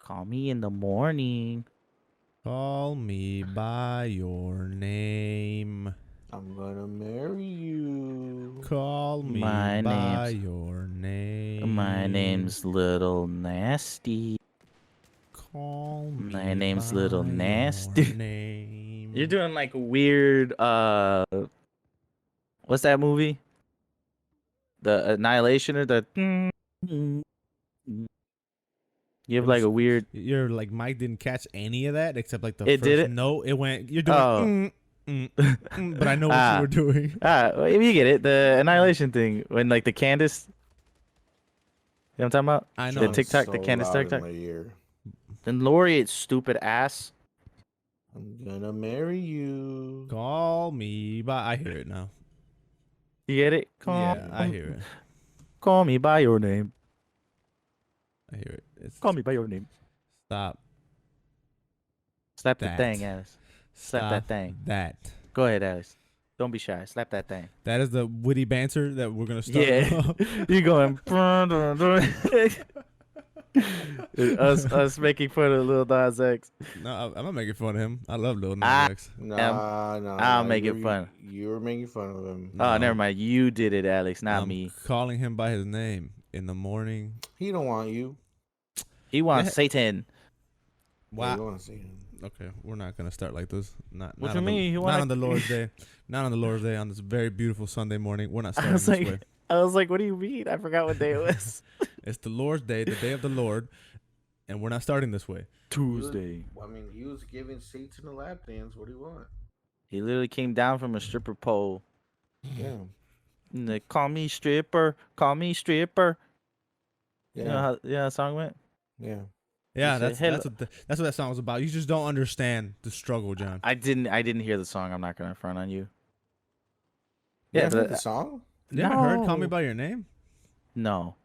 Call me in the morning. Call me by your name. I'm gonna marry you. Call me My by name's- your name. My name's Little Nasty. Call me My name's by Little your Nasty. name. You're doing like a weird what's that movie? The Annihilation or the you have like a weird You're like Mike didn't catch any of that except like the It first did it? note. It went. You're doing. Oh. But I know what you were doing. well, you get it. The Annihilation thing when like the Candace. You know what I'm talking about? I know. The TikTok, So the Candace loud in TikTok. my ear. Then Laureate, stupid ass. I'm gonna marry you. Call me by. I hear it now. You get it? Yeah, I hear it. Call me by your name. I hear it. It's, Call me by your name. Stop. Slap That. the thing, Alice. Slap Stop that thing. That. Go ahead, Alice. Don't be shy. Slap that thing. That is the witty banter that we're gonna start. Yeah. You going? us making fun of Lil Nas X. No, I'm not making fun of him. I love Lil Ah. Nas X. Nah. I'll make it fun. You were making fun of him. Oh, never mind. You did it, Alex, not I'm me. calling him by his name in the morning. He don't want you. He wants Yeah. Satan. Yeah, you Wow. want to see him. Okay, we're not gonna start like this. Not. What not you on mean? The, You not wanna- on the Lord's Day. Not on the Lord's Day. On this very beautiful Sunday morning. We're not starting was this like- way. I was like, what do you mean? I forgot what day it was. It's the Lord's Day, the day of the Lord, and we're not starting this way. Tuesday. I mean, he was giving Satan a lap dance. What do you want? He literally came down from a stripper pole. Yeah. And they call me stripper. Call me stripper. Yeah. You know how the song went? Yeah. Yeah, said, that's what that song was about. You just don't understand the struggle, John. I didn't hear the song. I'm not gonna front on you. Yeah, Yeah, heard but the song. You ever heard "Call Me No. by Your Name"? no.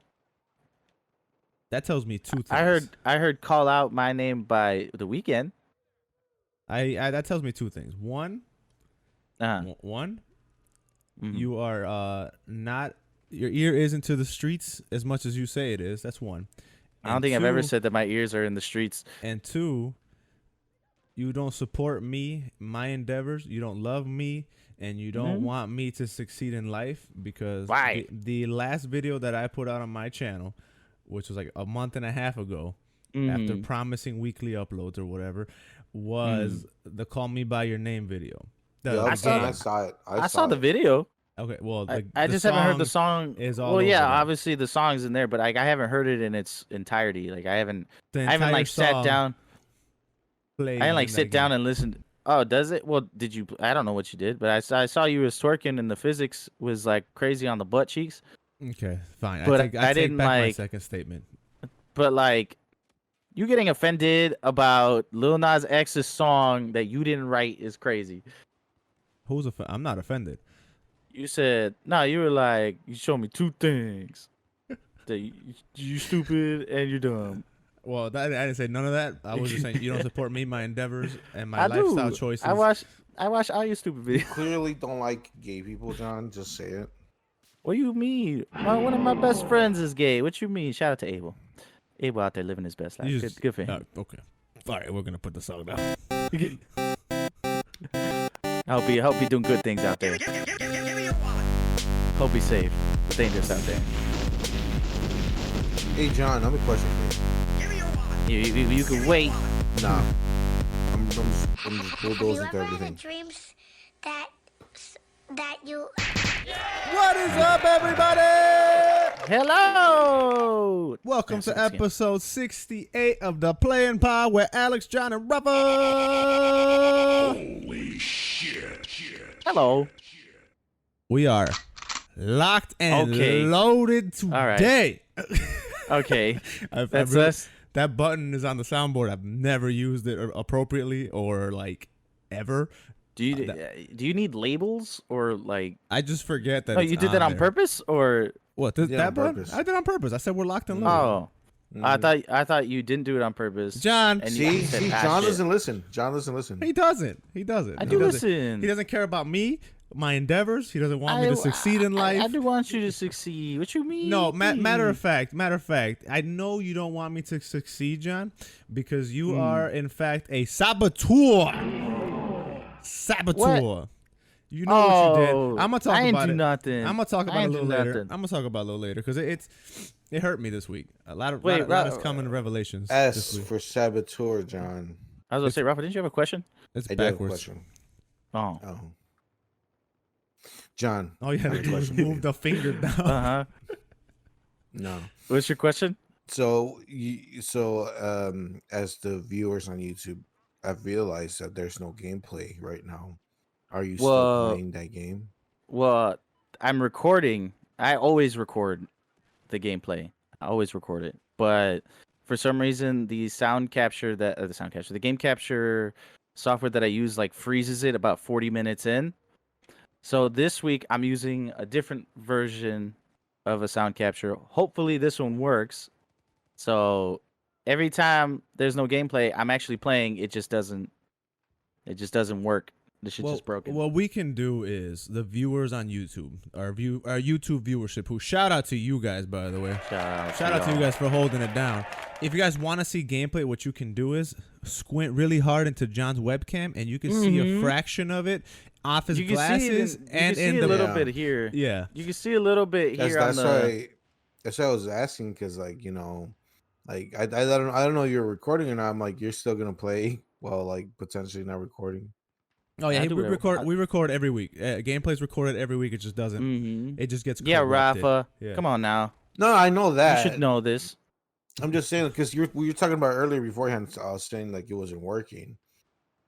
That tells me two things. I heard "Call Out My Name" by The Weeknd. I that tells me two things. One, Mhm. you are not. Your ear isn't to the streets as much as you say it is. That's one. I don't And think I've ever two- said that my ears are in the streets. And two, you don't support me, my endeavors. You don't love me, and you don't want me to succeed in life because Why? the last video that I put out on my channel, which was like a month and a half ago, after promising weekly uploads or whatever, was the "Call Me by Your Name" video. The Yeah, saw I it. saw it. I saw the video. Okay, well, I just haven't heard the song. is all well, yeah, over there. obviously the song's in there, but I haven't heard it in its entirety. Like I haven't entire like sat song down. plays I didn't like in sit that down game. and listen. Oh, does it? Well, did you? I don't know what you did, but I saw you was twerking and the physics was like crazy on the butt cheeks. Okay, fine. But I take I didn't back my like- second statement. But like, you getting offended about Lil Nas X's song that you didn't write is crazy. Who's I'm not offended. You said no. You were like, you showed me two things. That you stupid and you're dumb. Well, I didn't say none of that. I was just saying you don't support me, my endeavors, and my I lifestyle do. choices. I watch all your stupid videos. Clearly don't like gay people, John. Just say it. What you mean? One of my best friends is gay. What you mean? Shout out to Abel. Abel out there living his best life. You Good, good for him. Okay. All right, we're gonna put the song down. I hope he doing good things out there. Hope he's safe. It's dangerous out there. Hey, John, I have a question for You can wait. you. Nah. I'm just Have you bulldozing through ever had everything. dreams that you What is up, everybody? Hello. Welcome Yes, to let's get- episode 68 of the Playing Pod with Alex, John, and Rafa. Hello. We are locked and Okay. loaded right. today. Okay. I've That's really- us. That button is on the soundboard. I've never used it appropriately or like ever. Do you need labels or like? I just forget that. Oh, it's you did that on there. purpose or? What? did it That on button? purpose. I did it on purpose. I said we're locked and loaded. Oh, I thought you didn't do it on purpose. John, And you See, said see, past John shit. doesn't listen. John doesn't listen. he doesn't. He doesn't. I He do doesn't- listen. He doesn't care about me my endeavors. He doesn't want me to succeed in life. I do want you to succeed. What you mean? No, matter of fact, I know you don't want me to succeed, John, because you are in fact a saboteur. What? You know what you did. I'm gonna talk I ain't about do it. nothing. I'm gonna talk about it a little later. Nothing. I'm gonna talk about it a little later because it hurt me this week. A lot of common revelations. S for saboteur, John. I was gonna say, Rafa, didn't you have a question? It's I do have a backwards. question. Oh. John. Oh yeah, move the finger down. No. What's your question? So as the viewers on YouTube, I've realized that there's no gameplay right now. Are you still playing that game? Well, I'm recording. I always record the gameplay. I always record it. But for some reason, the game capture software that I use like freezes it about 40 minutes in. So this week I'm using a different version of a sound capture. Hopefully this one works. So every time there's no gameplay, I'm actually playing. It just doesn't work. This shit's just broken. What we can do is the viewers on YouTube, our YouTube viewership, who shout out to you guys, by the way. Shout out to you guys for holding it down. If you guys want to see gameplay, what you can do is squint really hard into John's webcam, and you can see a fraction of it off his glasses and in the little bit here. Yeah, you can see a little bit here. That's why I was asking, because like I don't know if you're recording or not. I'm like, you're still gonna play while like potentially not recording. Oh yeah, we record every week. Gameplay's recorded every week. It just doesn't. It just gets corrupted. Rafa. Yeah. Come on now. No, I know that. You should know this. I'm just saying, because you were talking about earlier beforehand, saying like it wasn't working.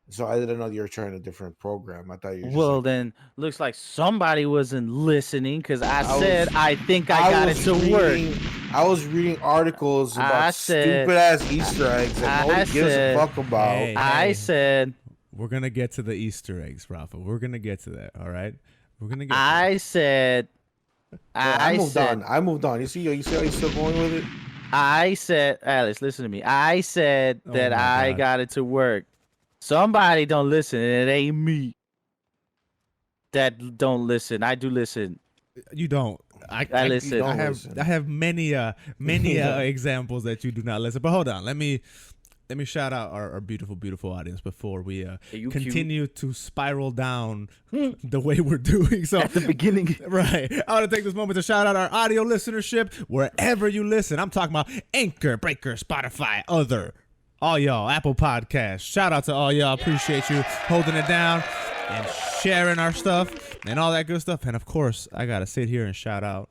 So I didn't know you were trying a different program. I thought you were just then looks like somebody wasn't listening, because I said I think I got it to work. I was reading articles about stupid ass Easter eggs that nobody gives a fuck about. I said we're gonna get to the Easter eggs, Rafa. We're gonna get to that. All right. We're gonna get. I said. I moved on. You see how you're still going with it? I said, Alice, listen to me. I said that I got it to work. Somebody don't listen, and it ain't me that don't listen. I do listen. You don't. I listen. I have many examples that you do not listen. But hold on, let me shout out our beautiful audience before we continue to spiral down the way we're doing. So at the beginning, right? I want to take this moment to shout out our audio listenership wherever you listen. I'm talking about Anchor, Breaker, Spotify, all y'all, Apple Podcasts. Shout out to all y'all. Appreciate you holding it down and sharing our stuff and all that good stuff. And of course, I gotta sit here and shout out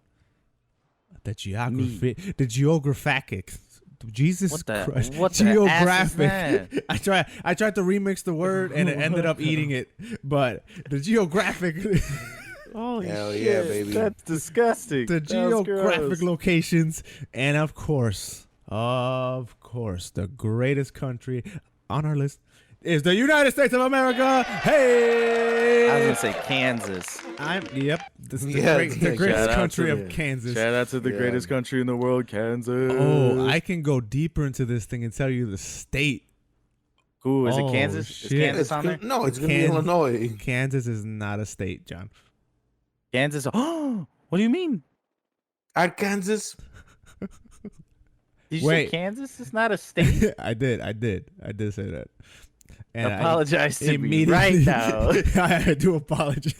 the geographic. Jesus Christ! Geographic. I tried to remix the word and it ended up eating it. But the geographic. Oh hell shit, yeah, baby! That's disgusting. The geographic locations, and of course, the greatest country on our list is the United States of America. Hey! I was gonna say Kansas. This is the greatest country of Kansas. Shout out to the greatest country in the world, Kansas. Oh, I can go deeper into this thing and tell you the state. Ooh, is it Kansas? Shit. Is Kansas on there? No, it's gonna be Illinois. Kansas is not a state, John. Kansas. Oh, what do you mean? Arkansas. Did you say Kansas is not a state? I did say that. And apologize to me right now. I do apologize.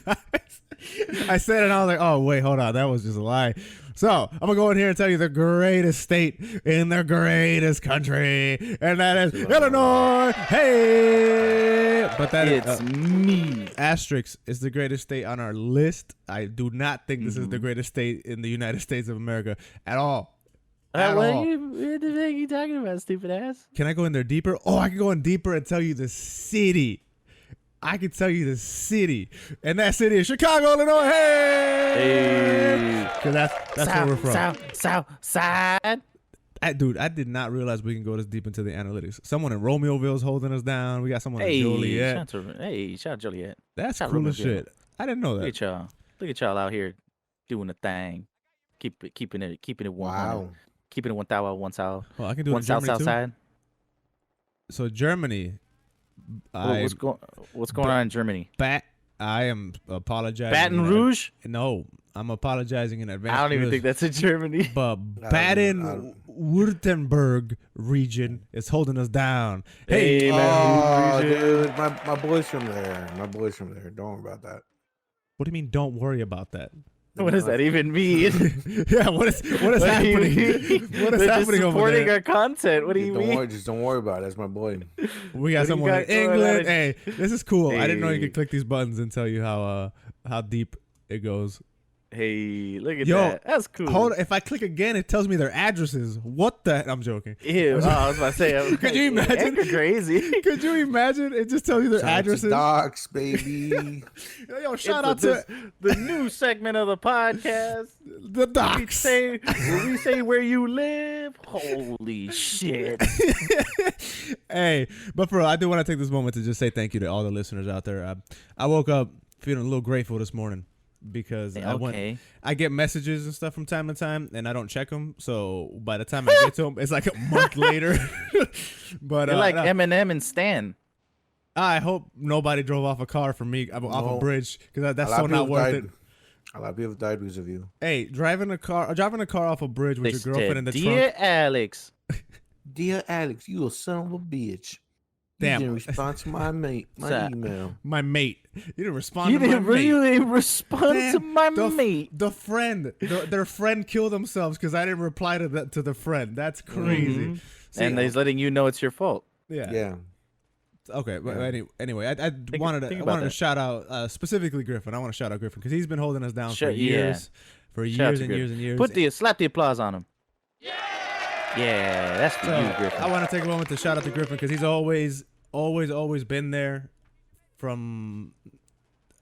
I said it and I was like, oh, wait, hold on. That was just a lie. So I'm going to go in here and tell you the greatest state in the greatest country. And that is Illinois. Hey! But that it's me. Asterisk is the greatest state on our list. I do not think this is the greatest state in the United States of America at all. What the heck are you talking about, stupid ass? Can I go in there deeper? Oh, I can go in deeper and tell you the city. I can tell you the city. And that city is Chicago, Illinois. Hey! Because that's where we're from. South side. Dude, I did not realize we can go this deep into the analytics. Someone in Romeoville is holding us down. We got someone in Joliet. Shout out Joliet. That's cool as shit. I didn't know that. Look at y'all out here doing the thing. Keeping it 100. Wow. Keeping it 1,000, 1,000. Well, I can do one it in Germany south too. Side. So Germany. What's going on in Germany? I am apologizing. Baton Rouge? No, I'm apologizing in advance. I don't even think that's in Germany. But Baden-Württemberg region is holding us down. Hey, Oh, dude, my boy's from there. My boy's from there. Don't worry about that. what do you mean? Don't worry about that. What does that even mean? Yeah, what is What do you happening? mean? What is They're happening just over supporting there? our content. What do you Don't mean? worry, just don't worry about it. That's my boy. We got What do you someone got in going on? England. Hey, this is cool. I didn't know you Hey. could click these buttons and tell you how deep it goes. Hey, look at Yo, that. That's cool. Hold on. If I click again, it tells me their addresses. What the? I'm joking. Ew. Oh, I was about to say. Could you imagine? You're crazy. Could you imagine? It just tells you their addresses. Docs, baby. Yo, shout out It's to the new segment of the podcast. the docs. When we say where you live, holy shit. Hey, but for real, I do want to take this moment to just say thank you to all the listeners out there. I woke up feeling a little grateful this morning because I get messages and stuff from time to time, and I don't check them. So by the time I get to them, it's like a month later. But You're like Eminem and Stan. I hope nobody drove off a car from me off a bridge because that's A lot so of not people worth died. it. A lot of people died because of you. Hey, driving a car off a bridge with your girlfriend in the Dear trunk. Alex. Dear Alex, you a son of a bitch. Damn. You didn't respond to my email. My mate. You didn't respond You to my didn't mate. really respond to my the, mate. The friend, their friend killed themselves because I didn't reply to the friend. That's crazy. Mhm. See, And he's letting you know it's your fault. Yeah. Okay, but Yeah. anyway, I wanted think to about that. shout out specifically Griffin. I want to shout out Griffin because he's been holding us down Sure, for years, Shout out years to and Griffin. years and years. Slap the applause on him. Yeah, that's for So, you, Griffin. I want to take a moment to shout out to Griffin because he's always been there from.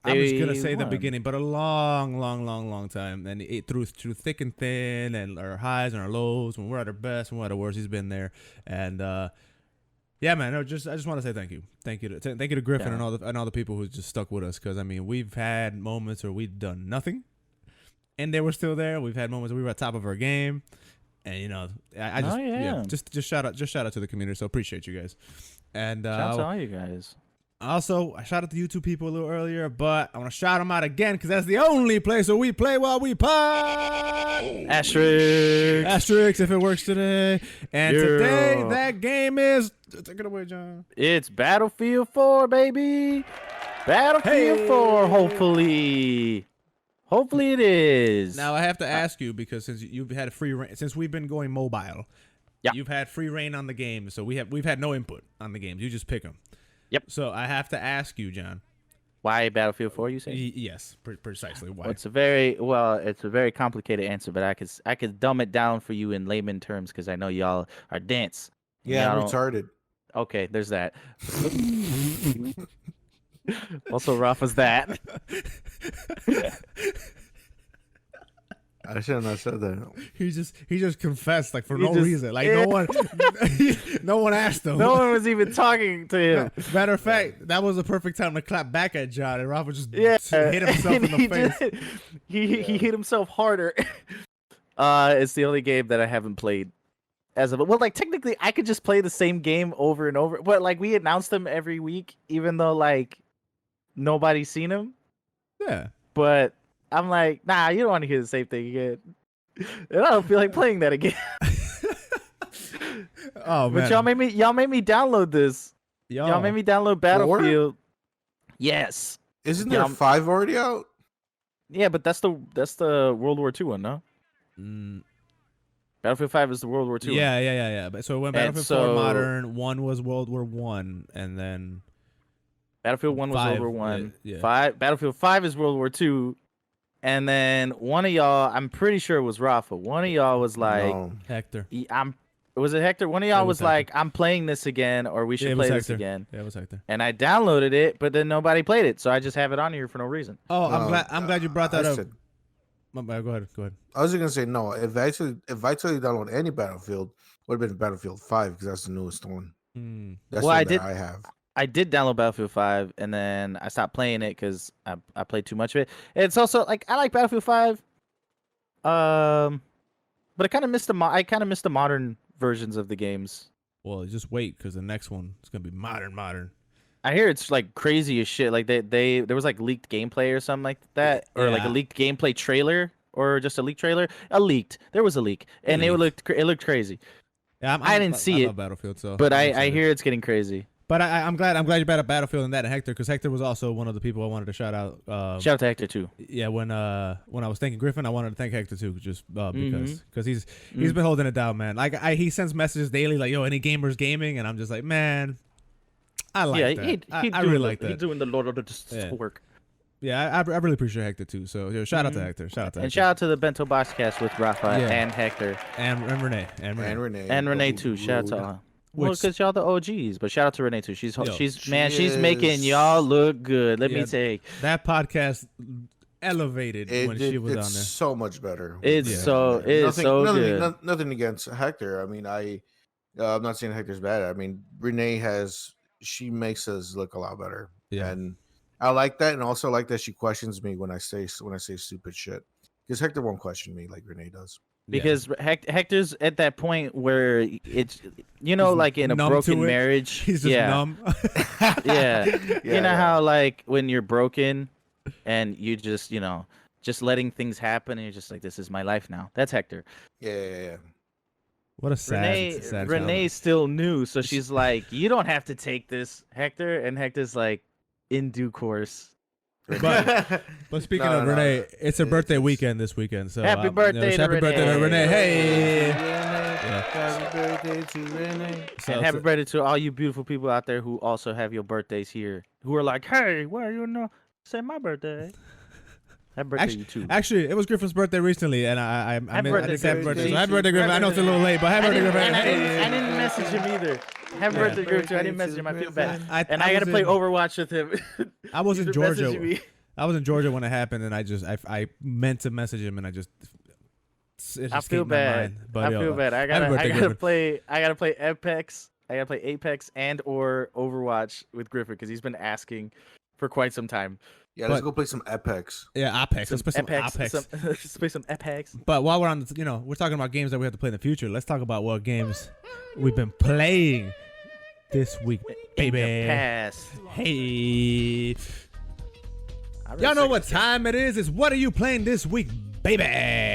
I was gonna Day say the one. beginning, but a long time, and through thick and thin, and our highs and our lows, when we're at our best, when we're at our worst, he's been there, and yeah, man, I just want to say thank you to Griffin Yeah. and all the people who just stuck with us, because I mean we've had moments where we've done nothing, and they were still there. We've had moments where we were at top of our game, and you know, I just just shout out to the community. So appreciate you guys, and Shout out to all you guys. also, I shouted out the YouTube people a little earlier, but I want to shout them out again because that's the only place where we play while we pod. Asterisks if it works today. And today, that game is... Take it away, John. It's Battlefield 4, baby. Battlefield 4, hopefully. Hopefully it is. Now, I have to ask you, because since you've had free reign, since we've been going mobile, you've had free reign on the game, so we've had no input on the games. You just pick them. Yep. So I have to ask you, John. Why Battlefield 4, you say? Yes, precisely. Why? Well, it's a very complicated answer, but I could dumb it down for you in layman terms because I know y'all are dense. Yeah, I'm Y'all don't- retarded. Okay, there's that. Also, Rafa's that. I should have not said that. He just confessed like for He no just- reason. Like yeah. no one asked him. No one was even talking to him. Matter of fact, that was the perfect time to clap back at John, and Rafa just Yeah, hit himself in and the he face. did. He hit himself harder. It's the only game that I haven't played as of well. Like technically, I could just play the same game over and over, but like we announce them every week, even though like nobody's seen them. Yeah. But I'm like, nah, you don't want to hear the same thing again, and I don't feel like playing that again. Oh man. But y'all made me download this. Y'all made me download Battlefield. Yes. Isn't Yeah, there 5 already out? Yeah, but that's the World War II one, no? Mm, Battlefield 5 is the World War II one. yeah. But so when And Battlefield 4 so- Modern 1 was World War 1, and then Battlefield 1 was World 5, War 1. yeah. Battlefield 5 is World War 2. And then one of y'all, I'm pretty sure it was Rafa. One of y'all was like, No. Hector. was it Hector? One of y'all It was was like, I'm playing this again, or we should it was play this Hector. again. Yeah, it was Hector. And I downloaded it, but then nobody played it, so I just have it on here for no reason. Oh, No, I'm glad you brought that I up. said- My bad, go ahead. I was just gonna say no. If I told you to download any Battlefield, would have been Battlefield 5 because that's the newest one. Mm. That's Well, the I one did- that I have. I did download Battlefield 5, and then I stopped playing it because I played too much of it. It's also like I like Battlefield 5, but I kind of missed the modern versions of the games. Well, just wait, because the next one is gonna be modern. I hear it's like crazy as shit. Like there was like leaked gameplay or something like that, or like a Yeah. leaked gameplay trailer, or just a leaked trailer. There was a leak, and it looked crazy. Yeah, I didn't see I it, love Battlefield, so but I'm I excited. hear it's getting crazy. But I'm glad you brought up Battlefield and that and Hector, because Hector was also one of the people I wanted to shout out. Shout out to Hector too. Yeah, when I was thanking Griffin, I wanted to thank Hector too, just Mm-hmm. because he's been holding it down, man. Like he sends messages daily, like, yo, any gamers gaming, and I'm just like, man, I like that. I really like that. He's doing the Lord of the Yeah. work. Yeah, I really appreciate Hector too. So shout out to Hector. Shout out to And Hector. shout out to the Bento Boxcast with Rafa Yeah. and Hector and Renee and Renee too. Shout out to all. Well, Which- because y'all the OGs, but shout out to Renee too. She's She making is- y'all look good. Let Yeah. me take. that podcast elevated when she was it's on there. so much better. It's Yeah. so good. Nothing against Hector. I mean, I'm not saying Hector's bad. I mean, she makes us look a lot better. Yeah. And I like that, and also like that she questions me when I say stupid shit. Because Hector won't question me like Renee does. Because Hector's at that point where it's like in a numb to broken it. marriage. He's just numb. Yeah. You know yeah. how like when you're broken and you just just letting things happen and you're just like, this is my life now. That's Hector. Yeah. What a sad Renee's still new, so she's like, you don't have to take this, Hector. And Hector's like, in due course. But speaking of Renee, it's her birthday weekend this weekend. So Happy birthday to happy birthday to Renee. Hey. Happy birthday to Renee. And happy birthday to all you beautiful people out there who also have your birthdays here, who are like, hey, where you say my birthday? Happy birthday to you too. Actually, it was Griffin's birthday recently, and I Happy did say happy birthday. birthday, So happy birthday, Griffin. I know it's a little late, but happy birthday, Griffin. I Hey. didn't message him either. Happy birthday, Griffin, too. I didn't message him. I feel bad. I I gotta was play in- Overwatch with him. I was in He's been Georgia. messaging me. I was in Georgia when it happened, and I meant to message him, and it just I feel escaped my bad. mind. But, I feel bad. I happy birthday, gotta Griffin. play. I gotta play Apex. I gotta play Apex and or Overwatch with Griffin because he's been asking for quite some time. Yeah, let's But- go play some Apex. Yeah, Apex. Let's play some Apex. Let's play some Apex. But while we're on, we're talking about games that we have to play in the future. Let's talk about what games we've been playing this week, In the baby. past. Hey, y'all know what time it is? It's what are you playing this week, baby?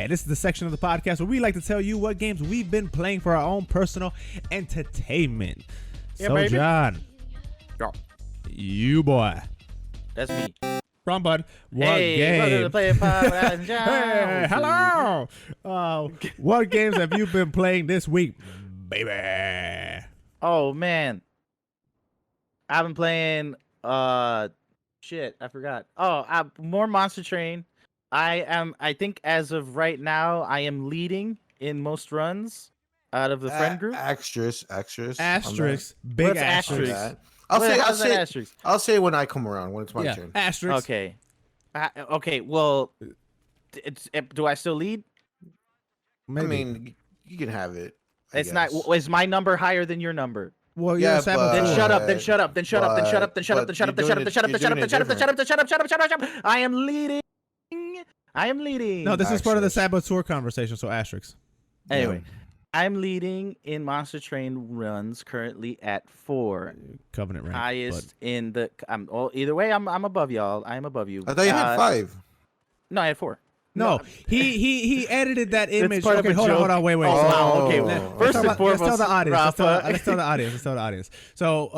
This is the section of the podcast where we like to tell you what games we've been playing for our own personal entertainment. Yeah, so, baby. John, Yo, you boy, that's me. wrong bud. What Hey, welcome to game? the Play It Pod with Alex and John. Hey, hello. What games have you been playing this week, baby? Oh man, I've been playing. Shit, I forgot. Oh, more Monster Train. I think as of right now, I am leading in most runs out of the friend group. Asterisk. Asterisk. Big What's asterisk. asterisk? I'll say when I come around, when it's my Yeah, turn. asterisk. Okay. Okay. Well, do I still lead? Maybe. I mean, you can have it. I It's not. guess. Is my number higher than your number? well, yeah, yeah, but- Then Uh, shut up. Then shut up. Then shut up. Then shut up. Then shut up. Then shut up. Then shut up. Then shut up. Then shut up. Then shut up. Then shut up. Then shut up. Then shut up. Then shut up. Then shut up. Then shut up. I am leading. I am leading. No, this is part of the Asterisk. Saboteur conversation, so asterisk. Anyway, I'm leading in Monster Train runs currently at 4. Covenant rank. Highest in the. Either way, I'm above y'all. I am above you. I thought you had 5. No, I had 4. No, he edited that image. part of Okay, a hold joke. on, wait. Oh, wow. Okay. Oh. First and let's foremost, tell the audience. Rafa. Let's tell the audience. So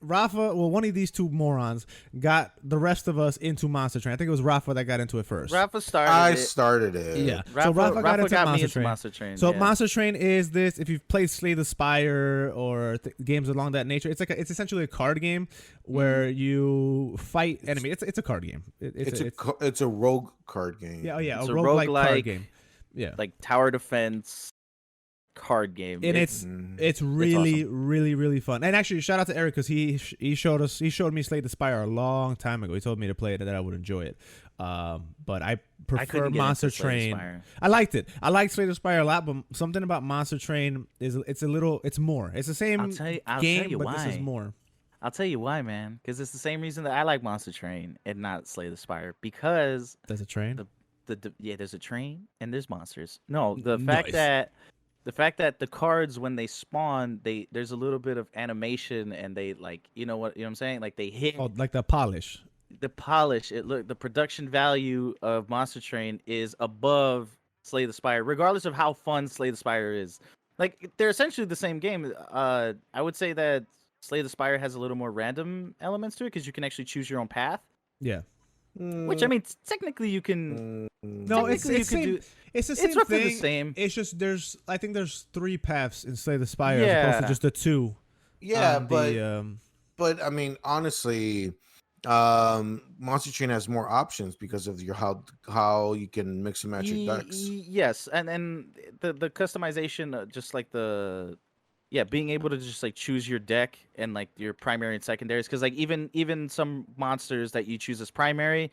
Rafa, well, one of these two morons got the rest of us into Monster Train. I think it was Rafa that got into it first. Rafa started. I it. started it. Yeah. Rafa, So Rafa got into me Monster into Train. Monster Train. So yeah. Monster Train is this. If you've played Slay the Spire or games along that nature, it's it's essentially a card game where you fight enemy. It's a card game. It's a rogue card game. yeah, It's a a roguelike card roguelike, game. Yeah, like tower defense card game. and it's really awesome. really fun. And actually, shout out to Erick because he showed me Slay the Spire a long time ago. He told me to play it and that I would enjoy it. But I prefer couldn't get Monster into Slay the Train. Spire. I liked it. I like Slay the Spire a lot, but something about Monster Train is it's more. It's the same I'll tell game, you but why. this is more. I'll tell you why, man. Because it's the same reason that I like Monster Train and not Slay the Spire. Because There's a train. there's a train and there's monsters. No, the fact Nice. that the fact that the cards when they spawn, there's a little bit of animation and they like you know what I'm saying? Like they hit Oh, like the polish. the polish. The production value of Monster Train is above Slay the Spire, regardless of how fun Slay the Spire is. Like they're essentially the same game. I would say that Slay the Spire has a little more random elements to it because you can actually choose your own path. Yeah. Which I mean, technically you can. No, it's Technically, you it's could same. do- It's the same It's roughly thing. the same. It's just I think there's 3 paths in Slay the Spire as opposed to Yeah. just the 2. Yeah, on but the, but I mean, honestly, Monster Train has more options because of your how you can mix and match your decks. Yes, and the customization, just like being able to just like choose your deck and like your primary and secondaries, because like even some monsters that you choose as primary,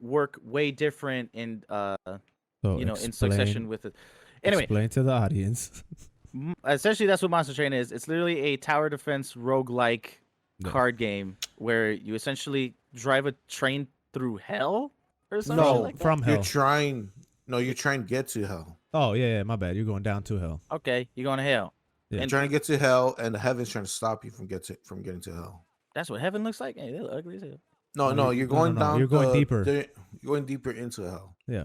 work way different in so in succession with it. Anyway, explain to the audience. essentially that's what Monster Train is. It's literally a tower defense roguelike Yeah. card game where you essentially drive a train through hell or something No, like that. From hell. You're trying to get to hell. Oh yeah, my bad. You're going down to hell. Okay, you're going to hell. Yeah. You're And trying to get to hell, and the heaven's trying to stop you from getting to hell. that's what heaven looks like. Hey, they look ugly as hell. No, No, you're no, going no, down. you're going deeper. You're going deeper into hell. Yeah.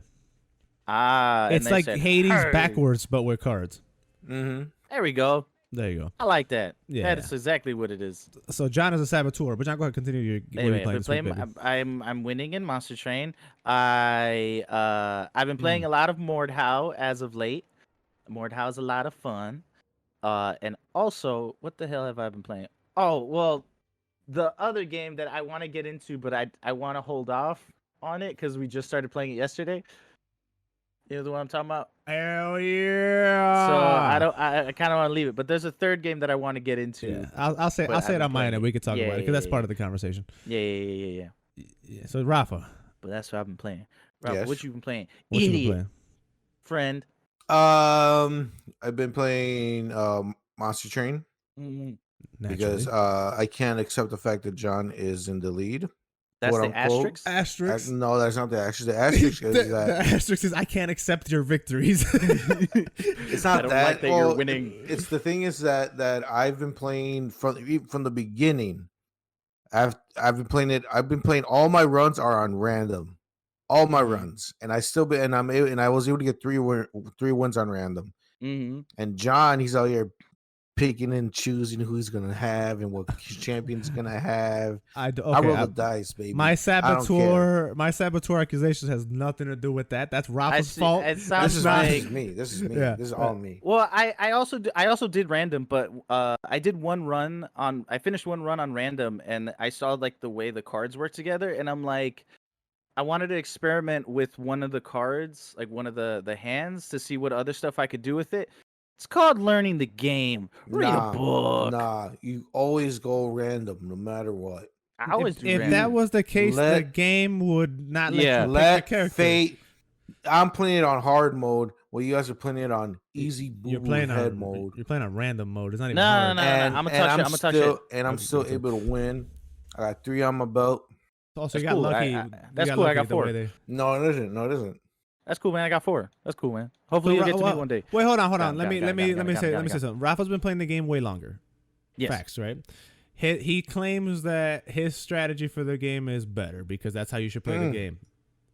And It's they like said, Hades "Hey." backwards, but with cards. Mm-hmm. There we go. There you go. I like that. Yeah. That's exactly what it is. So John is a saboteur, but John, go ahead, continue your. What are Anyway, you playing I've this been week, playing. baby? I'm winning in Monster Train. I've been playing a lot of Mordhau as of late. Mordhau is a lot of fun. And also, what the hell have I been playing? Oh well, the other game that I want to get into, but I want to hold off on it because we just started playing it yesterday. You know the one I'm talking about. Hell yeah! So I kind of want to leave it, but there's a third game that I want to get into. Yeah, I'll say but I'll say I've it been on mine, playing and it. we could talk Yeah, about it yeah, because that's yeah, part of the conversation. Yeah. Yeah. So Rafa, But that's what I've been playing. Rob, Yes. what you been playing? what you Idiot been playing? friend. I've been playing Monster Train because Naturally. I can't accept the fact that John is in the lead. That's quote the unquote. asterisk. Asterisk. No, that's not the asterisk. The asterisk is the that asterisk is I can't accept your victories. it's not I don't that. like that you're winning. It's the thing is that I've been playing from the beginning. I've been playing it. I've been playing all my runs are on random, all my runs, and I still been and I was able to get three wins on random. Mm-hmm. And John, he's out here picking and choosing who he's gonna have and what champion's gonna have. I roll the dice, baby. My I don't care. saboteur accusations has nothing to do with that. That's Rafa's fault. It This sounds is like. me. This is me. Yeah. This is all me. Well, I also did random, but I did one run on. I finished one run on random, and I saw like the way the cards work together, and I'm like, I wanted to experiment with one of the cards, like one of the hands, to see what other stuff I could do with it. It's called learning the game. Read a book. Nah, you always go random no matter what. I always do If random. that was the case, the Let- game would not let Yeah. you pick Let the character. fate. I'm playing it on hard mode, while you guys are playing it on easy You're boo playing head on mode. You're playing on random mode. It's not even No, hard. no, And I'ma touch it, I'ma touch it. And I'm Okay, still go for it. able to win. I got 3 on my belt. Also, you That's got cool. lucky. That's cool. I got 4. No, it isn't. No, it isn't. That's cool, man. I got 4. That's cool, man. Hopefully you'll get to me one day. Wait, hold on. Got Let it, me say got it. something. Rafa's been playing the game way longer. Yes. Facts, right? He claims that his strategy for the game is better because that's how you should play the game.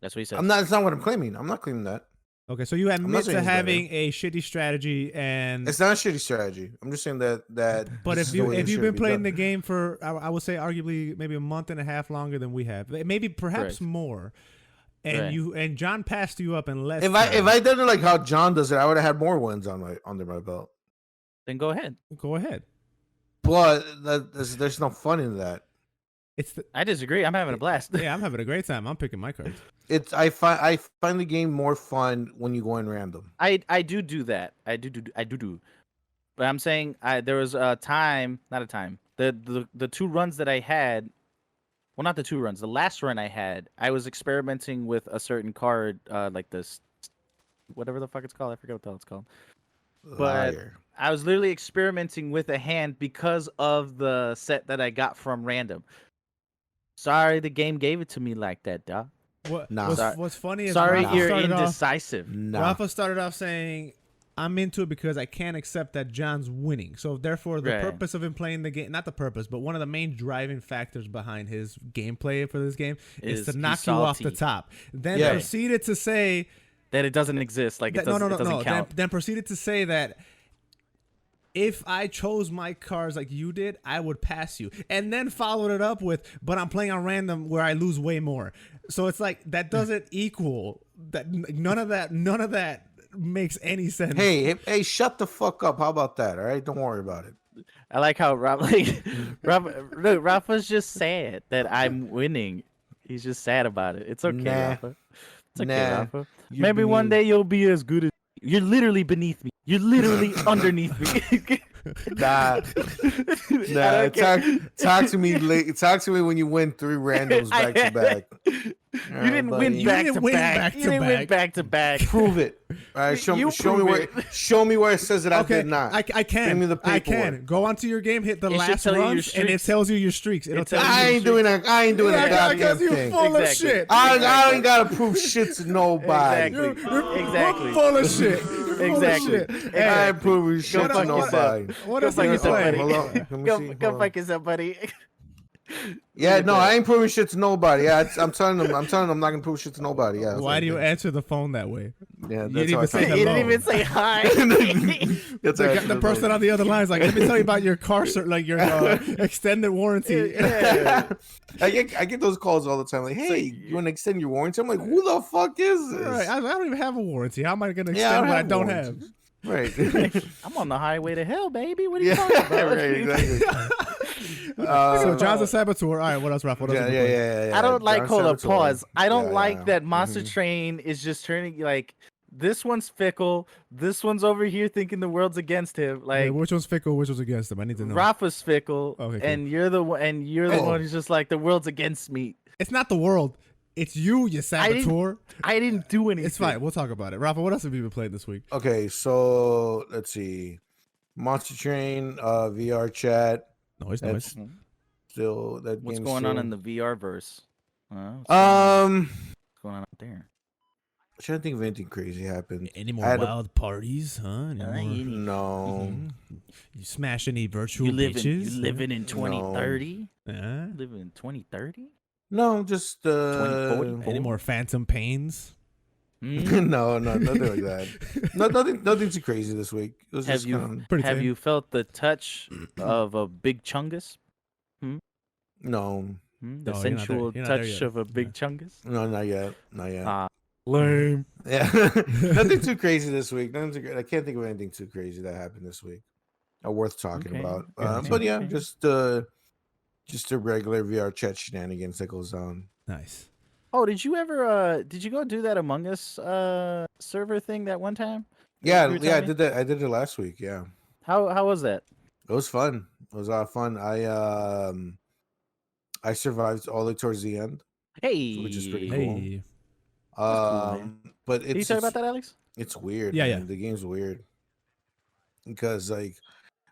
That's what he said. I'm not. It's not what I'm claiming. I'm not claiming that. Okay, so you not admit saying to it's better. having a shitty strategy, and It's not a shitty strategy. I'm just saying that. but this if is the way it you've should been be playing done. the game for I would say arguably maybe a month and a half longer than we have, maybe perhaps Correct. more, and Right. John passed you up in less. if I did it like how John does it, I would have had more wins under my belt. Then go ahead. go ahead. But there's no fun in that. It's I disagree. I'm having a blast. yeah, I'm having a great time. I'm picking my cards. I find the game more fun when you go in random. I do that. I do. But I'm saying there was a time, not a time. The 2 runs that I had, well, not the 2 runs. The last run I had, I was experimenting with a certain card, like this, whatever the fuck it's called. I forget what the hell it's called. But Liar. I was literally experimenting with a hand because of the set that I got from random. Sorry, the game gave it to me like that, dog. Nah. What's funny is Sorry, Rafa you're started off, indecisive. Nah. Rafa started off saying I'm into it because I can't accept that John's winning. So therefore, the Right. purpose of him playing the game, not the purpose, but one of the main driving factors behind his gameplay for this game is to Is knock he's you off the salty. top. Then Yeah. proceeded to say That it doesn't exist. Like, it that, doesn't, it doesn't count. Then proceeded to say that if I chose my cars like you did, I would pass you. And then followed it up with, but I'm playing on random where I lose way more. So it's like that doesn't equal that. None of that makes any sense. Hey, shut the fuck up. How about that? All right, don't worry about it. I like how Rafa's just sad that I'm winning. He's just sad about it. It's okay, Nah. Rafa. It's okay, Nah. Rafa. You're Maybe one beneath- day you'll be as good as. You're literally beneath me. You're literally underneath me. Nah, I don't get- talk to me late. Talk to me when you win 3 randoms back to back. You didn't win You back didn't to win back. back You to didn't win back. back to back. Prove it. All right, show me prove where. it. Show me where it says that I Okay, did not. I can. Bring me the I paperwork. can. Go onto your game, hit the It should last tell you your runs, and it streaks. tells you your streaks. It'll It tell tells you. I ain't doing a. I ain't doing a Yeah, goddamn because you're thing. full of Exactly. shit. I ain't gotta prove shit to nobody. Exactly. You're Exactly. full of shit. You're full Exactly. of shit. I ain't proving shit Go to fuck nobody. What Go else fuck are you yourself, playing? buddy. Hold on. Let me Go, see. go Hold fuck on. yourself, buddy. Yeah, no, I ain't proving shit to nobody. Yeah, I'm telling them. I'm not gonna prove shit to nobody. Yeah. Why do you answer the phone that way? Yeah, You that's didn't how I even say talk. You hello. didn't even say hi. That's how I The talk. person on the other line is like, let me tell you about your car, like your extended warranty. Yeah. I get those calls all the time. Like, hey, you want to extend your warranty? I'm like, who the fuck is this? Right, I don't even have a warranty. How am I going to Yeah, extend what I don't have? warranties. Right. I'm on the highway to hell, baby. What are you Yeah, talking about? right, exactly. So John's a saboteur. All right, what else, Rafa? What else Yeah, you yeah, been yeah. I don't like. John Hold up, Sabator. pause. I don't Yeah, like yeah. that Monster Mhm. Train is just turning like this one's fickle. This one's over here thinking the world's against him. playing? Like Yeah, which one's fickle? Which one's against them? I need to know. Rafa's fickle, Okay, cool. and you're the one. And you're the Oh. one who's just like the world's against me. It's not the world. It's you saboteur. I didn't do anything. It's fine. We'll talk about it. Rafa, what else have you been playing this week? Okay, so let's see. Monster Train, VR chat. Noise. That's still that. What's game's going on still- in the VR verse? What's Um, going on out there? I'm trying to think of anything crazy happened. Any I more had a- wild parties, huh? Any more- No. Mhm. You smash any virtual You bitches? living in 2030? Huh? Living in 2030? No, just 2040? Any more phantom pains? no, nothing like that. Nothing too crazy this week. It was Have just you kinda- Pretty have tame. you felt the touch of a big chungus? no, The No, you're not there. sensual You're not there touch yet. of a big Yeah. chungus? no, not yet, not yet. Ah, lame. Yeah, nothing too crazy this week. Nothing too, I can't think of anything too crazy that happened this week or worth talking Okay, about. okay, But yeah, okay. just the regular VR chat shenanigans that goes on. Nice. Oh, did you go do that Among Us server thing that one time? Yeah, You were yeah, I telling me? did that. I did it last week. Yeah, How was that? it was fun. It was a lot of fun. I survived all the way towards the end. Hey, Which is pretty cool. Hey. cool, man. But Can you it's talk about that, Alex? it's weird. Yeah, man. yeah. The game's weird because like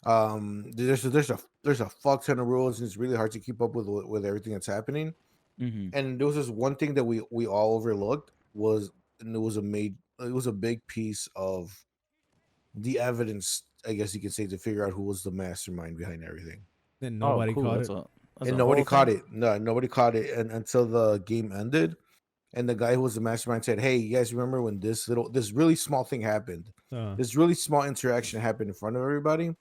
there's a fuck ton of rules and it's really hard to keep up with everything that's happening. Mm-hmm. And there was this one thing that we all overlooked and it was a big piece of the evidence, I guess you could say, to figure out who was the mastermind behind everything. And nobody caught it. And nobody caught it. No, nobody caught it until the game ended. And the guy who was the mastermind said, "Hey, you guys remember when this really small thing happened? This really small interaction happened in front of everybody,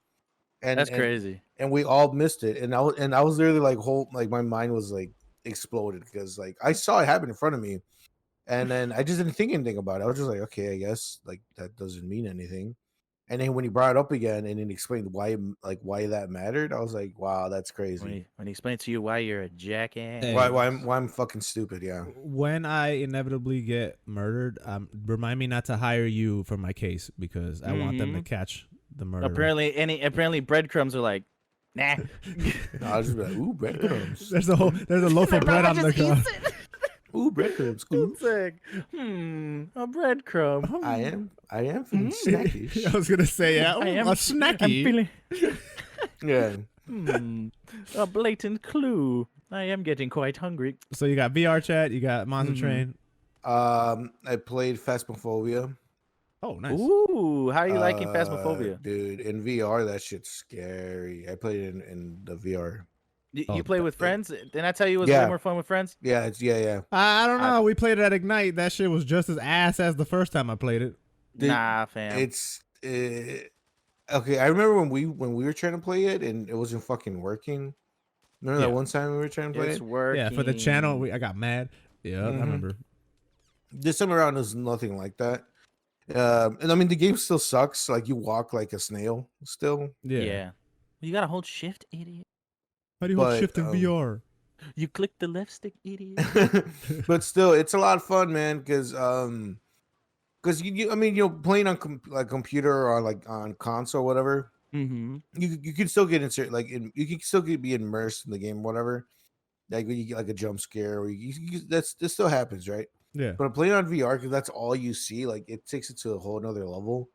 and That's crazy. and we all missed it." And I was literally like my mind was like exploded because like I saw it happen in front of me, and then I just didn't think anything about it. I was just like, okay, I guess like that doesn't mean anything. And then when he brought it up again and then explained why that mattered, I was like, wow, that's crazy. When he explained to you why you're a jackass. Hey. Why I'm fucking stupid, yeah. When I inevitably get murdered, remind me not to hire you for my case because I want them to catch the murderer. Apparently breadcrumbs are like, nah. I was just like, ooh, breadcrumbs. There's a loaf of bread on the ground. Ooh, breadcrumbs. Cool. It's like, a breadcrumb. I am feeling snackish. I was gonna say, yeah, I ooh, am a snacky. I'm feeling Yeah. a blatant clue. I am getting quite hungry. So you got VR chat, you got Monster Mhm. Train. I played Phasmophobia. Oh, nice. Ooh, how are you liking Phasmophobia? Dude, in VR, that shit's scary. I played it in the VR. You play with friends? Didn't I tell you it was way Yeah. more fun with friends? Yeah, yeah. I don't know. We played it at Ignite. That shit was just as ass as the first time I played it. Nah, fam. It's okay. I remember when we were trying to play it and it wasn't fucking working. Remember that one time we were trying to play It's it? working. Yeah, for the channel, I got mad. Yeah, I remember. This time around is nothing like that. And I mean the game still sucks. Like you walk like a snail still. Yeah. You gotta hold shift, idiot. How do you hold But, shift in VR? You click the left stick, idiot. But still, it's a lot of fun, man. Because I mean, playing on like computer or like on console, or whatever. Mm-hmm. You can still get insert you can still be immersed in the game, whatever. Like when you get like a jump scare, or that still happens, right? Yeah. But playing on VR because that's all you see, like it takes it to a whole nother level.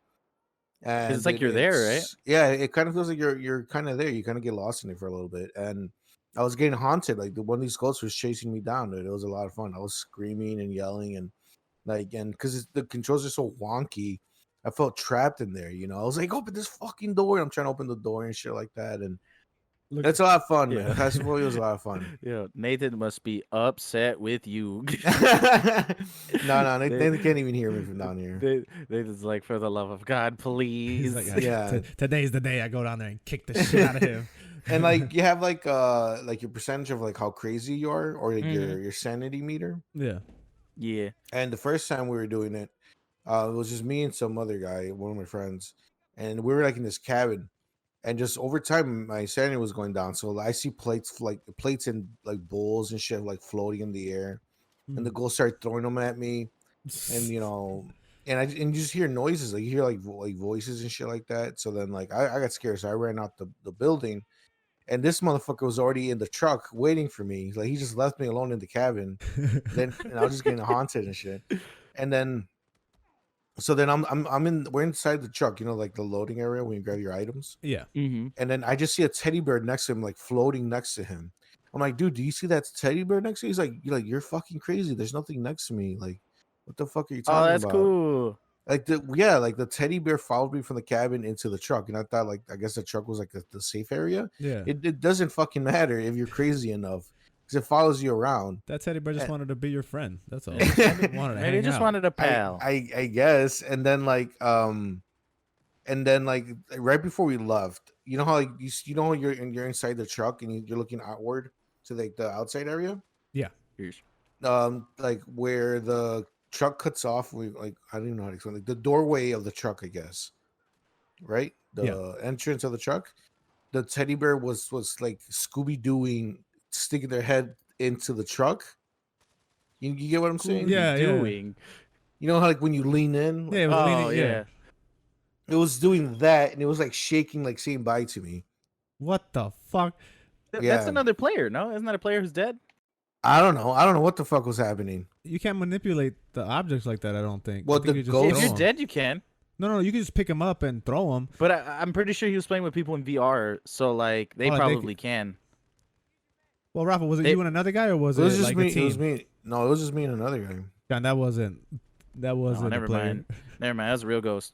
And it's like you're there, right? Yeah, it kind of feels like you're kind of there. You kind of get lost in it for a little bit, and I was getting haunted. Like one of these ghosts was chasing me down. Dude. It was a lot of fun. I was screaming and yelling and because the controls are so wonky, I felt trapped in there. I was like, open this fucking door. I'm trying to open the door and shit like that, and it's a lot of fun, man. Phasmophobia was a lot of fun. Yeah, Nathan must be upset with you. No, they can't even hear me from down here. Nathan's like, for the love of God, please. He's like, Yeah. Today's the day I go down there and kick the shit out of him. And like you have like your percentage of like how crazy you are, or like your sanity meter. Yeah. Yeah. And the first time we were doing it, it was just me and some other guy, one of my friends, and we were like in this cabin. And just over time, my sanity was going down. So I see plates and like bowls and shit like floating in the air, and the ghosts start throwing them at me, and and you just hear noises, like you hear like voices and shit like that. So then like I got scared, so I ran out the building, and this motherfucker was already in the truck waiting for me. Like he just left me alone in the cabin. And I was just getting haunted and shit, and then. So then we're inside the truck, like the loading area when you grab your items. Yeah. Mm-hmm. And then I just see a teddy bear next to him, like floating next to him. I'm like, dude, do you see that teddy bear next to you? He's like, you're fucking crazy. There's nothing next to me. Like, what the fuck are you talking about? Oh, that's cool. Like the teddy bear followed me from the cabin into the truck, and I thought I guess the truck was like the safe area. Yeah. It doesn't fucking matter if you're crazy enough. Because it follows you around. That teddy bear just wanted to be your friend. That's all. Maybe he just wanted a pal. I guess. And then right before we left, you know how like you're inside the truck and you're looking outward to like the outside area. Yeah. Like where the truck cuts off. I don't even know how to explain. Like the doorway of the truck, I guess. Right. The entrance of the truck. The teddy bear was like Scooby Dooing. Sticking their head into the truck. You get what I'm saying? Yeah. You know how like when you lean in? Yeah, it was leaning, yeah. It was doing that and it was like shaking, like saying bye to me. What the fuck? That's another player, no? Isn't that a player who's dead? I don't know what the fuck was happening. You can't manipulate the objects like that, I don't think. Well, I think the you just ghost- If throw you're 'em. dead, you can. No, you can just pick them up and throw them. But I'm pretty sure he was playing with people in VR, so like they probably can. Well, Rafa, was it you and another guy, or was it just like me. a team? It was me. No, it was just me and another guy. John, that wasn't Oh, a never player. mind. Never mind. That was a real ghost.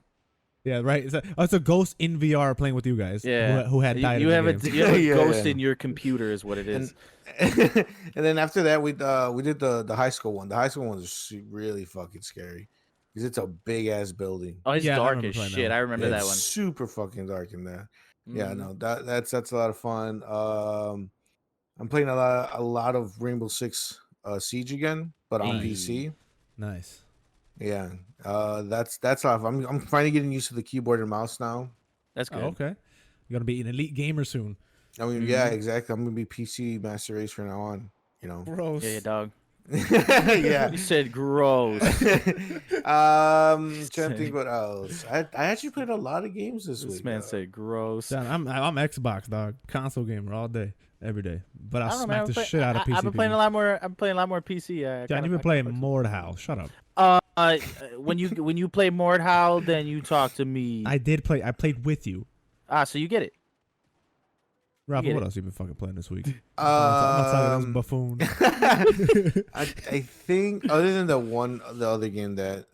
Yeah, right. It's a ghost in VR playing with you guys. Yeah. Who had died. You in have the a game. you have a Yeah, ghost yeah. in your computer, is what it is. And then after that, we did the high school one. The high school one was really fucking scary because it's a big ass building. Oh, it's Yeah, I dark remember as playing that shit. one. I remember that It's one. super fucking dark in there. Yeah, Mhm. no, that's a lot of fun. I'm playing a lot of Rainbow Six Siege again, but on Hey. PC. Nice. Yeah, that's a lot of fun. I'm finally getting used to the keyboard and mouse now. That's good. Oh, okay. You're gonna be an elite gamer soon. I mean, yeah, exactly. I'm gonna be PC Master Race from now on. Gross. Yeah, dog. Yeah. You said gross. Trying to think what else. I actually played a lot of games this This week. man said gross. John, I'm Xbox dog, console gamer all day, every day. But I I'll don't know, smack man. the shit out of PC. I've been playing a lot more. I'm playing a lot more PC. John, you've been playing Mordhau. Shut up. When you play Mordhau, then you talk to me. I did play. I played with you. So you get it. Rafa, get what it. else you been fucking playing this week? I'm not talking this buffoon. I think other than the other game that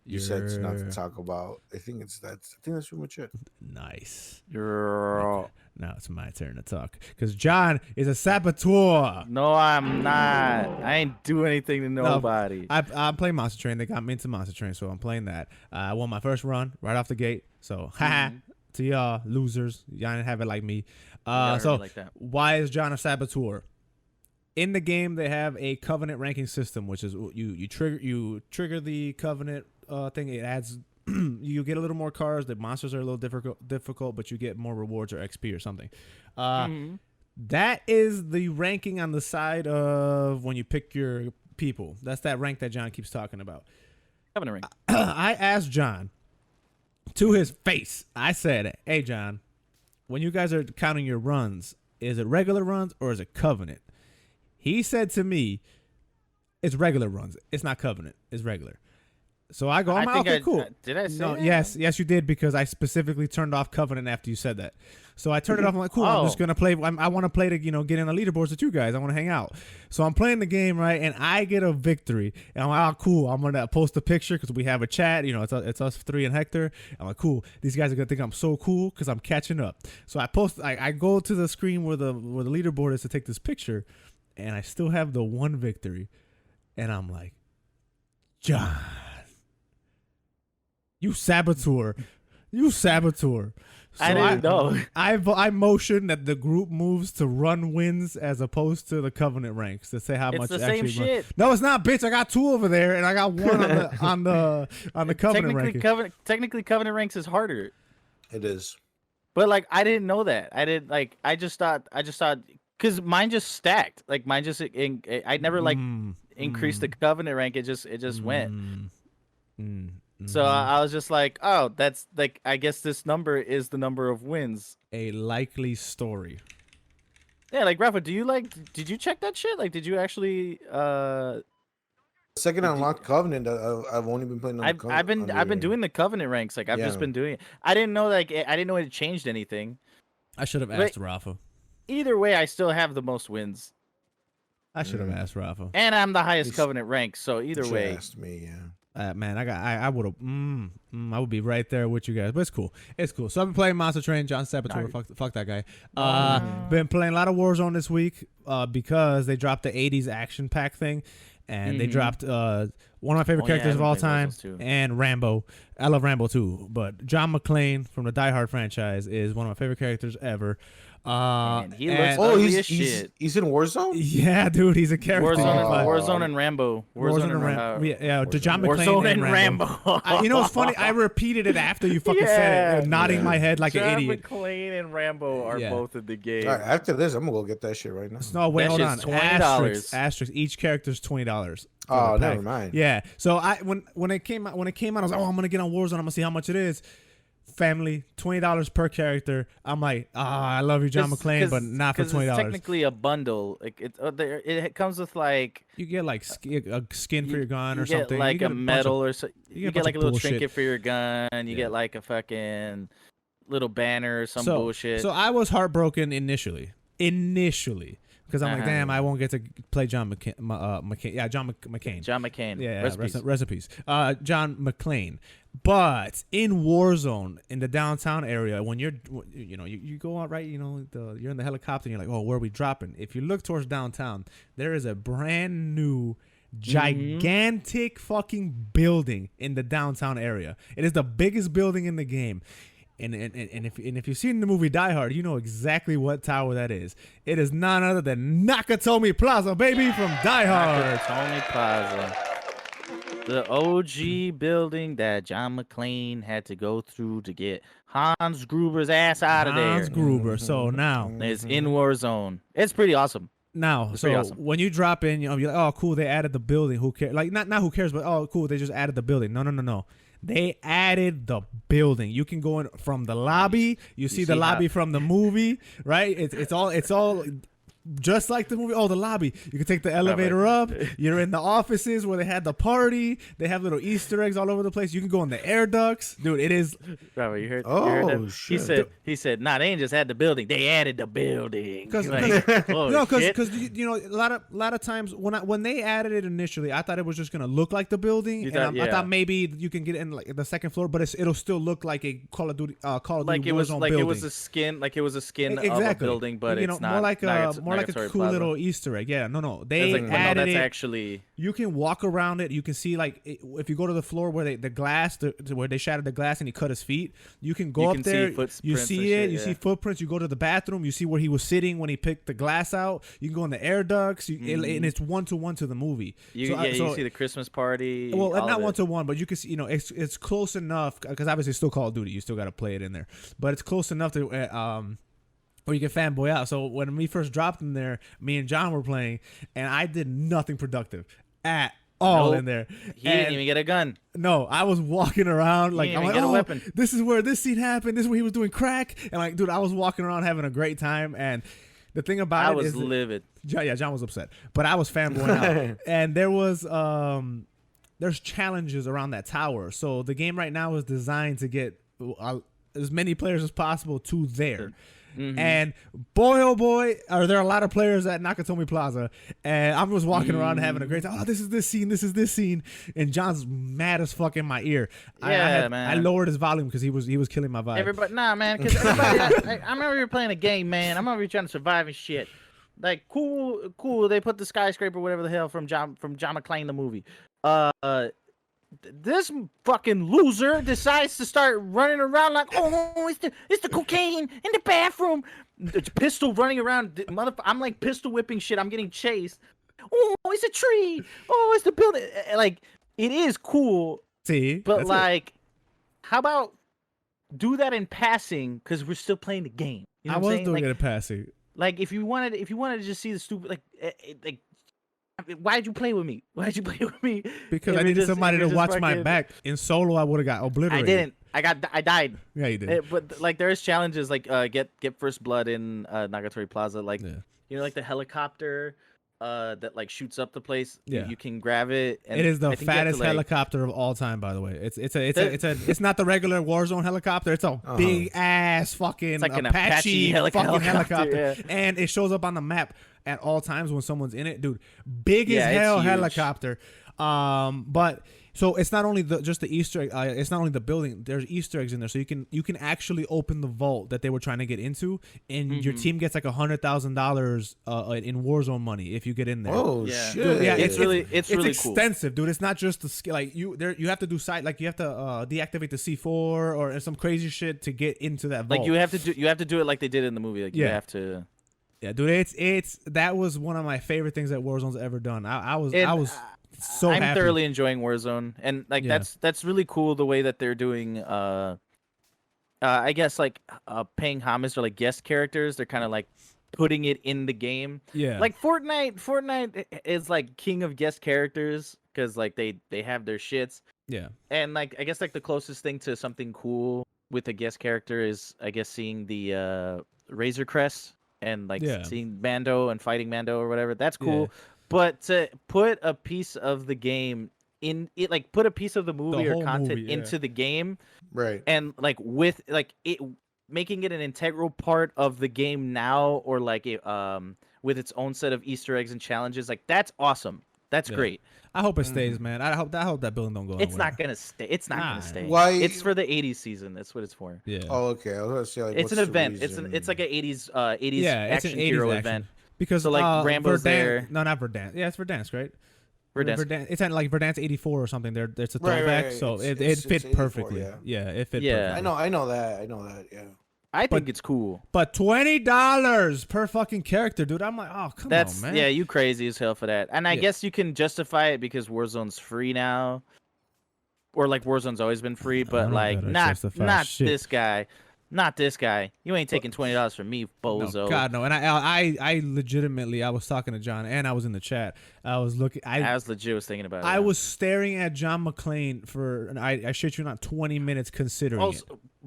you said it's not to talk about. I think that's pretty much it. Nice. Girl. Now it's my turn to talk because John is a saboteur. No, I'm not. I ain't do anything to nobody. I'm playing Monster Train. They got me into Monster Train, so I'm playing that. I won my first run right off the gate. So, to y'all losers, y'all didn't have it like me. So like that. why is John a saboteur? In the game, they have a covenant ranking system, which is you trigger the covenant thing. It adds you get a little more cars. The monsters are a little difficult, but you get more rewards or XP or something. That is the ranking on the side of when you pick your people. That's that rank that John keeps talking about. Covenant rank. I asked John to his face. I said, "Hey, John, when you guys are counting your runs, is it regular runs or is it covenant?" He said to me, "It's regular runs. It's not covenant. It's regular." So I go, okay, cool. Did I say No, that? yes, you did, because I specifically turned off covenant after you said that. So I turned it off. I'm like, cool. I'm just gonna play. I want to play to get in the leaderboards with you guys. I want to hang out. So I'm playing the game, right, and I get a victory. And I'm like, oh, cool. I'm gonna post a picture because we have a chat. It's us three and Hector. I'm like, cool. These guys are gonna think I'm so cool because I'm catching up. So I post. I go to the screen where the leaderboard is to take this picture, and I still have the one victory, and I'm like, John. You saboteur. So I didn't know. I motion that the group moves to run wins as opposed to the covenant ranks to say how It's much the actually same run. shit. No, it's not, bitch. I got two over there, and I got one on the covenant ranking. Technically, covenant ranks is harder. It is. But like, I didn't know that. I just thought because mine just stacked. Like mine just I never increased the covenant rank. It just went. So I was just like, oh, that's like, I guess this number is the number of wins. A likely story. Yeah, like Rafa, did you check that shit? Like, did you actually? Second unlocked covenant. I've only been playing on the covenant. I've been doing the covenant ranks. Like I've just been doing it. I didn't know it changed anything. I should have asked Rafa. Either way, I still have the most wins. I should have asked Rafa. And I'm the highest covenant rank. So either You way, asked me, yeah. Man, I would have. I would be right there with you guys, but it's cool. It's cool. So I've been playing Monster Train. John Saboteur. Fuck that guy. Been playing a lot of Warzone this week because they dropped the '80s action pack thing, and they dropped one of my favorite characters of all time, and Rambo. I love Rambo too, but John McClane from the Die Hard franchise is one of my favorite characters ever. Man, he looks ugly as shit. He's in Warzone? Yeah, dude, he's a character. Warzone and Rambo. Warzone and Rambo. Yeah, to John McClane Warzone and Rambo. You know what's funny? I repeated it after you fucking said it, nodding my head like an idiot. John McClane and Rambo are both in the game. All right, after this, I'm gonna go get that shit right now. No, wait, hold on. $20. Asterisk. Each character's $20. Oh, never mind. Yeah. So when it came out, I was like, oh, I'm gonna get on Warzone. I'm gonna see how much it is. Family, $20 per character. I'm like, I love you, John McClane, but not for $20. It's technically a bundle. Like it comes with like you get like a skin for your gun or something. You get like a medal or so. You get like a little bullshit. trinket for your gun. You get like a fucking little banner or some bullshit. So I was heartbroken initially. Because I'm like, damn, I won't get to play John McCain. John McCain. John McCain. Yeah, recipes. John McClane. But in Warzone, in the downtown area, when you go out, right, you're in the helicopter and you're like, oh, where are we dropping? If you look towards downtown, there is a brand new gigantic fucking building in the downtown area. It is the biggest building in the game. And if you've seen the movie Die Hard, you know exactly what tower that is. It is none other than Nakatomi Plaza, baby, from Die Hard. Nakatomi Plaza. The OG building that John McClane had to go through to get Hans Gruber's ass out of there. Hans Gruber. So now it's in Warzone. It's pretty awesome. Now, when you drop in, you're like, oh, cool, they added the building. Who cares? Like, not who cares, but oh, cool, they just added the building. No. They added the building. You can go in from the lobby. You see the lobby from the movie, right? It's all just like the movie. Oh, the lobby. You can take the elevator up. You're in the offices where they had the party. They have little Easter eggs all over the place. You can go in the air ducts, dude. It is. Rafa, you heard? Oh, you heard that? shit. He said, nah, they ain't just had the building. They added the building. Because a lot of times when they added it initially, I thought it was just gonna look like the building, I thought maybe you can get in like the second floor, but it'll still look like a Call of Duty Warzone building. It was a skin of a building, but it's not more like a cool little Easter egg. Yeah, no, they added it. Actually, you can walk around it. You can see like if you go to the floor where the glass where they shattered the glass and he cut his feet, you can go up there. You see it. You see footprints. You go to the bathroom. You see where he was sitting when he picked the glass out. You can go in the air ducts. And it's 1-to-1 to the movie. You see the Christmas party. Well, not 1-to-1, but you can see, it's close enough because obviously it's still Call of Duty. You still got to play it in there, but it's close enough to where you can fanboy out. So when we first dropped in there, me and John were playing, and I did nothing productive at all in there. He didn't even get a gun. No, I was walking around like I'm like, get a weapon. This is where this scene happened. This is where he was doing crack, and like, dude, I was walking around having a great time. And the thing about I was livid. John was upset, but I was fanboying out. And there was there's challenges around that tower. So the game right now is designed to get as many players as possible to there. Mm-hmm. And boy, oh boy, are there a lot of players at Nakatomi Plaza. And I'm just walking around having a great time. Oh, this is this scene. And John's mad as fuck in my ear. Man. I lowered his volume because he was killing my vibe. Everybody, man, because everybody, I remember you were playing a game, man. I remember you trying to survive and shit. Like, cool. They put the skyscraper, whatever the hell, from John McClane, the movie. This fucking loser decides to start running around like, oh, it's the cocaine in the bathroom. It's pistol running around. I'm like pistol whipping shit. I'm getting chased. Oh, it's a tree. Oh, it's the building. Like, it is cool. See, but like, how about do that in passing? Because we're still playing the game. You know I what I'm was saying? doing it in passing. Like, if you wanted to just see the stupid, like. Why'd you play with me? Because I needed somebody to watch my back. In solo, I would have got obliterated. I didn't. I died. Yeah, you did. But like, there's challenges like get first blood in Nagatori Plaza. Like, like the helicopter that like shoots up the place. Yeah, you can grab it. And it is the fattest helicopter of all time, by the way. It's not the regular Warzone helicopter. It's a big ass fucking it's like an Apache fucking helicopter. Yeah. And it shows up on the map at all times when someone's in it, dude. Big as hell helicopter. But so it's not only just the Easter egg. It's not only the building. There's Easter eggs in there, so you can actually open the vault that they were trying to get into, and your team gets like $100,000 in Warzone money if you get in there. Oh yeah. shit! Dude, yeah, it's really extensive, cool. Dude. It's not just the skill. Like you have to do you have to deactivate the C4 or some crazy shit to get into that vault. Like you have to do it like they did in the movie. Like you have to. Yeah, dude, that was one of my favorite things that Warzone's ever done. I was so I'm happy. thoroughly enjoying Warzone, and like that's really cool the way that they're doing. I guess like paying homage to like guest characters. They're kind of like putting it in the game. Yeah, like Fortnite is like king of guest characters because like they have their shits. Yeah, and like I guess like the closest thing to something cool with a guest character is I guess seeing the Razor Crest. And like seeing Mando and fighting Mando or whatever, that's cool. Yeah. But to put a piece of the game in it, like put a piece of the movie or content into the game, right? And like with like it making it an integral part of the game now, or like it, with its own set of Easter eggs and challenges, like that's awesome. That's great. I hope it stays, man. I hope that building don't go It's anywhere. not gonna stay. It's not gonna stay. Why? It's for the '80s season. That's what it's for. Yeah. Oh, okay. I was gonna say, like, it's an event. It's like an '80s action hero event. Because so like Rambo's there. No, not Verdansk. Yeah, it's Verdansk, right? Verdansk. It's at like Verdansk '84 or something. It's a throwback, right. So it fit perfectly. Yeah, it fit. Yeah, perfectly. I know that. Yeah. I think it's cool. But $20 per fucking character, dude. I'm like, oh, come on, man. Yeah, you crazy as hell for that. And I guess you can justify it because Warzone's free now. Or like Warzone's always been free, but like not this guy. Not this guy. You ain't taking $20 from me, bozo. No, God, no. And I legitimately, I was talking to John and I was in the chat. I was looking. I was legit was thinking about it. I was staring at John McClane for, I shit you not, 20 minutes considering it.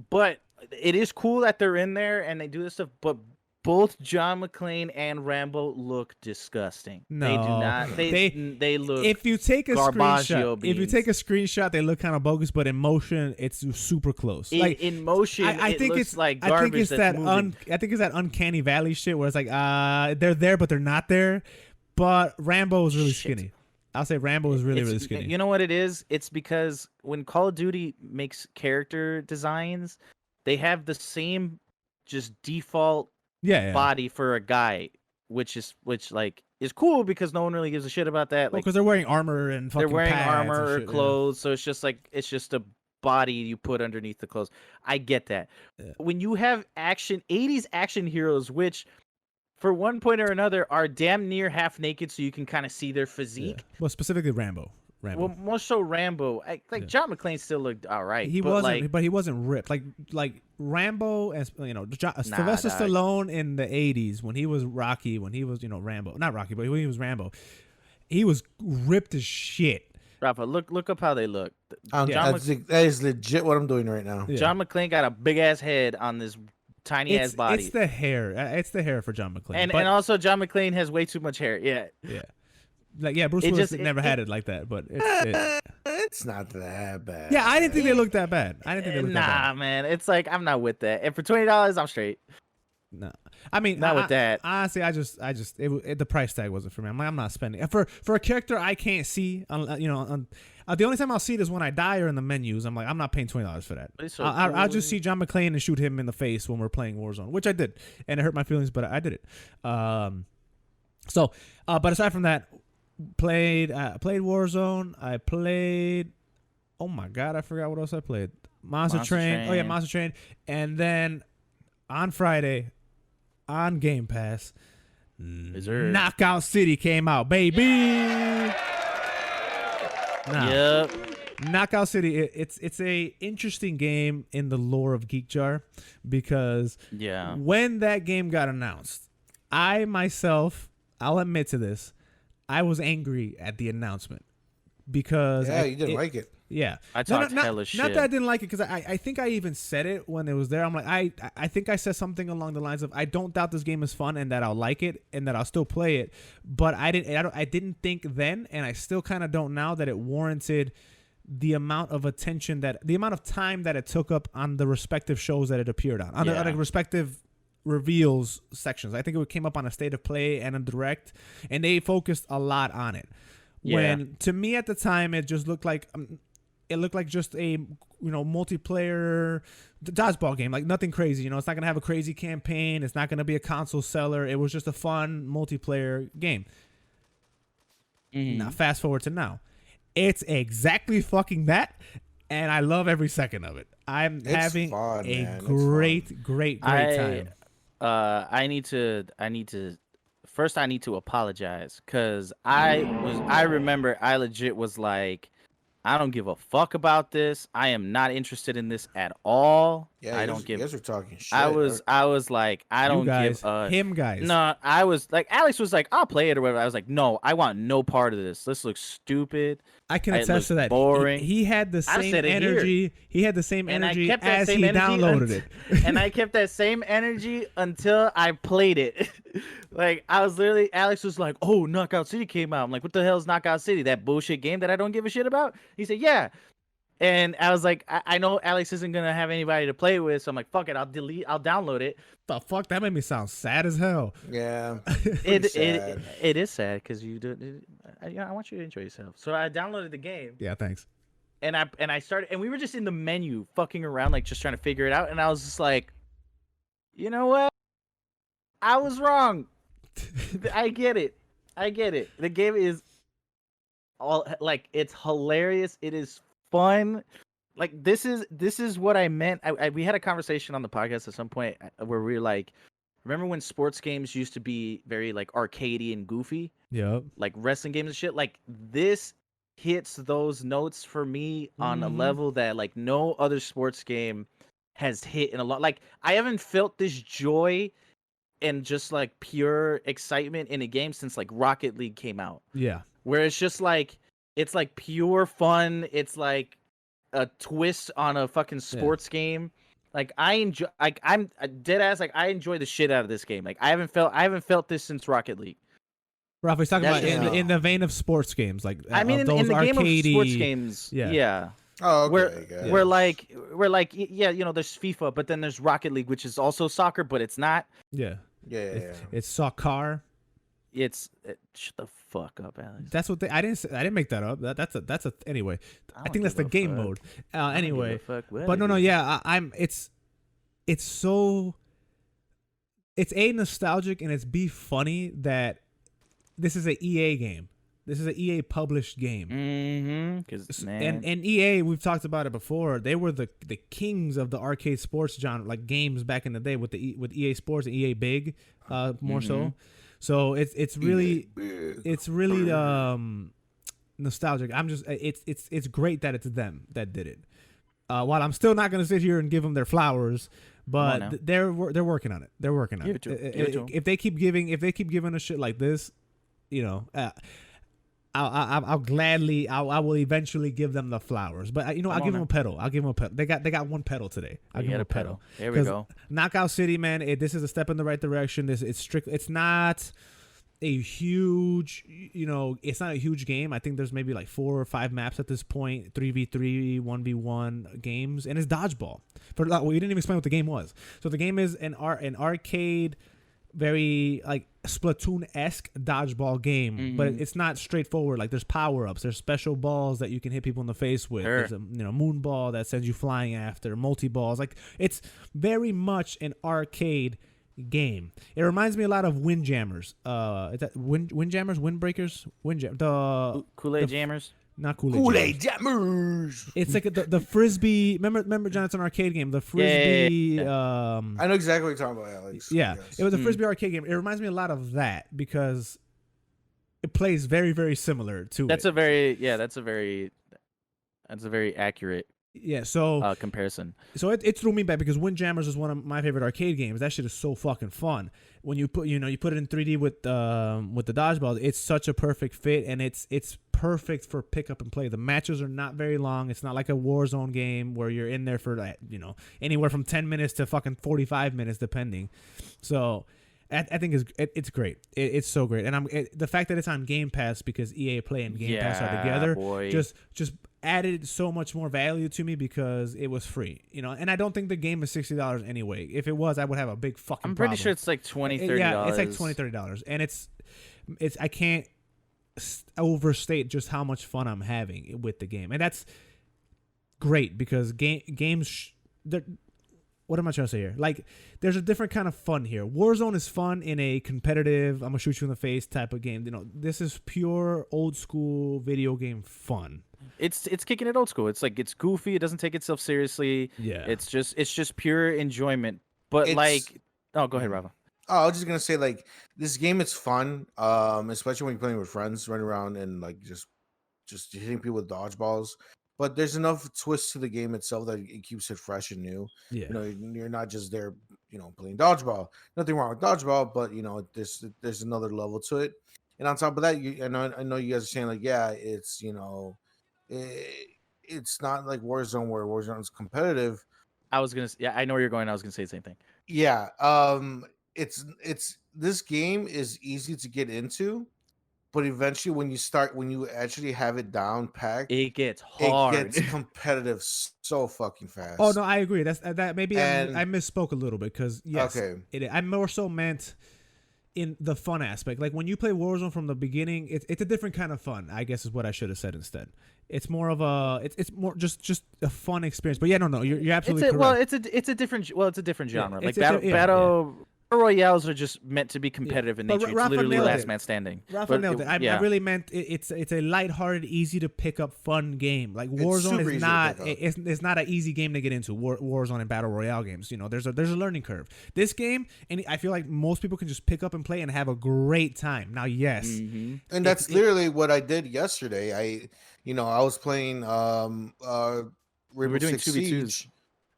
But it is cool that they're in there and they do this stuff, but both John McClane and Rambo look disgusting. No, They do not. They look. If you take a Garbaggio screenshot, if you take a screenshot, they look kind of bogus, but in motion, it's super close. In motion, I think looks it's like garbage. I think it's that's moving. I think it's that uncanny valley shit where it's like they're there but they're not there. But Rambo is really skinny. I'll say Rambo is really skinny. You know what it is? It's because when Call of Duty makes character designs, they have the same just default body for a guy, which is cool because no one really gives a shit about that. Because they're wearing armor and fucking they're wearing pads armor and or shit, clothes, so it's just a body you put underneath the clothes. I get that. Yeah. When you have 80s action heroes, which for one point or another are damn near half naked, so you can kind of see their physique. Yeah. Well, specifically Rambo. Well, more so Rambo. John McClane still looked all right. He wasn't, but he wasn't ripped. Like Rambo, as Sylvester Stallone in the '80s when he was Rocky, when he was Rambo, not Rocky, but when he was Rambo, he was ripped as shit. Rafa, look up how they look. That is legit what I'm doing right now. Yeah. John McClane got a big ass head on this tiny ass body. It's the hair. It's the hair for John McClane. And also John McClane has way too much hair. Yeah. Yeah. Bruce Willis never had it like that, but it's not that bad. Yeah, I didn't think they looked that bad. Nah, man. It's like I'm not with that. And for $20, I'm straight. No, I mean not with that. Honestly, the price tag wasn't for me. I'm not spending for a character I can't see. The only time I'll see it is when I die or in the menus. I'm like, I'm not paying $20 for that. So I'll just see John McClane and shoot him in the face when we're playing Warzone, which I did, and it hurt my feelings, but I did it. But aside from that, played Warzone. I played. Oh my god, I forgot what else I played. Monster Train. Oh yeah, Monster Train. And then on Friday, on Game Pass, Knockout City came out, baby. Yep. Knockout City. It's a interesting game in the lore of Geekjar because when that game got announced, I myself, I'll admit to this, I was angry at the announcement because you didn't like it. Yeah, I talked hella shit. Not that I didn't like it because I think I even said it when it was there. I'm like I think I said something along the lines of I don't doubt this game is fun and that I'll like it and that I'll still play it, but I didn't think then, and I still kind of don't now, that it warranted the amount of attention the amount of time that it took up on the respective shows that it appeared on the respective reveals sections. I think it came up on a State of Play and a Direct, and they focused a lot on it. When to me at the time it just looked like just a multiplayer dodgeball game, like nothing crazy. It's not gonna have a crazy campaign. It's not gonna be a console seller. It was just a fun multiplayer game. Now fast forward to now, it's exactly fucking that, and I love every second of it. I'm having a great time. I need to first I need to apologize because I remember I legit was like, I don't give a fuck about this. I am not interested in this at all. Yeah, I don't give. You guys are talking shit. I was like, I don't give a him guys. No, I was like, Alex was like, I'll play it or whatever. I was like, no, I want no part of this. This looks stupid. I can attest to that. Boring. He had the same energy. He had the same energy as he downloaded it. And I kept that same energy until I played it. Like I was literally, Alex was like, "Oh, Knockout City came out." I'm like, "What the hell is Knockout City? That bullshit game that I don't give a shit about?" He said, "Yeah." And I was like, I know Alex isn't gonna have anybody to play with, so I'm like, "Fuck it, I'll download it." The fuck, that made me sound sad as hell. Yeah, it is sad because you do. I want you to enjoy yourself. So I downloaded the game. Yeah, thanks. And I started, and we were just in the menu, fucking around, like just trying to figure it out. And I was just like, you know what? I was wrong. I get it. The game is all like, it's hilarious. It is fun. Like this is what I meant. We had a conversation on the podcast at some point where we were like, remember when sports games used to be very like arcadey and goofy? Yep. Like wrestling games and shit. Like this hits those notes for me on a level that like no other sports game has hit in a lot. Like I haven't felt this joy and just like pure excitement in a game since like Rocket League came out. Yeah. Where it's just like, it's like pure fun. It's like a twist on a fucking sports game. Like I enjoy, like I'm dead ass. Like I enjoy the shit out of this game. Like I haven't felt this since Rocket League. Rafa, he's talking That's about just in me. the vein of sports games, like I mean, of those in the game of sports arcadey. games, Yeah. yeah. Oh, okay. We're like yeah, you know, there's FIFA, but then there's Rocket League, which is also soccer, but it's not. Yeah. Yeah. It's soccer. Shut the fuck up, Alex. That's what I didn't make that up. That's a anyway. I think that's the game mode. Anyway, but no, yeah, it's so it's A, nostalgic, and it's B, funny that this is an EA game. This is an EA published game. Because man, and EA, we've talked about it before. They were the kings of the arcade sports genre, like games back in the day with EA Sports and EA Big, more so. So it's really nostalgic. I'm just it's great that it's them that did it. While I'm still not gonna sit here and give them their flowers, but they're working on it. They're working on it. If they keep giving us shit like this, you know, I'll gladly I will eventually give them the flowers. But you know, I'll give them a pedal. They got one pedal today. I'll give them a pedal. There we go. Knockout City, man. This is a step in the right direction. It's not a huge, you know, it's not a huge game. I think there's maybe like 4 or 5 maps at this point, 3v3, 1v1 games, and it's dodgeball. We didn't even explain what the game was. So the game is an arcade, very like Splatoon-esque dodgeball game, but it's not straightforward. Like there's power-ups, there's special balls that you can hit people in the face with. Sure. There's a moon ball that sends you flying after, multi-balls. Like it's very much an arcade game. It reminds me a lot of Windjammers. Is that Windjammers? Windbreakers? The Kool-Aid Jammers? Not Kool-Aid. Kool-Aid Jammers. It's like the frisbee. Remember Jonathan arcade game, the frisbee. I know exactly what you're talking about, Alex. Yeah, it was a frisbee arcade game. It reminds me a lot of that because it plays very, very similar to That's it. a very accurate comparison. So it threw me back because Windjammers is one of my favorite arcade games. That shit is so fucking fun. When you put it in 3D with the dodgeball, it's such a perfect fit, and it's perfect for pick up and play. The matches are not very long. It's not like a Warzone game where you're in there for anywhere from 10 minutes to fucking 45 minutes depending. So I think it's great. It's so great, and the fact that it's on Game Pass because EA Play and Game Pass are together just added so much more value to me because it was free, and I don't think the game is $60 anyway. If it was, I would have a big fucking I'm pretty problem. sure it's like $20-$30. Yeah, it's like $20-$30, and it's I can't overstate just how much fun I'm having with the game, and that's great because games. What am I trying to say here? Like, there's a different kind of fun here. Warzone is fun in a competitive, I'm gonna shoot you in the face type of game. This is pure old school video game fun. It's kicking it old school. It's like it's goofy. It doesn't take itself seriously. Yeah. It's just pure enjoyment. But go ahead, Rafa. Oh, I was just gonna say, like, this game is fun, especially when you're playing with friends, running around and like just hitting people with dodgeballs. But there's enough twists to the game itself that it keeps it fresh and new. Yeah. You're not just there, playing dodgeball. Nothing wrong with dodgeball, but there's another level to it. And on top of that, I know you guys are saying like, yeah, it's it's not like Warzone where Warzone's competitive. I know where you're going. I was gonna say the same thing. Yeah. It's this game is easy to get into. But eventually, when you actually have it down packed, it gets hard. It gets competitive so fucking fast. Oh no, I agree. That maybe I misspoke a little bit because yes, okay. I more so meant in the fun aspect. Like when you play Warzone from the beginning, it's a different kind of fun. I guess is what I should have said instead. It's more of it's more just a fun experience. But yeah, no, you're absolutely correct. Well, it's a different genre. Like battle royales are just meant to be competitive in nature. It's literally last man standing. Rafa nailed it. I really meant it's a lighthearted, easy to pick up, fun game. Like Warzone is not it's not an easy game to get into. Warzone and battle royale games, there's a learning curve. This game, and I feel like most people can just pick up and play and have a great time. Now, yes, and that's literally what I did yesterday. I was playing Rainbow Six Siege.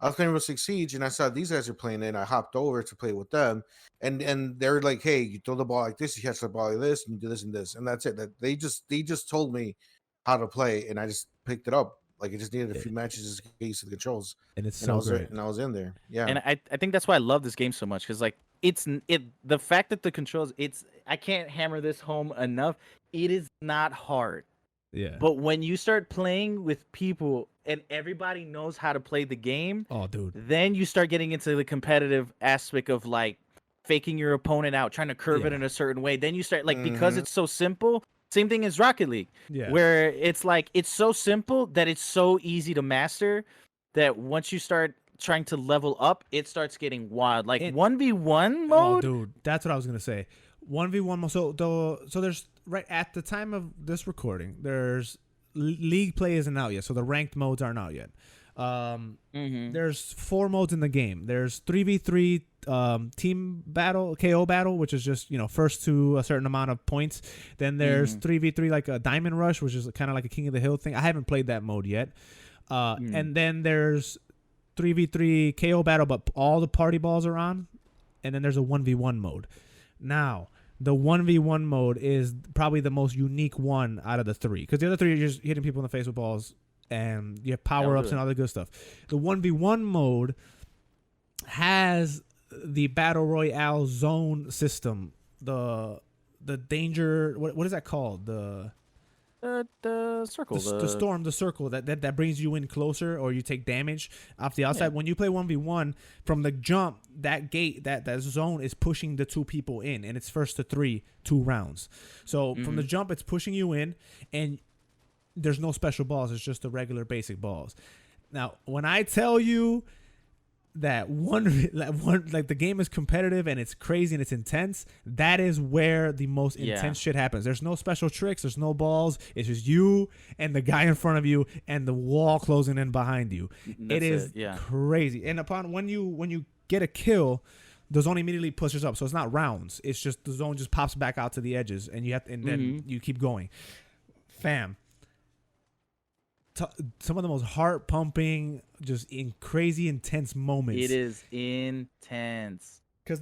I was playing Rainbow Six Siege, and I saw these guys are playing it, and I hopped over to play with them. And they're like, hey, you throw the ball like this, you catch the ball like this, and you do this and this. And that's it. That they just told me how to play, and I just picked it up Like it just needed a few matches to get used to the controls. And it's And so great. and I was in there. Yeah. And I think that's why I love this game so much, because like the fact that the controls, I can't hammer this home enough. It is not hard. Yeah. But when you start playing with people and everybody knows how to play the game, Oh, dude. then you start getting into the competitive aspect of like faking your opponent out, trying to curve it Yeah. in a certain way. Then you start like, because it's so simple. Same thing as Rocket League, Yeah. where it's like it's so simple that it's so easy to master that once you start trying to level up, it starts getting wild. Like 1v1 Oh, mode. dude, that's what I was gonna say. 1v1 mode. So there's right at the time of this recording, there's league play isn't out yet, so the ranked modes aren't out yet. There's 4 modes in the game. There's 3v3 team battle, KO battle, which is just first to a certain amount of points. Then there's 3v3 like a diamond rush, which is kind of like a King of the Hill thing. I haven't played that mode yet. And then there's 3v3 KO battle, but all the party balls are on. And then there's a 1v1 mode. Now, the 1v1 mode is probably the most unique one out of the 3, because the other 3 are just hitting people in the face with balls, and you have power-ups and all the good stuff. The 1v1 mode has the Battle Royale zone system, the danger, what is that called? The circle, the storm, the circle that brings you in closer, or you take damage off the outside. When you play 1v1 from the jump, that gate, that zone is pushing the 2 people in, and it's first to 2 rounds. So from the jump, it's pushing you in, and there's no special balls. It's just the regular basic balls. Now, when I tell you that like the game is competitive and it's crazy and it's intense, that is where the most intense shit happens. There's no special tricks, there's no balls, it's just you and the guy in front of you and the wall closing in behind you. It is crazy. And when you get a kill, the zone immediately pushes up, so it's not rounds, it's just the zone just pops back out to the edges, and then you keep going. Fam, some of the most heart pumping, just in crazy intense moments. It is intense. Because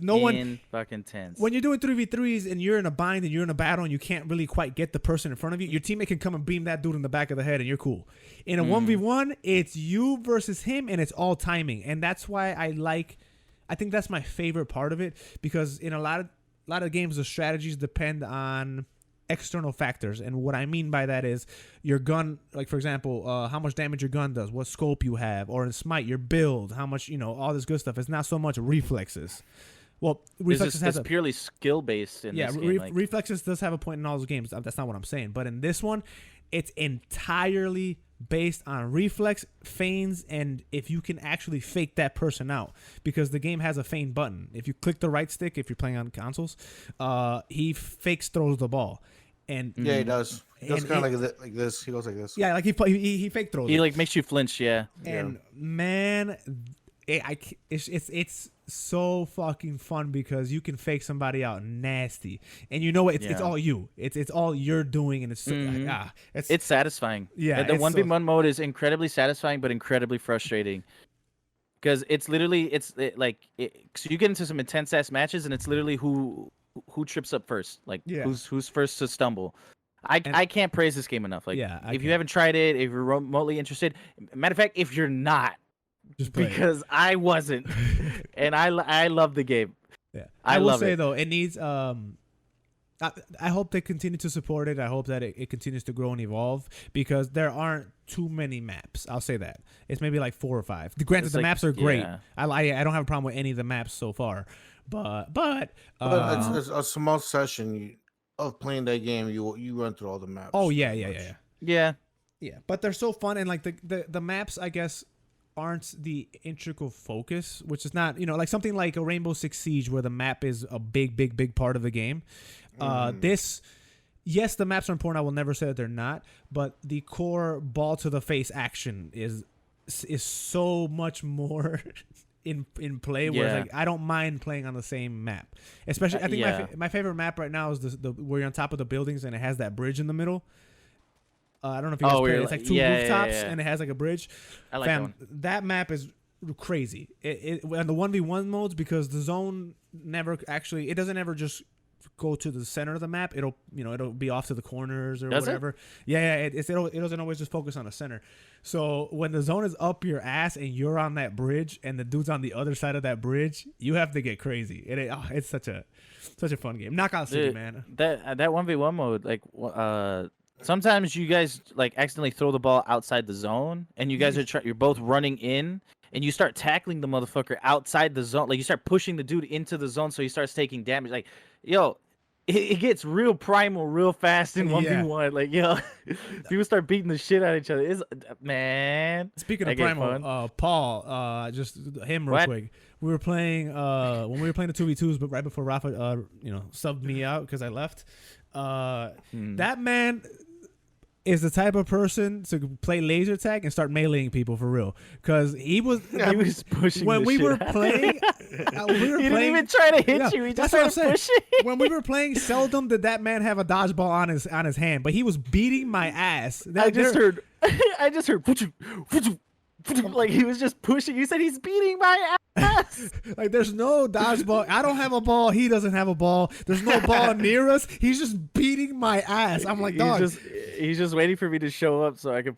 fucking tense. When you're doing 3v3s and you're in a bind and you're in a battle and you can't really quite get the person in front of you, your teammate can come and beam that dude in the back of the head and you're cool. In a 1v1, it's you versus him, and it's all timing. And that's why I think that's my favorite part of it, because in a lot of games, the strategies depend on external factors. And what I mean by that is your gun, like for example, how much damage your gun does, what scope you have, or in Smite, your build, how much, all this good stuff. It's not so much reflexes. Well, reflexes it's purely skill based in this game. Reflexes does have a point in all those games. That's not what I'm saying. But in this one, it's entirely based on reflex, feigns, and if you can actually fake that person out, because the game has a feign button. If you click the right stick, if you're playing on consoles, he fakes throws the ball. And yeah, he does. He goes kind of like this. He goes like this. Yeah, like he fake throws. He like makes you flinch. Yeah. And man, it's so fucking fun, because you can fake somebody out nasty, and it's all you. It's all you're doing, and it's it's satisfying. Yeah, the 1v1 mode is incredibly satisfying, but incredibly frustrating. Because it's literally so you get into some intense ass matches, and it's literally who trips up first, like who's first to stumble. I can't praise this game enough. Like, if you haven't tried it, if you're remotely interested, matter of fact, if you're not, just play because I wasn't, and I love the game. Yeah, I will love say it. though, it needs I hope they continue to support it. I hope that it continues to grow and evolve, because there aren't too many maps. I'll say that. It's maybe like 4 or 5. Granted, the maps are great. Yeah. I don't have a problem with any of the maps so far. But it's a small session of playing that game. You run through all the maps. Oh yeah. Yeah. But they're so fun, and like the maps, I guess, aren't the integral focus, which is not, like something like a Rainbow Six Siege, where the map is a big part of the game. Yes, the maps are important. I will never say that they're not, but the core ball to the face action is so much more in play. Whereas I don't mind playing on the same map, especially I think my favorite map right now is the where you're on top of the buildings and it has that bridge in the middle. I don't know if you guys played it. It's like 2 rooftops and it has like a bridge. I like that one. That map is crazy. And the 1v1 modes, because the zone never actually, it doesn't ever just go to the center of the map, it'll be off to the corners or Does it? whatever. Yeah, it doesn't always just focus on the center. So when the zone is up your ass and you're on that bridge and the dude's on the other side of that bridge, you have to get crazy. It's such a fun game. Knockout City, Dude, man. That 1v1 mode, like sometimes you guys like accidentally throw the ball outside the zone, and you guys you're both running in, and you start tackling the motherfucker outside the zone. Like you start pushing the dude into the zone, so he starts taking damage. Like, yo, it gets real primal real fast in 1v1. Like, yo, people start beating the shit out of each other. It's man. Speaking of that game's primal, fun. Paul, just him real What? quick. We were playing when we were playing the 2v2s, but right before Rafa, subbed me out because I left. That man is the type of person to play laser tag and start meleeing people for real. Because he was pushing when the we shit were out of playing. He didn't even try to hit you. He just that's what I'm started saying. pushing. When we were playing, seldom did that man have a dodgeball on his hand, but he was beating my ass. I just heard. Like he was just pushing. You said he's beating my ass. Like there's no dodgeball. I don't have a ball. He doesn't have a ball. There's no ball near us. He's just beating my ass. I'm like, dog. He's just waiting for me to show up so I can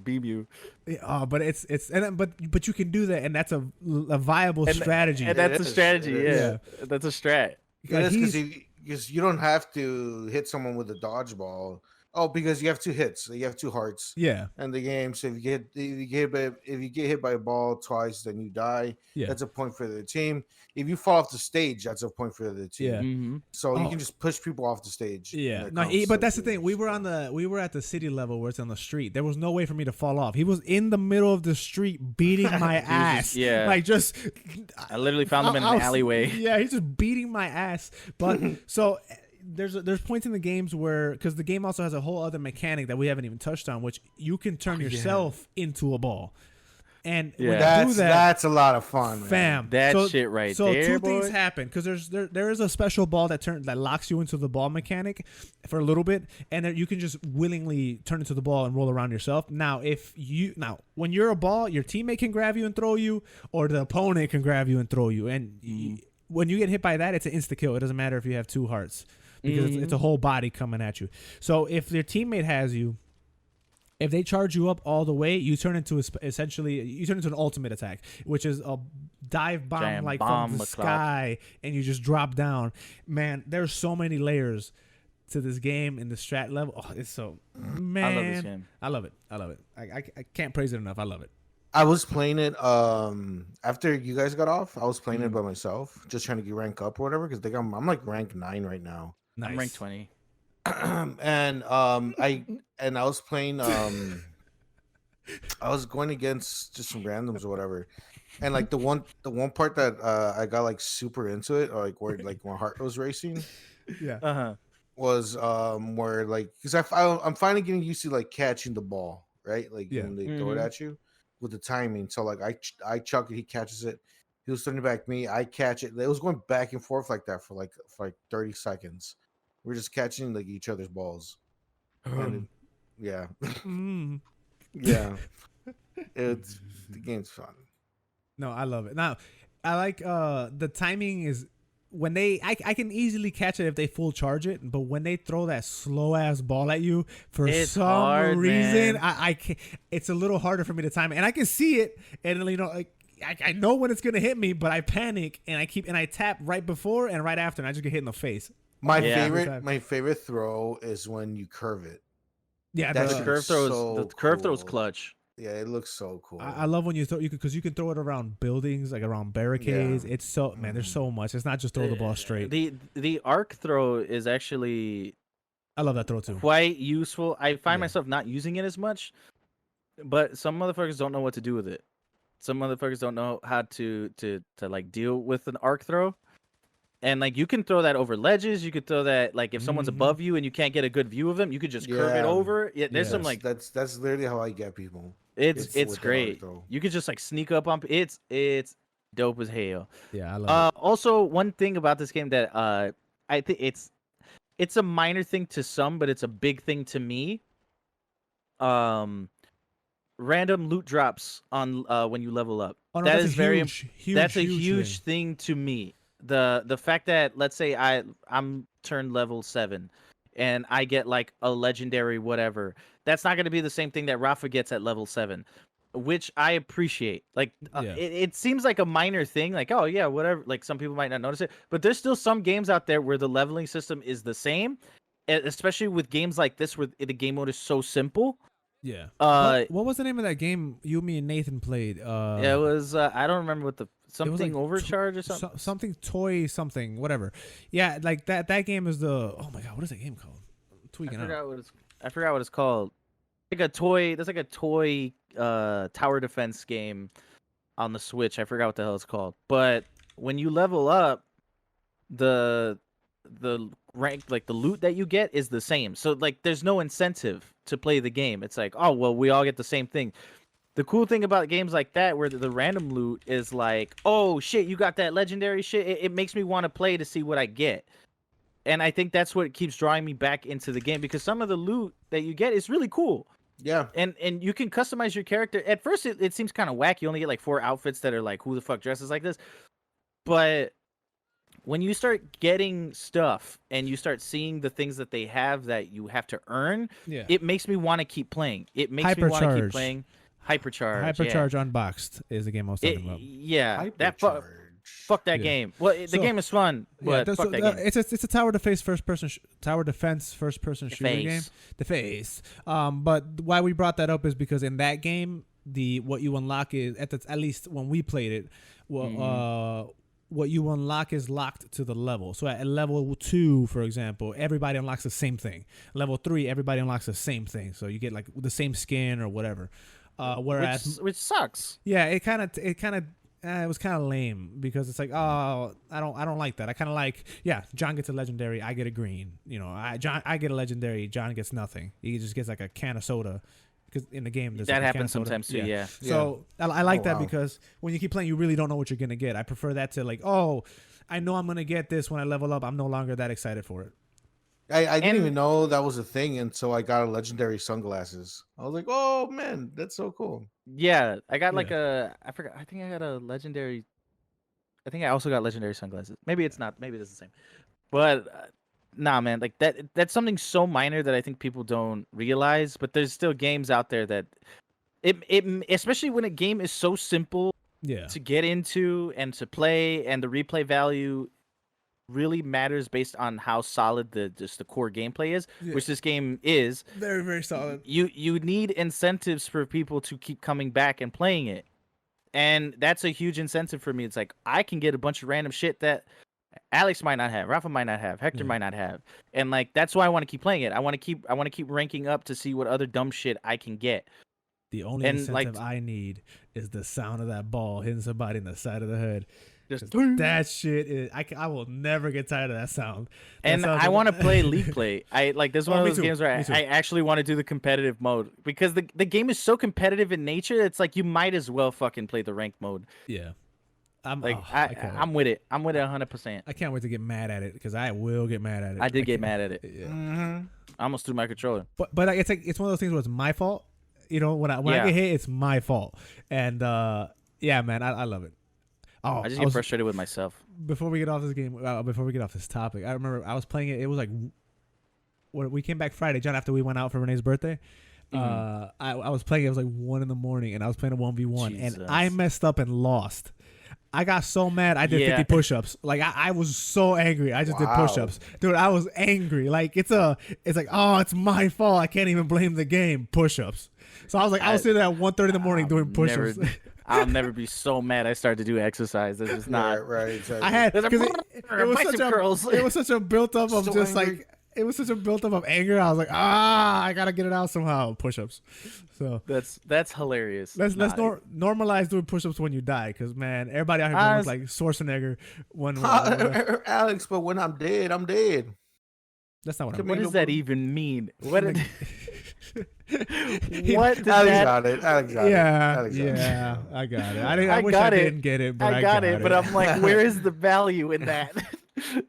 beam you. But you can do that, and that's a viable strategy. And that's It a is. strategy. It Yeah, that's a strat. It is because you don't have to hit someone with a dodgeball. Oh, because you have 2 hits. So you have 2 hearts. Yeah. In the game, so if you get hit by a ball twice, then you die. Yeah. That's a point for the team. If you fall off the stage, that's a point for the team. Yeah. Mm-hmm. So you can just push people off the stage. Yeah, and no, that counts. but So that's the thing. it's We were at the city level where it's on the street. There was no way for me to fall off. He was in the middle of the street beating my ass. Like just. I literally found him in an alleyway. Yeah, he's just beating my ass. But so. There's points in the games where, because the game also has a whole other mechanic that we haven't even touched on, which you can turn yourself into a ball. And when you do that's a lot of fun, fam. That shit right so there, two boy. things happen because there is a special ball that locks you into the ball mechanic for a little bit, and then you can just willingly turn into the ball and roll around yourself. Now, when you're a ball, your teammate can grab you and throw you, or the opponent can grab you and throw you. And when you get hit by that, it's an insta kill. It doesn't matter if you have 2 hearts. Because it's a whole body coming at you. So if your teammate has you, if they charge you up all the way, you turn into an ultimate attack, which is a dive bomb from the sky, and you just drop down. Man, there's so many layers to this game in the strat level. Oh, it's so man. I love this game. I love it. I can't praise it enough. I love it. I was playing it after you guys got off. I was playing it by myself, just trying to get rank up or whatever. Because I'm like rank 9 right now. Nice. I'm ranked 20. And I was playing I was going against just some randoms or whatever, and like the one part that I got like super into it, or like where like when Hart was racing, was where like, because I'm finally getting used to like catching the ball, right? Like when they throw it at you with the timing. So like I chuck it, he catches it, he was turning back me, I catch it. It was going back and forth like that for like 30 seconds. We're just catching like each other's balls. And yeah. Yeah. The game's fun. No, I love it. Now, I like the timing is when I can easily catch it if they full charge it, but when they throw that slow ass ball at you for it's some hard, reason, man. I can't, it's a little harder for me to time it. And I can see it, and like I know when it's gonna hit me, but I panic and I tap right before and right after, and I just get hit in the face. My favorite throw is when you curve it. Yeah, That The shit curve is throws. so The curve throws cool. clutch. Yeah, it looks so cool. I love when you throw because you can throw it around buildings, like around barricades. Yeah. It's so man, there's so much. It's not just throw the ball straight. The arc throw is actually I love that throw too. quite useful. I find myself not using it as much, but some motherfuckers don't know what to do with it. Some motherfuckers don't know how to like deal with an arc throw. And like you can throw that over ledges, you could throw that like if someone's above you and you can't get a good view of them, you could just curve it over. Yeah, there's some like that's literally how I get people. it's with the great. arc throw. You could just like sneak up on it's dope as hell. Yeah, I love it. Also, one thing about this game that I think it's a minor thing to some, but it's a big thing to me. Random loot drops on when you level up. Oh, no, that that's is a very huge that's a huge huge thing to me. the fact that, let's say I'm turned level 7 and I get like a legendary whatever, that's not going to be the same thing that Rafa gets at level 7, which I appreciate. Like Yeah. it seems like a minor thing, like, oh yeah, whatever, like some people might not notice it, but there's still some games out there where the leveling system is the same, especially with games like this where the game mode is so simple. Yeah. Uh, what was the name of that game you, me, and Nathan played? it was I don't remember what the it was something like overcharge or something. something toy something whatever. Yeah, like that game is the, oh my god, what is that game called? I'm tweaking out. I forgot what it's called. Like a toy. That's like a toy tower defense game on the Switch. I forgot what the hell it's called. But when you level up, the rank, like the loot that you get is the same. So like there's no incentive to play the game. It's like, oh well, we all get the same thing. The cool thing about games like that, where the random loot is like, oh shit, you got that legendary shit. It makes me want to play to see what I get. And I think that's what keeps drawing me back into the game, because some of the loot that you get is really cool. Yeah. And you can customize your character. At first, it seems kind of whack. You only get like 4 outfits that are like, who the fuck dresses like this? But when you start getting stuff and you start seeing the things that they have that you have to earn, Yeah. it makes me want to keep playing. It makes me want to keep playing. Hypercharge Unboxed is the game I was talking about. Yeah, fuck that Yeah. game. Well, the game is fun, but fuck that game. It's a tower defense first person shooter game. The face. But why we brought that up is because in that game, what you unlock is at least when we played it, what you unlock is locked to the level. So at level 2, for example, everybody unlocks the same thing. Level 3, everybody unlocks the same thing. So you get like the same skin or whatever. Whereas which sucks. Yeah, it was kind of lame, because it's like, oh, I don't like that. I kind of like, yeah, John gets a legendary, I get a green. You know, I get a legendary, John gets nothing. He just gets like a can of soda, because in the game there's that like happens sometimes too. Yeah. So I like that wow. because when you keep playing, you really don't know what you're gonna get. I prefer that to like, oh, I know I'm gonna get this when I level up. I'm no longer that excited for it. I didn't even know that was a thing until I got a legendary sunglasses. I was like, oh man, that's so cool. Yeah, I got like I forgot. I think I got a legendary. I think I also got legendary sunglasses. Maybe it's not. Maybe it's the same. But nah, man, like that's something so minor that I think people don't realize. But there's still games out there that it especially when a game is so simple to get into and to play, and the replay value really matters based on how solid the core gameplay is, which this game is. Very, very solid. You need incentives for people to keep coming back and playing it. And that's a huge incentive for me. It's like I can get a bunch of random shit that Alex might not have, Rafa might not have, Hector might not have. And like that's why I want to keep playing it. I want to keep ranking up to see what other dumb shit I can get. The only incentive I need is the sound of that ball hitting somebody in the side of the head. Just that shit is, I will never get tired of that sound. And I want to play League Play. I like this is one of those games where I actually want to do the competitive mode, because the game is so competitive in nature. It's like you might as well fucking play the ranked mode. Yeah. I'm with it. I'm with it 100%. I can't wait to get mad at it, because I will get mad at it. I did get mad at it. Yeah. Mm-hmm. I almost threw my controller. But like it's one of those things where it's my fault. You know, when I get hit, it's my fault. And yeah, man, I love it. Oh, I just get frustrated with myself. Before we get off this game, before we get off this topic, I remember I was playing it. It was like when we came back Friday, John, after we went out for Renee's birthday. I was playing. It was like 1 a.m, and I was playing a 1v1, and I messed up and lost. I got so mad. I did 50 push-ups. Like I was so angry. I just did push-ups, dude. I was angry. Like it's like, oh, it's my fault. I can't even blame the game. Push-ups. So I was like, I was sitting there at 1:30 in the morning doing push-ups. I'll never be so mad I started to do exercise. It's just not right. Exactly. I had because it was such a built up of So just angry. like it was such a built up of anger. I was like, I gotta get it out somehow. Push-ups. So that's hilarious. Let's normalize doing push-ups when you die, because man, everybody out here was like Schwarzenegger. Alex, but when I'm dead, I'm dead. That's not what I mean. What does that even mean? What? What does Alex got it. Alex got it. Yeah, I got it. I wish I didn't get it, but I got it. But I'm like, where is the value in that?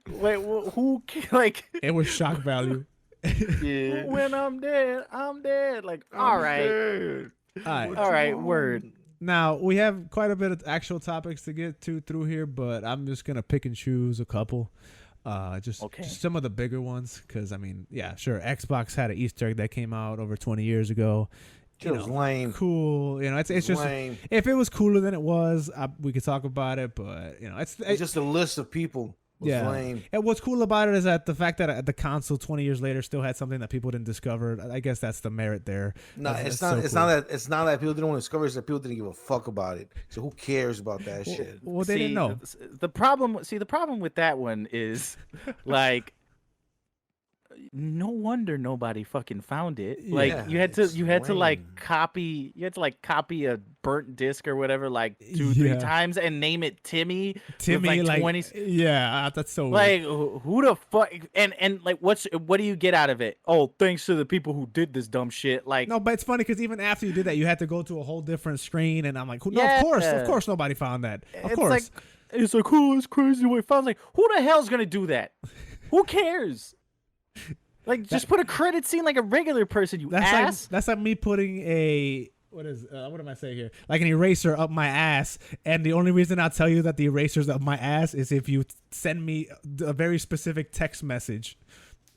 Wait, who like? It was shock value. When I'm dead, I'm dead. Like, all right, word. Now, we have quite a bit of actual topics to get to through here, but I'm just going to pick and choose a couple. Just some of the bigger ones, because, I mean, yeah, sure, Xbox had an Easter egg that came out over 20 years ago. It was lame. Cool. You know, it's just, lame. If it was cooler than it was, we could talk about it, but, you know, it's just a list of people. Lame. And what's cool about it is that the fact that the console 20 years later still had something that people didn't discover. I guess that's the merit there. No, it's not. It's not that people didn't want to discover. It's that people didn't give a fuck about it. So who cares about that shit? Well, they didn't know. The problem with that one is, like, no wonder nobody fucking found it. Like, Yeah, you had to like copy a burnt disc or whatever, like 2-3 times, and name it Timmy. Timmy, like 20. Yeah, that's so like weird. who the fuck, and like what do you get out of it? Oh, thanks to the people who did this dumb shit. Like, no, but it's funny because even after you did that, you had to go to a whole different screen, and I'm like, no, of course nobody found that. Of course. It's like, oh, it's crazy what we found. Like, who the hell's gonna do that? Who cares? Like, just put a credit scene like a regular person, you ass. That's like me putting what am I saying here? Like an eraser up my ass, and the only reason I'll tell you that the eraser's up my ass is if you send me a very specific text message,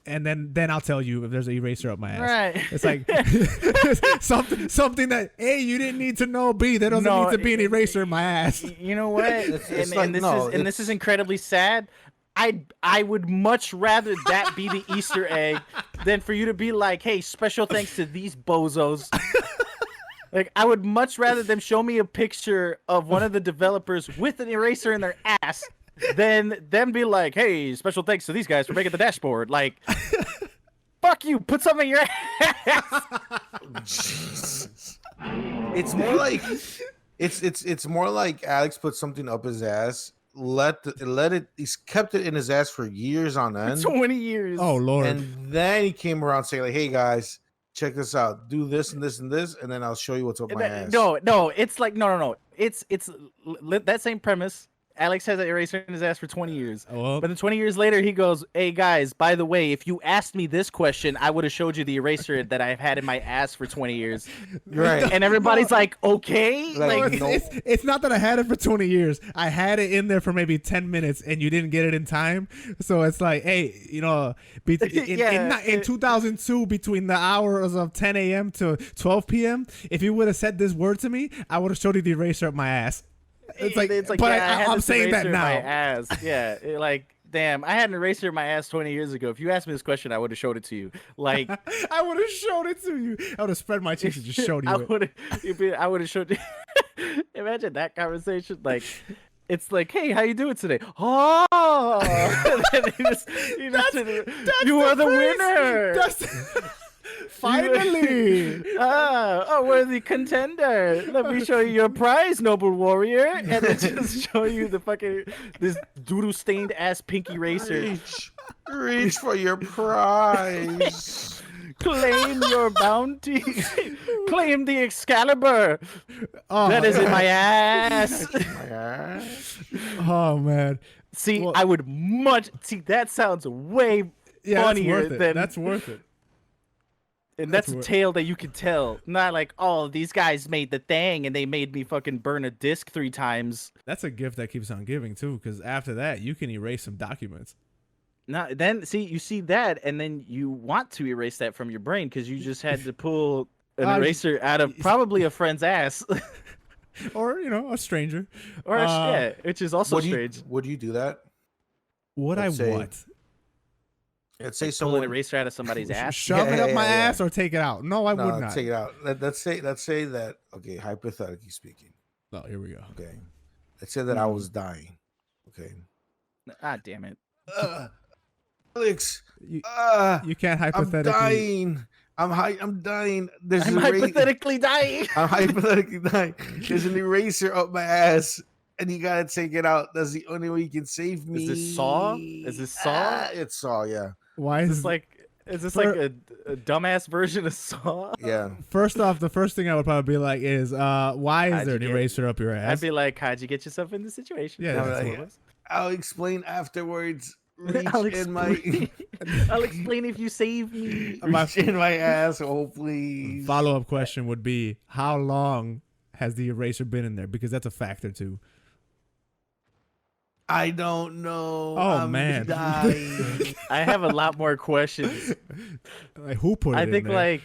and then I'll tell you if there's an eraser up my ass. Right. It's like something that A, you didn't need to know, B, there doesn't need to be an eraser in my ass. You know what? This is incredibly sad. I would much rather that be the Easter egg than for you to be like, hey, special thanks to these bozos. Like, I would much rather them show me a picture of one of the developers with an eraser in their ass than them be like, hey, special thanks to these guys for making the dashboard. Like, fuck you, put something in your ass. Jesus. It's more like it's more like Alex put something up his ass. He's kept it in his ass for years on end. 20 years. Oh Lord. And then he came around saying like, hey guys, check this out. Do this and this and this, and then I'll show you what's up my ass. No, it's like no. It's that same premise. Alex has an eraser in his ass for 20 years. Well, but then 20 years later, he goes, hey, guys, by the way, if you asked me this question, I would have showed you the eraser that I've had in my ass for 20 years. Right. And everybody's like, okay. Like, no, it's not that I had it for 20 years. I had it in there for maybe 10 minutes, and you didn't get it in time. So it's like, hey, you know, in 2002, between the hours of 10 a.m. to 12 p.m., if you would have said this word to me, I would have showed you the eraser up my ass. It's like but yeah, I'm saying that now. My ass. Yeah, like, damn, I had an eraser in my ass 20 years ago. If you asked me this question, I would have showed it to you. Like, I would have showed it to you. I would have spread my cheeks and just showed you I would have showed you. Imagine that conversation. Like, it's like, hey, how you doing today? Oh, you are the winner. Finally! Worthy contender. Let me show you your prize, noble warrior. And then just show you this doodle stained ass pinky racer. Reach for your prize. Claim your bounty. Claim the Excalibur. That is in my ass. Oh man. See, well, I would that sounds way funnier than that's worth it. And that's a tale that you can tell. Not like, oh, these guys made the thing and they made me fucking burn a disc 3 times. That's a gift that keeps on giving too, because after that you can erase some documents. Now, then you see that, and then you want to erase that from your brain because you just had to pull an eraser out of probably a friend's ass, or a stranger, or which is also strange. Would you do that? Let's say pull an eraser out of somebody's ass, shove it up my ass, or take it out. No, I would not take it out. Let's say that. Okay, hypothetically speaking. Oh, here we go. Okay, let's say that I was dying. Okay. Ah, damn it. Alex, you can't hypothetically. I'm dying. I'm dying. I'm hypothetically dying. I'm hypothetically dying. There's an eraser up my ass, and you gotta take it out. That's the only way you can save me. Is this Saw? It's Saw. Yeah. Why is this like? Is this like a dumbass version of Saw? Yeah. First off, the first thing I would probably be like is, why is there an eraser up your ass? I'd be like, how'd you get yourself in this situation? Yeah. I'll explain afterwards. I'll explain if you save me. Reach in my asshole, please. Follow-up question would be, how long has the eraser been in there? Because that's a factor too. I don't know. Oh, I'm man. dying. I have a lot more questions. Like, who put it I in think there?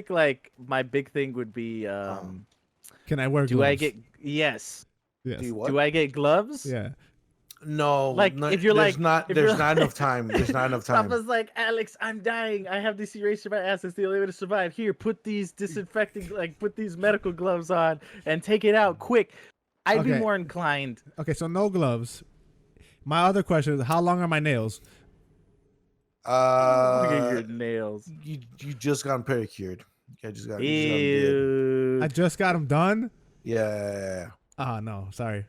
like my big thing would be Can I wear gloves? do I get yes. Yes. Do you what? Do I get gloves? Yeah. No, Like, no, if you're there's like- not if there's you're not like- enough time. There's not enough time. Rafa's like, Alex, I'm dying. I have this eraser in my ass. It's the only way to survive. Here, put these disinfecting, put these medical gloves on and take it out quick. I'd be Okay. more inclined. Okay, so no gloves. My other question is, how long are my nails? Look at your Uh, nails. you just got them pedicured. I just got them did. Ew. I just got them done. Yeah. Oh no, sorry.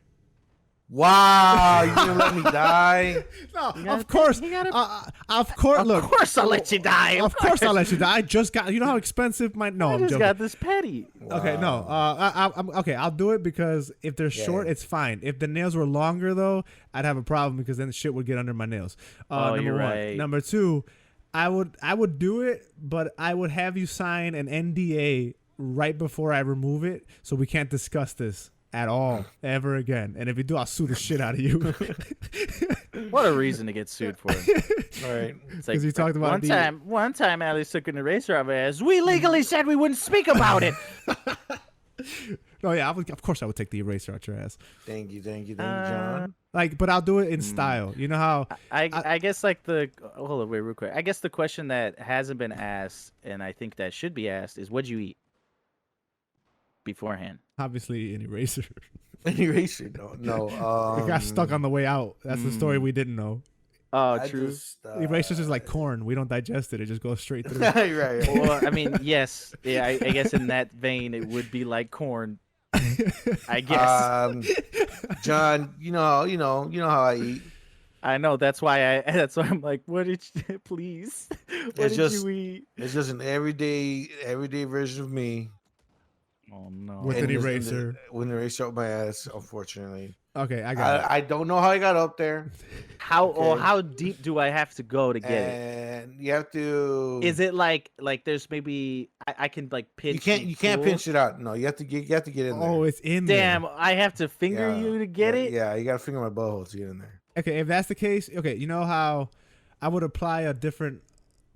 Wow, you gonna let me die? No, gotta of course. think- you gotta- Of course. Of Look, course I'll let you die. Of course I'll let you die. I just got. You know how expensive my. No, I I'm just joking. got this petty. Okay, no. I'm okay. I'll do it because if they're short, Yeah. it's fine. If the nails were longer, though, I'd have a problem because then the shit would get under my nails. Oh, number you're one. right. Number two, I would do it, but I would have you sign an NDA right before I remove it, so we can't discuss this at all ever again. And if you do, I'll sue the shit out of you. What a reason to get sued for. All right. It's 'Cause you talked about one time Alex took an eraser off my ass. We legally said we wouldn't speak about it. No, yeah, of course I would take the eraser out your ass. Thank you, John. Like, but I'll do it in style. You know how? I guess like hold on, wait, real quick. I guess the question that hasn't been asked, and I think that should be asked, is what'd you eat beforehand? Obviously, an eraser. An eraser? No. It got stuck on the way out. That's the story we didn't know. Oh, I true. just, Eraser's just like corn. We don't digest it. It just goes straight through. right. Well, I mean, yes. Yeah, I guess in that vein, it would be like corn. I guess. John, you know how I eat. I know. That's why I'm like, what did you, please? What did just- you eat? It's just an everyday version of me. Oh no. With And an just- eraser. With an eraser up my ass, unfortunately. Okay, I got it. I don't know how I got up there. How deep do I have to go to get it? And you have to. Is it like there's maybe I can like pinch? You can't pinch it out. No, you have to get in there. Oh, it's in there. Damn, I have to finger Yeah. you to get it. Yeah, you gotta finger my butthole to get in there. Okay, if that's the case, okay, you know how I would apply a different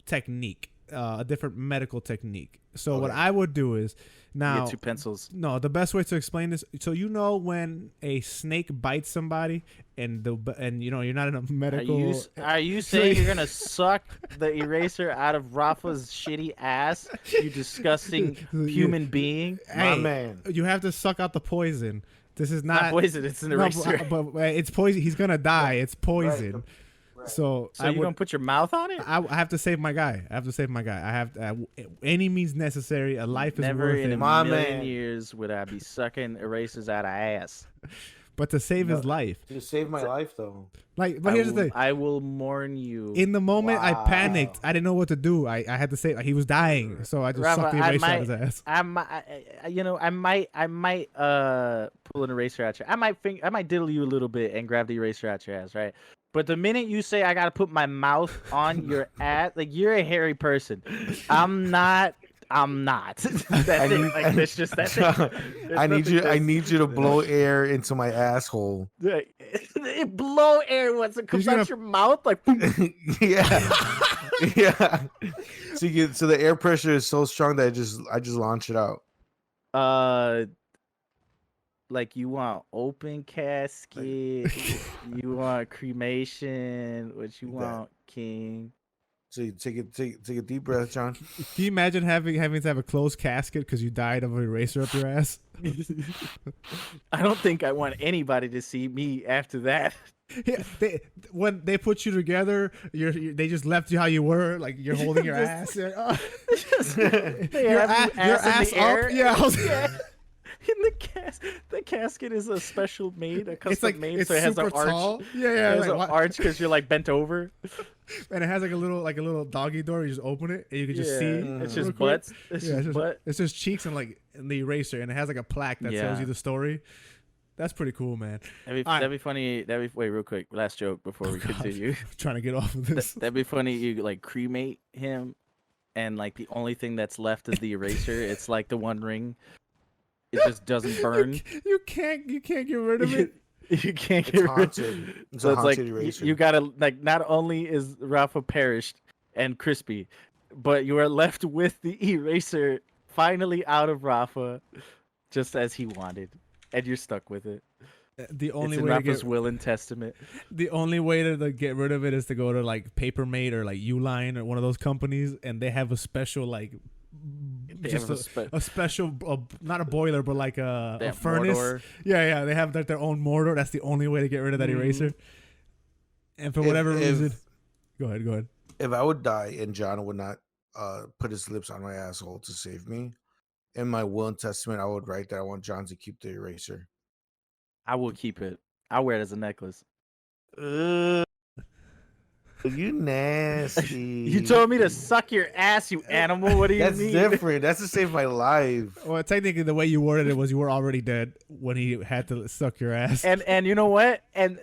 technique, a different medical technique. So what Okay. I would do is You now. get 2 pencils. No, the best way to explain this. So you know when a snake bites somebody, and you know you're not in a medical. Are you saying you're gonna suck the eraser out of Rafa's shitty ass? You disgusting human being. My Hey, man. you have to suck out the poison. This is Not not poison. It's an No, eraser. but it's poison. He's gonna die. It's poison. So So you're gonna put your mouth on it? I have to save my guy. I have any means necessary. A life is Never worth in it. a My million man. years would I be sucking erasers out of ass. But to save his life, You saved my life though. like. But here's the thing. I will mourn you. In the moment, I Wow. panicked. I didn't know what to do. I had to say he was dying, so I just Rafa, sucked the I eraser out might- his ass. I might pull an eraser out your. I might diddle you a little bit and grab the eraser out your ass, right? But the minute you say I gotta put my mouth on your ass, like you're a hairy person. I'm not. That's it. Like that's just that thing. There's I need nothing you. I that's- need you to blow air into my asshole. It blow air once it comes He's gonna- out your mouth, like. boom. Yeah, yeah. So the air pressure is so strong that I just launch it out. Like you want open casket, you want cremation, what you That. want, King? So you take a deep breath, John. Can you imagine having to have a closed casket because you died of an eraser up your ass? I don't think I want anybody to see me after that. Yeah, when they put you together, they just left you how you were, like you're holding your ass. You're like, oh. They Your have you your ass in ass the up. air. Yeah, I was- In the casket is a special made, a custom it's like made, it's so it has super an arch. tall. Yeah, It yeah, has like, an what- arch because you're like bent over. and it has like a little doggy door. You just open it and you can just see. It's real just quick. butts. It's Yeah, just butt. it's just cheeks and like the eraser, and it has like a plaque that tells Yeah. you the story. That's pretty cool, man. That'd be, All right. that'd be funny. Wait, real quick. Last joke before we God. continue. Trying to get off of this. That'd be funny. You like cremate him, and like the only thing that's left is the eraser. It's like the One Ring. it just doesn't burn. You can't get rid of it. You can't It's get rid. haunted. It's So a it's like haunted eraser. you gotta like. Not only is Rafa perished and crispy, but you are left with the eraser finally out of Rafa, just as he wanted, and you're stuck with it. The It's only in way to Rafa's get will and testament. the only way to like, get rid of it is to go to like Papermate or like Uline or one of those companies, and they have a special like They just have a special not a boiler but like a that furnace. Mordor. Yeah, they have like their own mortar. That's the only way to get rid of that eraser. And for If- whatever if- reason, go ahead. If I would die and John would not put his lips on my asshole to save me, in my will and testament, I would write that I want John to keep the eraser. I will keep it. I'll wear it as a necklace. You nasty. You told me to suck your ass, you animal. What do you That's mean? different. That's to save my life. Well, technically, the way you worded it was you were already dead when he had to suck your ass. And you know what? And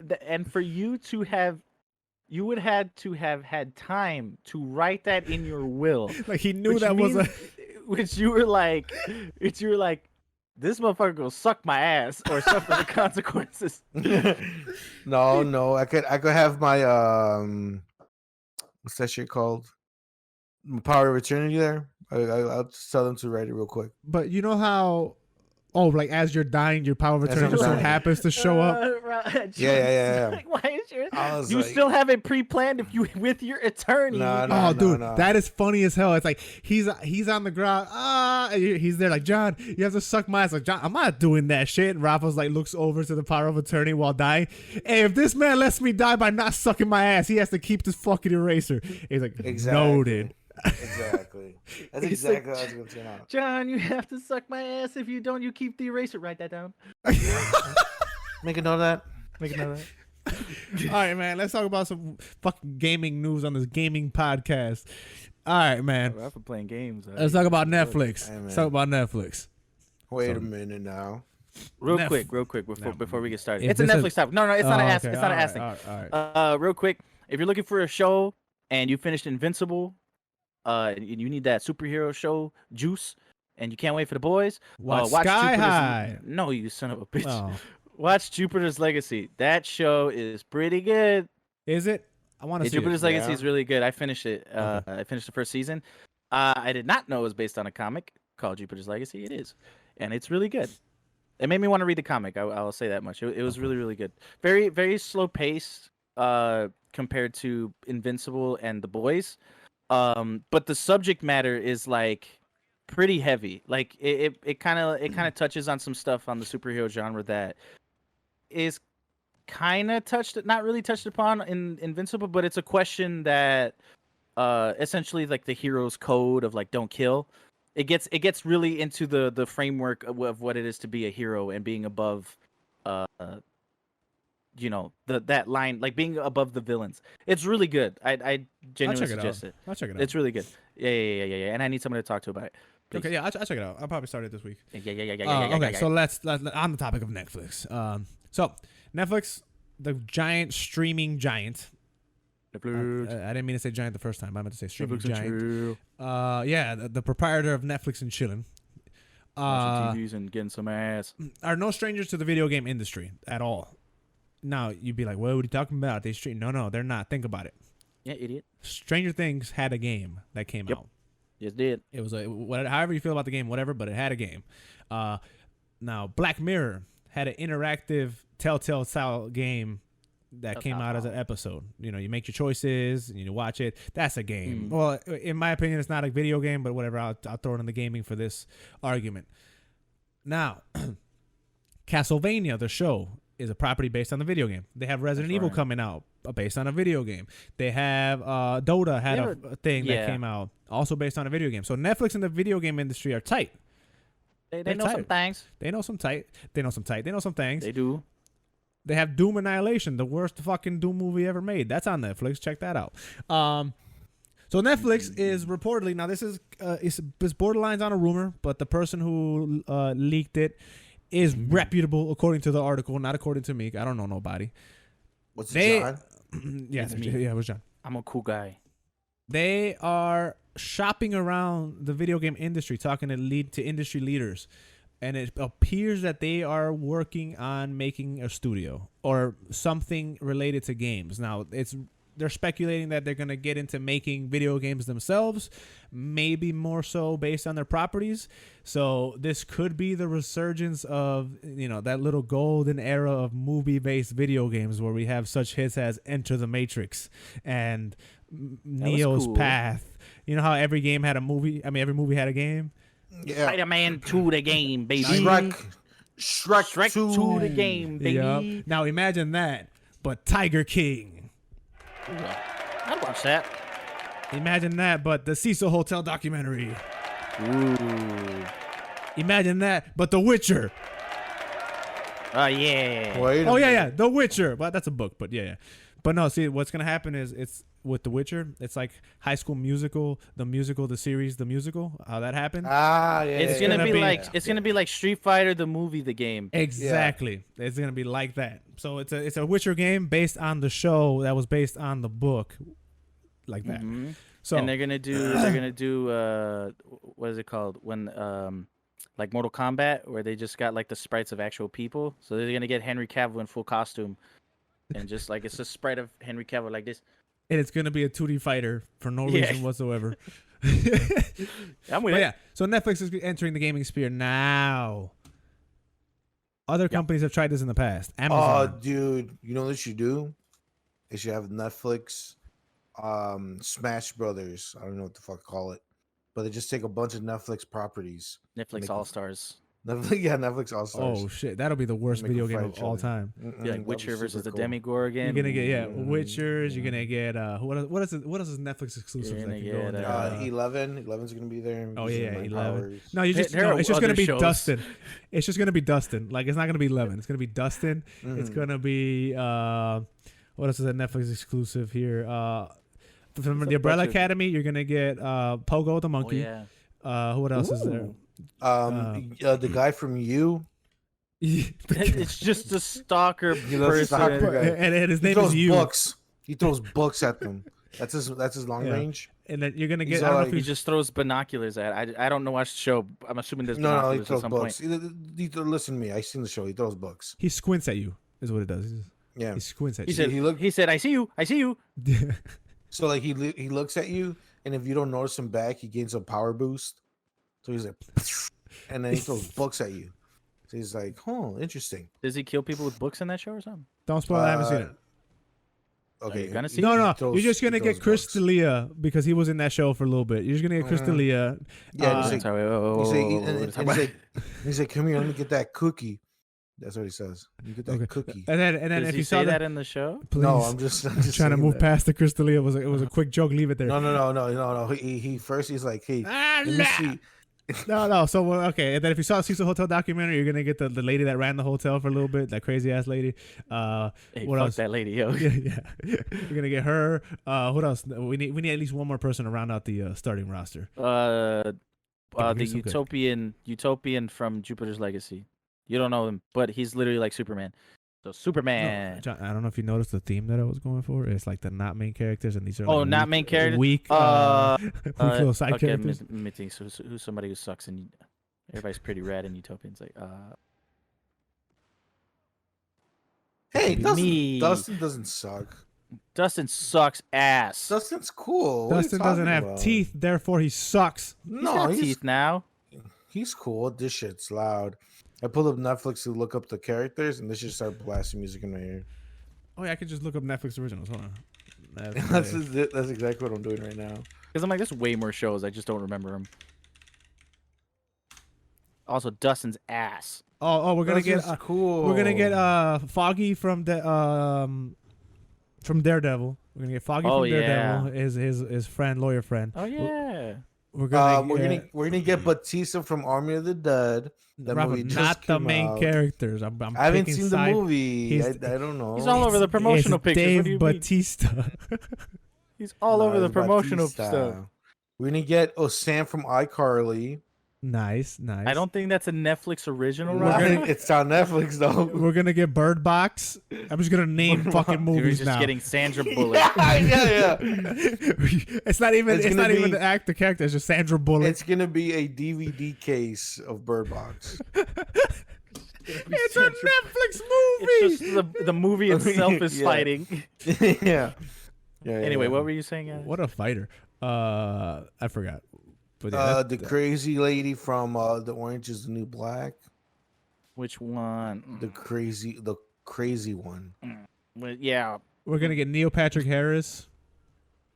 for you to have, you would had to have had time to write that in your will. Like he knew Which that was a. means- which you were like, this motherfucker gonna suck my ass or suffer the consequences. No. I could have my what's that shit called? My power of eternity there. I'll just tell them to write it real quick. But you know how, like as you're dying, your power of As attorney I'm just so dying. happens to show up. Yeah. Like, why is your? I was You like- still have it pre-planned if you with your attorney. No, Oh, dude, no. that is funny as hell. It's like he's on the ground. And he's there like, John, you have to suck my ass. Like, John, I'm not doing that shit. And Rafa's like looks over to the power of attorney while dying. Hey, if this man lets me die by not sucking my ass, he has to keep this fucking eraser. He's like, Exactly. noted. Exactly. That's He's exactly like, how it's gonna turn out. John, you have to suck my ass. If you don't, you keep the eraser. Write that down. Make a note of that. Make a note of that. All right, man. Let's talk about some fucking gaming news on this gaming podcast. All right, man. Rafa playing games. Let's talk about Netflix. Hey, man. Let's talk about Netflix. Wait a minute now. Real Nef- quick before we get started. Is It's a this a- Netflix topic. No, it's not an ass. okay. It's not an All ass thing. right, all right. Real quick, if you're looking for a show and you finished Invincible, and you need that superhero show juice, and you can't wait for the boys, Watch watch Sky Jupiter's- High. No, you son of a bitch. Oh, Watch Jupiter's Legacy. That show is pretty good. is it? I want to see Jupiter's it. Legacy Yeah. is really good. I finished it. I finished the first season. I did not know it was based on a comic called Jupiter's Legacy. It is, and it's really good. It made me want to read the comic. I'll say that much. It was really, really good. Very, very slow pace compared to Invincible and The Boys. But the subject matter is like pretty heavy. Like it kind of touches on some stuff on the superhero genre that is kind of not really touched upon in Invincible, but it's a question that essentially like the hero's code of like don't kill. It gets really into the framework of what it is to be a hero and being above that line, like being above the villains. It's really good. I genuinely suggest it. I'll check it out. It's really good. Yeah. And I need someone to talk to about it. Please. Okay, yeah, I'll check it out. I'll probably start it this week. Yeah. Okay, so let's on the topic of Netflix. So Netflix, the giant streaming giant. I didn't mean to say giant the first time. I meant to say streaming giant. Yeah, the proprietor of Netflix and chilling. Watching TVs and getting some ass. Are no strangers to the video game industry at all. Now you'd be like, "What are you talking about? They stream?" No, they're not. Think about it. Yeah, idiot. Stranger Things had a game that came Yep. out. Yes, did. It was however you feel about the game, whatever, but it had a game. Now Black Mirror had an interactive Telltale style game that came out as an episode. You know, you make your choices and you watch it. That's a game. Well, in my opinion, it's not a video game, but whatever. I'll throw it in the gaming for this argument. Now, Castlevania, the show, is a property based on the video game. They have Resident Evil coming out based on a video game. They have Dota had a thing that came out also based on a video game. So Netflix and the video game industry are tight. They They're know some tight. things. They know some tight. They know some tight. They know some things. They do. They have Doom Annihilation, the worst fucking Doom movie ever made. That's on Netflix. Check that out. So Netflix is reportedly, now this is it's borderlines on a rumor, but the person who leaked it is reputable according to the article, not according to me. I don't know nobody. What's They- it, John? Yeah, It's me. yeah, it was John. I'm a cool guy. They are shopping around the video game industry, talking to industry leaders, and it appears that they are working on making a studio or something related to games. Now, they're speculating that they're going to get into making video games themselves, maybe more so based on their properties. So this could be the resurgence of, that little golden era of movie-based video games where we have such hits as Enter the Matrix and Neo's cool. Path. You know how every game had a movie? I mean, every movie had a game? Yeah. Spider-Man 2 the game, baby. Shrek 2 the game, baby. Yep. Now imagine that, but Tiger King. I'd watch that. Imagine that, but the Cecil Hotel documentary. Ooh. Imagine that, but The Witcher. Oh, yeah. Wait a Oh, yeah, minute. The Witcher. But that's a book, but yeah. But no, see, what's going to happen is it's with The Witcher, it's like High School Musical, the series, the musical, how that happened. Yeah. It's gonna gonna be be- like gonna be like Street Fighter the movie, the game. Exactly. It's going to be like that. So it's a Witcher game based on the show that was based on the book, like that. Mhm. So And they're gonna do what is it called when like Mortal Kombat, where they just got like the sprites of actual people. So they're gonna get Henry Cavill in full costume, and just like it's a sprite of Henry Cavill like this. and it's going to be a 2D fighter for no Yeah. reason whatsoever. I'm with But it. yeah, so Netflix is entering the gaming sphere now. Other companies have tried this in the past. Oh, Amazon. dude, you know what they should do? They should have Netflix, Smash Brothers. I don't know what the fuck to call it, but they just take a bunch of Netflix properties. Netflix Make All Stars. Netflix All Stars. Oh shit, that'll be the worst Make 'em video game fight of each all other. time. Be like Witcher versus the Demigorgon. You're gonna get Mm, Witchers. You're gonna get what else is Netflix exclusive? You're That gonna can go in get, there? 11's gonna be there. Oh using yeah, my 11. powers. No, you just There are it's just gonna other be shows. Dustin. It's just gonna be Dustin. Like it's not gonna be 11. It's gonna be Dustin. It's Mhm. gonna be what else is a Netflix exclusive here? From It's the a Umbrella bunch of- Academy, you're gonna get Pogo the Oh monkey. yeah. What else is there? The guy from You. It's just a stalker He loves person. stalker guy. and his He name throws is you. books. He throws books at them. That's his long Yeah. range. And then you're gonna He's get. I all don't know like- if He you just throws binoculars at. I don't know watch the show. I'm assuming there's No, he binoculars at throws some books. point. Listen to me. I seen the show. He throws books. he squints at you. Is what it does. Yeah. He squints at He you. said, he he said, I see you. I see you. So like he looks at you, and if you don't notice him back, he gains a power boost. So he's like, and then he throws books at you. So he's like, oh, interesting. Does he kill people with books in that show or something? Don't spoil. I haven't seen it. Okay, you're gonna see No, He no. throws- You're just he gonna get throws Chris books. D'Elia because he was in that show for a little bit. You're just gonna get Chris D'Elia. Yeah, he's Uh, like, Sorry, he's like, whoa, and whoa, whoa, he's like, come here, let me get that cookie. That's what he says. You get that Okay. cookie. And then Does if he you say saw that in the show? please. No, I'm just trying to saying move that. past the Chris D'Elia. It was a quick joke. Leave it there. No. He first he's like, hey, let me see. No. So okay, and then if you saw the Cecil Hotel documentary, you're gonna get the lady that ran the hotel for a little bit, that crazy ass lady. Hey, What fuck else? that lady, yo. Yeah. You're gonna get her. What else? We need at least one more person to round out the starting roster. The me some good. Utopian from Jupiter's Legacy. You don't know him, but he's literally like Superman. So Superman. No, John, I don't know if you noticed the theme that I was going for. It's like the not main characters, and these are Oh, like not weak- main characters? Weak. weak little side okay, characters. let me think. So who's somebody who sucks and everybody's pretty rad in Utopians? Like, Hey, Me. Dustin doesn't suck. Dustin sucks ass. Dustin's cool. What are you Dustin doesn't talking have about? teeth, therefore he sucks. He's No, got he's teeth now. he's cool. This shit's loud. I pulled up Netflix to look up the characters, and this just started blasting music in my ear. Oh yeah, I could just look up Netflix originals. Hold on. That's exactly what I'm doing right now. Because I'm like, there's way more shows. I just don't remember them. Also, Dustin's ass. Oh, we're gonna get Dustin's cool. we're gonna get Foggy from Daredevil. We're gonna get Foggy Oh, from Daredevil. yeah. His friend, lawyer friend. Oh yeah. We're gonna we're gonna get Batista from Army of the Dead. That Rafa, movie just not the came main out. characters. I'm I haven't picking seen the side- movie. He's- I don't know. He's all over the promotional it's pictures. Dave What do you mean? Batista. He's all over No, the it's promotional Batista. stuff. We're gonna get Sam from iCarly. Nice. I don't think that's a Netflix original. Nah, Right? it's on Netflix though. We're gonna get Bird Box. I'm just gonna name fucking We're movies just now. getting Sandra Bullock. yeah. It's not even. It's It's gonna not even be- the character. It's just Sandra Bullock. It's gonna be a DVD case of Bird Box. It's a Netflix movie. It's just the movie itself is Yeah. fighting. yeah. Anyway, yeah. what were you saying? What a fighter. I forgot. But yeah, The crazy lady from The Orange is the New Black. Which one? The crazy one. Well, yeah. we're gonna get Neil Patrick Harris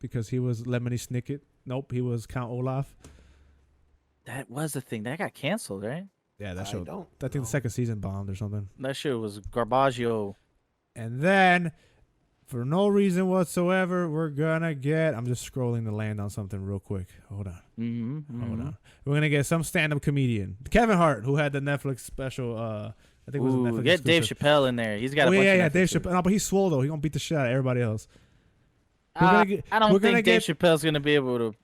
because he was Lemony Snicket. Nope, he was Count Olaf. That was the thing. That got canceled, right? Yeah, that I show. don't I think the know. second season bombed or something. That shit was Garbaggio. And then, for no reason whatsoever, we're gonna get. I'm just scrolling to land on something real quick. Hold on. Hold on. We're gonna get some stand-up comedian, Kevin Hart, who had the Netflix special. I think it was a Ooh, Netflix get Dave exclusive. Chappelle in there. He's got a Oh bunch yeah, of Dave Netflix Chappelle. No, but he's swole though. He gonna beat the shit out of everybody else. I don't we're gonna think Dave Chappelle's gonna be able to.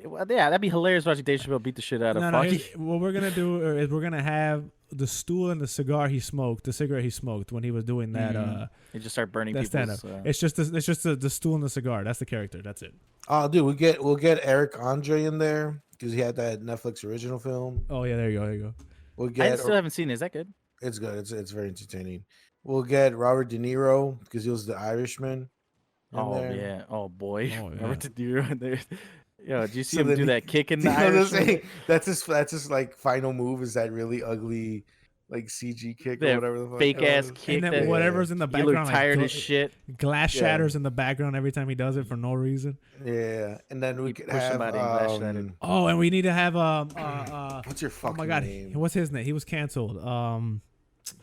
Well, yeah, that'd be hilarious watching Dave Chappelle beat the shit out of Foggy. What we're gonna do is we're gonna have the stool and the cigar he smoked, the cigarette he smoked when he was doing that. They just start burning That stand people's. up. It's just the stool and the cigar. That's the character. That's it. Oh, dude, we'll get Eric Andre in there because he had that Netflix original film. Oh yeah, there you go. There you go. We'll I get. still haven't seen it. Is that good? It's good. It's very entertaining. We'll get Robert De Niro because he was the Irishman. in Oh there. yeah. Oh boy. Oh, yeah. Robert De Niro in there. Yo, did you see So him then do he- that kick in You the know what I'm Irishman? saying? That's his like final move is that really ugly like CG kick or That whatever the fuck. fake it ass was. kick. And then that whatever's in the you background, look tired like, as shit. glass Yeah. shatters in the background every time he does it for no reason. Yeah, and then we You could push have. somebody and glass shattered. Oh, and we need to have What's your oh fucking my god, name? what's his name? He was canceled.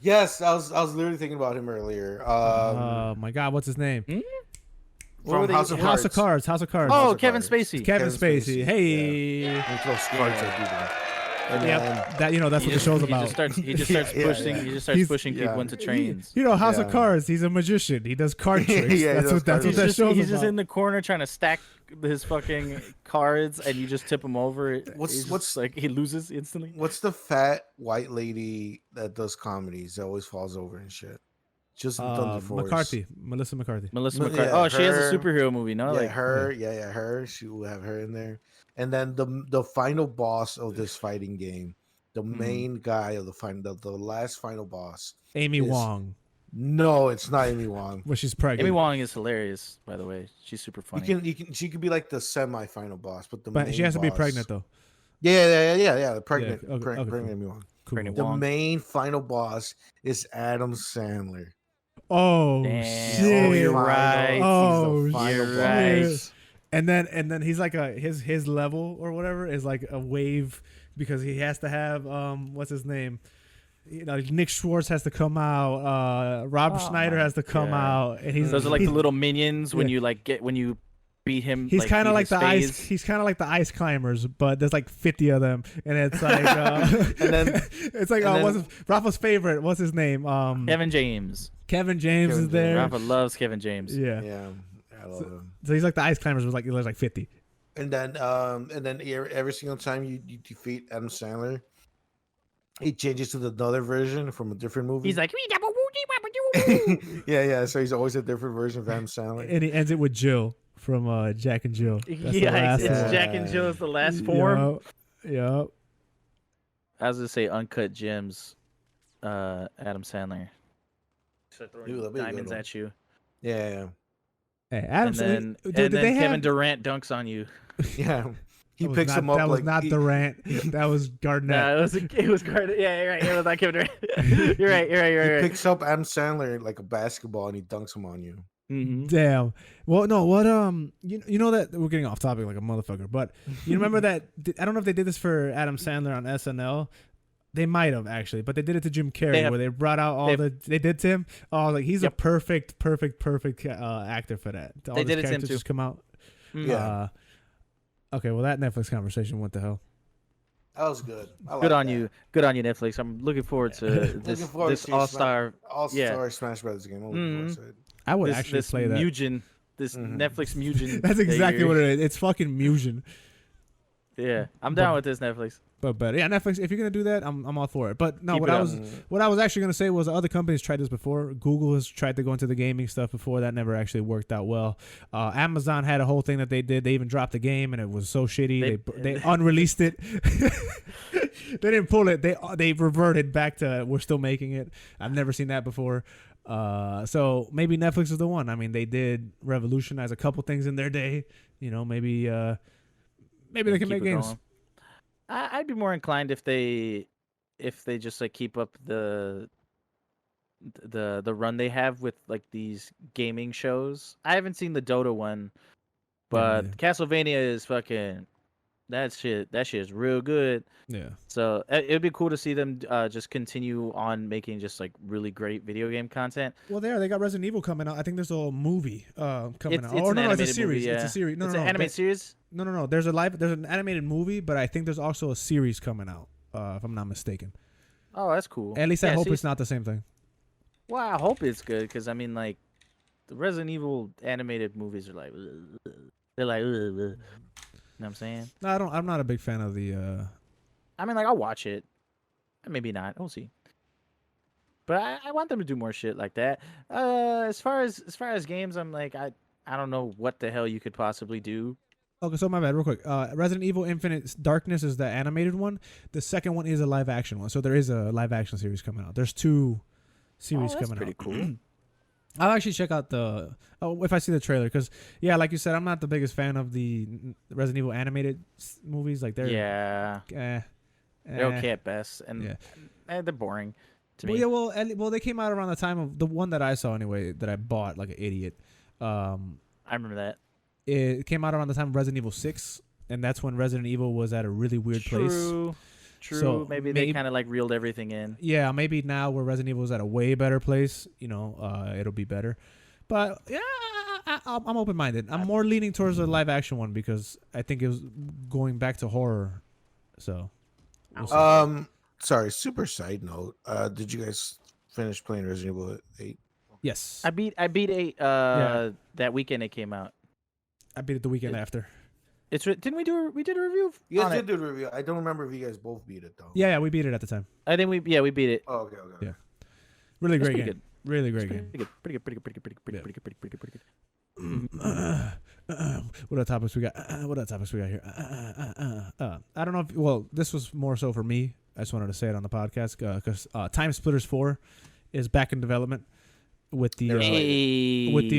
Yes, I was literally thinking about him earlier. Oh my god, what's his name? What were from they- House of House of Cards. Cards. House of Cards. Oh, House of Kevin Cards. Spacey. Kevin Kevin Spacey. Spacey, Hey. He throws cards at people. And Yep. then- That that's what the show's about. He just starts Yeah, pushing. yeah. He just starts He's- pushing people yeah. into trains. You know, House of Yeah. Cards. He's a magician. He does card tricks. Yeah, he that's does what card that tricks. show's He's just about. in the corner trying to stack his fucking cards, and you just tip him over. What's- like he loses instantly? What's the fat white lady that does comedies that always falls over and shit? Just in Thunder Force. McCarthy. Melissa McCarthy. Melissa Yeah, McCarthy. Oh, she has a her- superhero movie, no? Yeah, Like her. Yeah, her. She will have her in there. And then the final boss of this fighting game, the main guy of the last final boss. Amy Is- Wong. No, it's not Amy Wong. Well, she's pregnant. Amy Wong is hilarious, by the way. She's super funny. She could be like the semi-final boss, but the But main she has to be boss- pregnant though. Yeah. The pregnant, okay, okay, pregnant cool. Amy Wong. Cool. Pregnant The Wong. main final boss is Adam Sandler. Oh Damn. shit! Oh, you're right. Oh, He's the final you're boss. right. And then he's like his level or whatever is like a wave because he has to have what's his name? You know, Nick Schwartz has to come out. Rob Oh Schneider my has to come God. out, and he's Those are like he's, the little minions when Yeah. you like when you beat him. He's kind of beat like his the ice. phase. He's kind of like the ice climbers, but there's like 50 of them, and it's like, And then- it's like, and then- what's Rafa's favorite? What's his name? Kevin James. Kevin James Kevin is there. Rafa loves Kevin James. Yeah. Yeah, I love him. So he's like the ice climbers. Was like there's like 50. And then every single time you defeat Adam Sandler, he changes to another version from a different movie. He's like, yeah. So he's always a different version of Adam Sandler. And he ends it with Jill from Jack and Jill. That's the yeah, last it's one. Jack and Jill is the last form. Yup. I was gonna say Uncut Gems, Adam Sandler. Start throwing Ooh, that'd be a good diamonds one. at you, Yeah. Hey, Adam and then, Sandler. and then Kevin Durant dunks on you. He That was picks not- him up. That was like, not he, Durant. That was Garnett. No, it was Gardner. Yeah, you're right. It was not Kevin Durant. You're right. he Right. picks up Adam Sandler like a basketball and he dunks him on you. Mm-hmm. Damn. Well, no. What? You know that we're getting off topic like a motherfucker. But you remember that? I don't know if they did this for Adam Sandler on SNL. They might have actually, but they did it to Jim Carrey, where they brought out all they did to him. Oh, like he's a perfect actor for that. All They his did it to him characters too. just come out. Yeah. Okay. Well, that Netflix conversation went to hell. That was good. I Good like on that. you. Good on you, Netflix. I'm looking forward to this forward this to All Star. All-Star Smash Brothers game. I'm looking forward to it. I would This, actually this play that. Mugen. This Netflix Mugen. That's exactly what it is. It's fucking Mugen. Yeah, I'm down with this Netflix. But better. Yeah, Netflix. If you're gonna do that, I'm all for it. But no, Keep what it I up. was actually gonna say was other companies tried this before. Google has tried to go into the gaming stuff before. That never actually worked out well. Amazon had a whole thing that they did. They even dropped the game, and it was so shitty. They unreleased it. They didn't pull it. They reverted back to we're still making it. I've never seen that before. So maybe Netflix is the one. I mean, they did revolutionize a couple things in their day. You know, maybe they can Keep make it games. going. I'd be more inclined if they just like keep up the run they have with like these gaming shows. I haven't seen the Dota one, but Yeah. Castlevania is fucking that shit is real good. Yeah. So it'd be cool to see them just continue on making just like really great video game content. Well, they got Resident Evil coming out. I think there's a movie coming It's out. an Oh no, it's a animated series. movie, yeah. It's a series. No, It's no, an no. animated series. No. There's an animated movie, but I think there's also a series coming out. If I'm not mistaken. Oh, that's cool. At least I Yeah, hope see, it's not the same thing. Well, I hope it's good because I mean, like, the Resident Evil animated movies are like, they're like, you know what I'm saying? No, I'm not a big fan of the. I mean, like, I'll watch it, maybe not. We'll see. But I want them to do more shit like that. As far as games, I'm like, I don't know what the hell you could possibly do. Okay, so my bad, real quick. Resident Evil Infinite Darkness is the animated one. The second one is a live action one. So there is a live action series coming out. There's two series that's coming pretty out. cool. I'll actually check out if I see the trailer, because yeah, like you said, I'm not the biggest fan of the Resident Evil animated movies. Like they're They're okay at best, and yeah. they're boring to Well, me. yeah, well, they came out around the time of the one that I saw anyway, that I bought like an idiot. I remember that. It came out around the time of Resident Evil 6, and that's when Resident Evil was at a really weird place. True. So maybe they kind of like reeled everything in. Yeah, maybe now where Resident Evil is at a way better place, it'll be better. But yeah, I'm open minded. I'm more leaning towards the live action one because I think it was going back to horror. So, we'll see. Sorry. Super side note. Did you guys finish playing Resident Evil 8? Yes, I beat 8 that weekend it came out. I beat it the weekend after. Didn't we do we did a review? You on guys it? did do a review. I don't remember if you guys both beat it though. Yeah, we beat it at the time. I think we beat it. Oh, okay. Yeah. Really It's great pretty game. good. Really great game. Pretty good. What other topics we got? What other topics we got here? I don't know if. Well, this was more so for me. I just wanted to say it on the podcast because Time Splitters 4 is back in development with the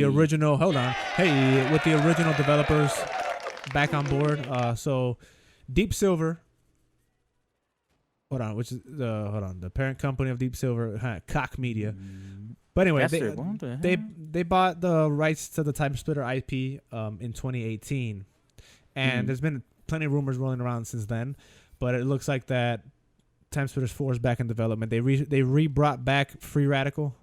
original. Hold on. Hey, with the original developers back on board. So Deep Silver. Hold on, the parent company of Deep Silver, Cock Media. But anyway, they bought the rights to the Time Splitter IP in 2018, and there's been plenty of rumors rolling around since then. But it looks like that Time Splitters 4 is back in development. They brought back Free Radical.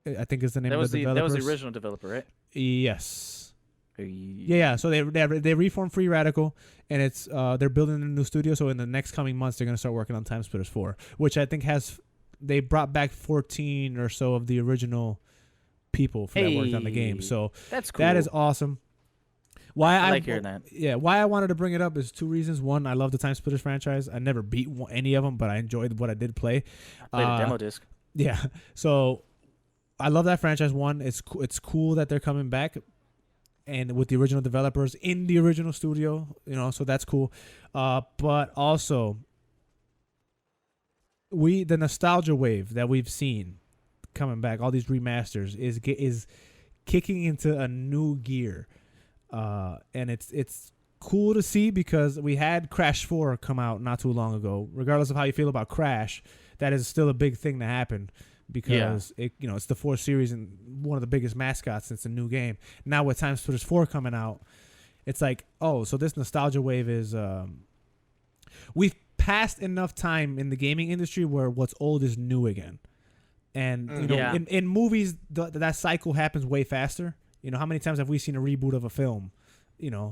I think is the name of the developers. That was the original developer, right? Yes. Yeah. So they reformed Free Radical, and it's they're building a new studio. So in the next coming months, they're gonna start working on Time Splitters 4, which I think they brought back 14 or so of the original people that worked on the game. So that's cool. That is awesome. Why I like hearing that. Yeah, why I wanted to bring it up is two reasons. One, I love the Time Splitters franchise. I never beat any of them, but I enjoyed what I did play. I played a demo disc. Yeah, so I love that franchise. One, it's cool that they're coming back, and with the original developers in the original studio, so that's cool. But also, the nostalgia wave that we've seen coming back, all these remasters is kicking into a new gear, and it's cool to see because we had Crash 4 come out not too long ago. Regardless of how you feel about Crash, that is still a big thing to happen. Because it's the 4th series and one of the biggest mascots since the new game. Now with Time Splitters 4 coming out, it's like, so this nostalgia wave is we've passed enough time in the gaming industry where what's old is new again. And in movies that cycle happens way faster. How many times have we seen a reboot of a film?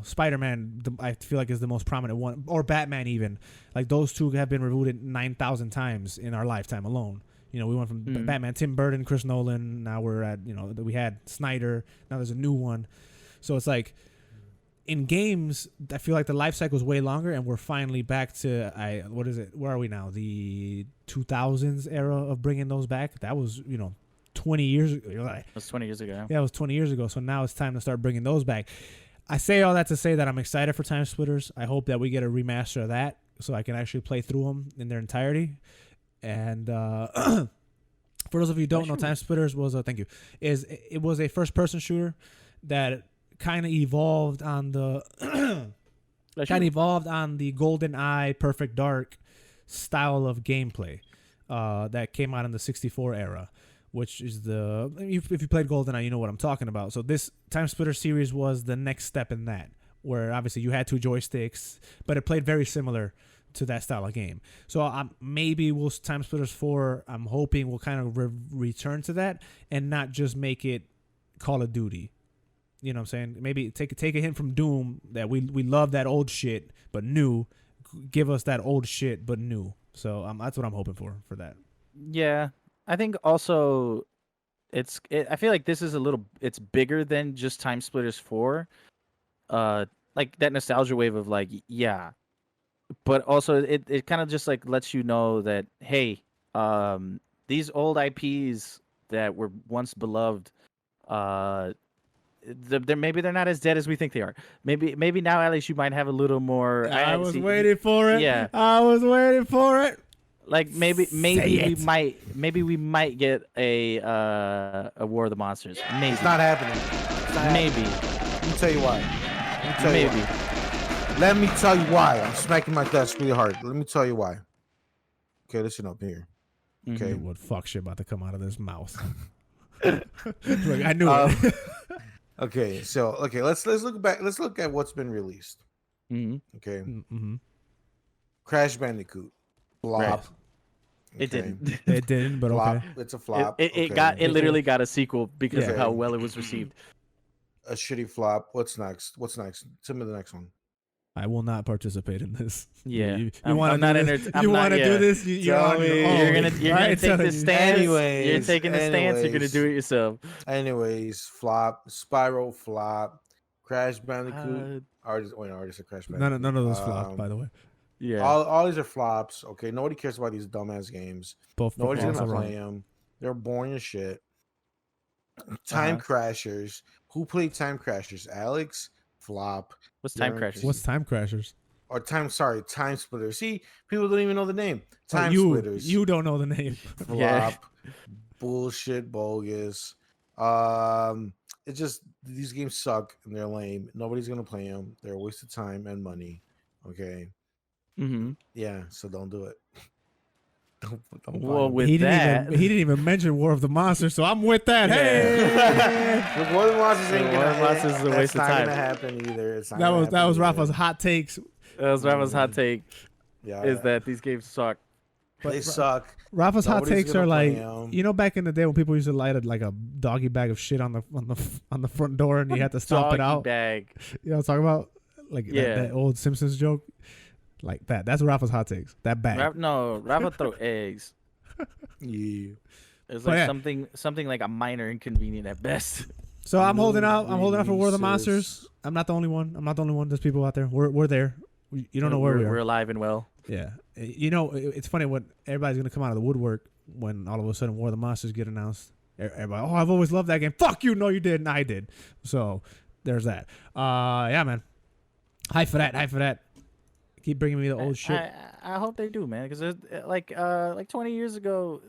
Spider-Man, I feel like is the most prominent one, or Batman even. Like those two have been rebooted 9,000 times in our lifetime alone. We went from Batman, Tim Burton, Chris Nolan. Now we're at, we had Snyder. Now there's a new one. So it's like, in games, I feel like the life cycle is way longer, and we're finally back to what is it? Where are we now? The 2000s era of bringing those back. That was 20 years ago. It was 20 years ago. Yeah, it was 20 years ago. So now it's time to start bringing those back. I say all that to say that I'm excited for Time Splitters. I hope that we get a remaster of that so I can actually play through them in their entirety. And for those of you who don't know, Time Splitters was it was a first-person shooter that kind of evolved on the GoldenEye Perfect Dark style of gameplay that came out in the 64 era, which is if you played GoldenEye, you know what I'm talking about. So this Time Splitter series was the next step in that, where obviously you had 2 joysticks, but it played very similar to that style of game. So maybe we'll Time Splitters 4, I'm hoping we'll kind of return to that and not just make it Call of Duty. You know what I'm saying? Maybe take a hint from Doom that we love that old shit but new. Give us that old shit but new. So that's what I'm hoping for that. Yeah, I think also I feel like this is it's bigger than just Time Splitters 4. Like that nostalgia wave of like, yeah. But also it kind of just like lets you know that, hey, these old IPs that were once beloved, maybe they're not as dead as we think they are. Maybe now at least you might have a little more. I was waiting for it. Yeah, I was waiting for it. Like maybe we might get a War of the Monsters. Maybe It's not happening. Maybe. Let me tell you why. Let me tell you why. I'm smacking my desk really hard. Let me tell you why. Okay, listen up here. Okay. What fuck shit about to come out of this mouth? Look, I knew it. Okay, so let's look back. Let's look at what's been released. Mm-hmm. Okay. Mm-hmm. Crash Bandicoot. Flop. Right. Okay. It didn't. It didn't, but Flop. okay. It's a flop. It literally got a sequel because Yeah. of how well it was received. A shitty flop. What's next? Tell me the next one. I will not participate in this. Yeah, you I'm want not to entertained. You want to do this? You're Tell on me. your own. You're gonna take this stance. You're Anyways, taking the stance. You're gonna do it yourself. Anyways, flop. Spyro flop. Crash Bandicoot. Artist of Crash Bandicoot. None of those flopped, by the way. Yeah. All these are flops. Okay, nobody cares about these dumbass games. Both Nobody's flops gonna are play them. They're boring as shit. Time Crashers. Who played Time Crashers? Alex. Flop. What's Time Derek- Crashers? What's Time Crashers? Or Time Splitters. See, people don't even know the name. Time you, Splitters. You don't know the name. Flop. Yeah. Bullshit. Bogus. It's just these games suck and they're lame. Nobody's gonna play them. They're a waste of time and money. Okay. Mm-hmm. Yeah. So don't do it. don't buy Well, them. with he that, didn't even mention War of the Monsters, so I'm with that. Hey, The War of the Monsters ain't War gonna. of the Monsters is a waste of That's time. not gonna happen either. It's not that gonna was happen Rafa's either. hot takes. that was Rafa's hot take. Yeah. Is that these games suck? they suck. Rafa's hot Nobody's takes gonna are play like, 'em. back in the day when people used to light a doggy bag of shit on the front door and you had to stomp it Doggy out. bag. You know what I'm talking about? Like Yeah. that old Simpsons joke. Like that. That's Rafa's hot takes. That bag. Rafa throw eggs. Yeah. It's But like yeah. something like a minor inconvenient at best. So I'm holding out. I'm holding out for War of the Releases. Monsters. I'm not the only one. There's people out there. We're there. You don't know where we are. We're alive and well. Yeah. It's funny when everybody's going to come out of the woodwork when all of a sudden War of the Monsters get announced. Everybody, oh, I've always loved that game. Fuck you. No, you didn't. I did. So there's that. Yeah, man. Hype for that. Keep bringing me the old shit. I hope they do, man, because like 20 years ago,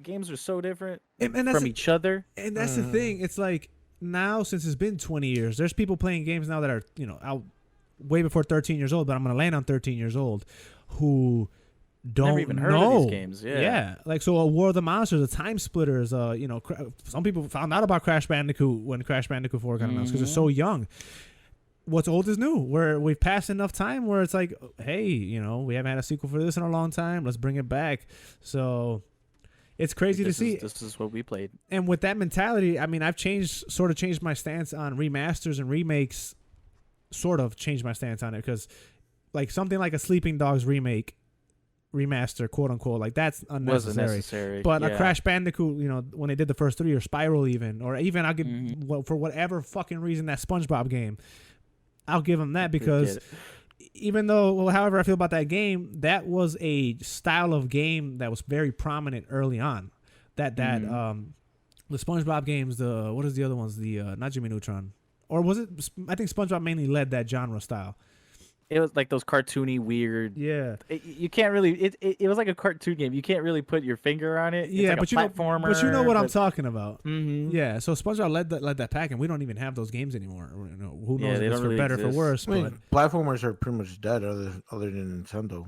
games were so different And that's from each other. And that's the thing. It's like now, since it's been 20 years, there's people playing games now that are, out way before 13 years old, but I'm going to land on 13 years old, who don't Never even heard know. of these games. Yeah. Like, so a War of the Monsters, a Time Splitters, some people found out about Crash Bandicoot when Crash Bandicoot 4 got announced because they're so young. What's old is new. Where we've passed enough time where it's like, hey, we haven't had a sequel for this in a long time. Let's bring it back. So it's crazy to see. This is what we played. And with that mentality, I mean, I've sort of changed my stance on remasters and remakes. Sort of changed my stance on it because, like, something like a Sleeping Dogs remaster, quote unquote, like that's unnecessary. Wasn't necessary. But yeah. a Crash Bandicoot, when they did the first 3, or Spiral even, or even I'll give for whatever fucking reason that SpongeBob game. I'll give them that Get because it. even though, well, however I feel about that game, that was a style of game that was very prominent early on. That the SpongeBob games, what is the other ones? The not Jimmy Neutron, or was it? I think SpongeBob mainly led that genre style. It was like those cartoony, weird. Yeah, You can't really. It was like a cartoon game. You can't really put your finger on it. yeah, it's but like a you know, platformer. but you know what I'm talking about. Mm-hmm. Yeah, so SpongeBob led that pack, and we don't even have those games anymore. You know, who knows Yeah, if they it's don't for really better or for exist. worse? I mean, But platformers are pretty much dead other than Nintendo.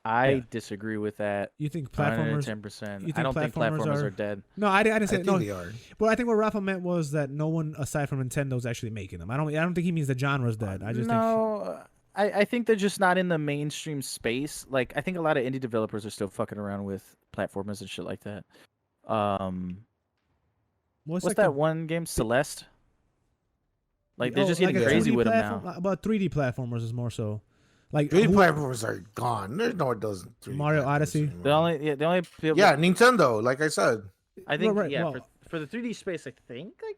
I Yeah. disagree with that. you think platformers? 10%. you think I don't think platformers platformers are- are dead. No, I didn't I say think no. they are. Well, I think what Rafa meant was that no one aside from Nintendo is actually making them. I don't think he means the genre's dead. I just think no. I think they're just not in the mainstream space. Like I think a lot of indie developers are still fucking around with platformers and shit like that. What's like that one game, Celeste? Like they're just like getting a crazy 2D with them platform, now. But 3D platformers is more so. Like 3D platformers are gone. There's no one does 3D Mario platformers Odyssey? anymore. The only people, Yeah, Nintendo. Like I said, I think right, yeah well- for the 3D space I think like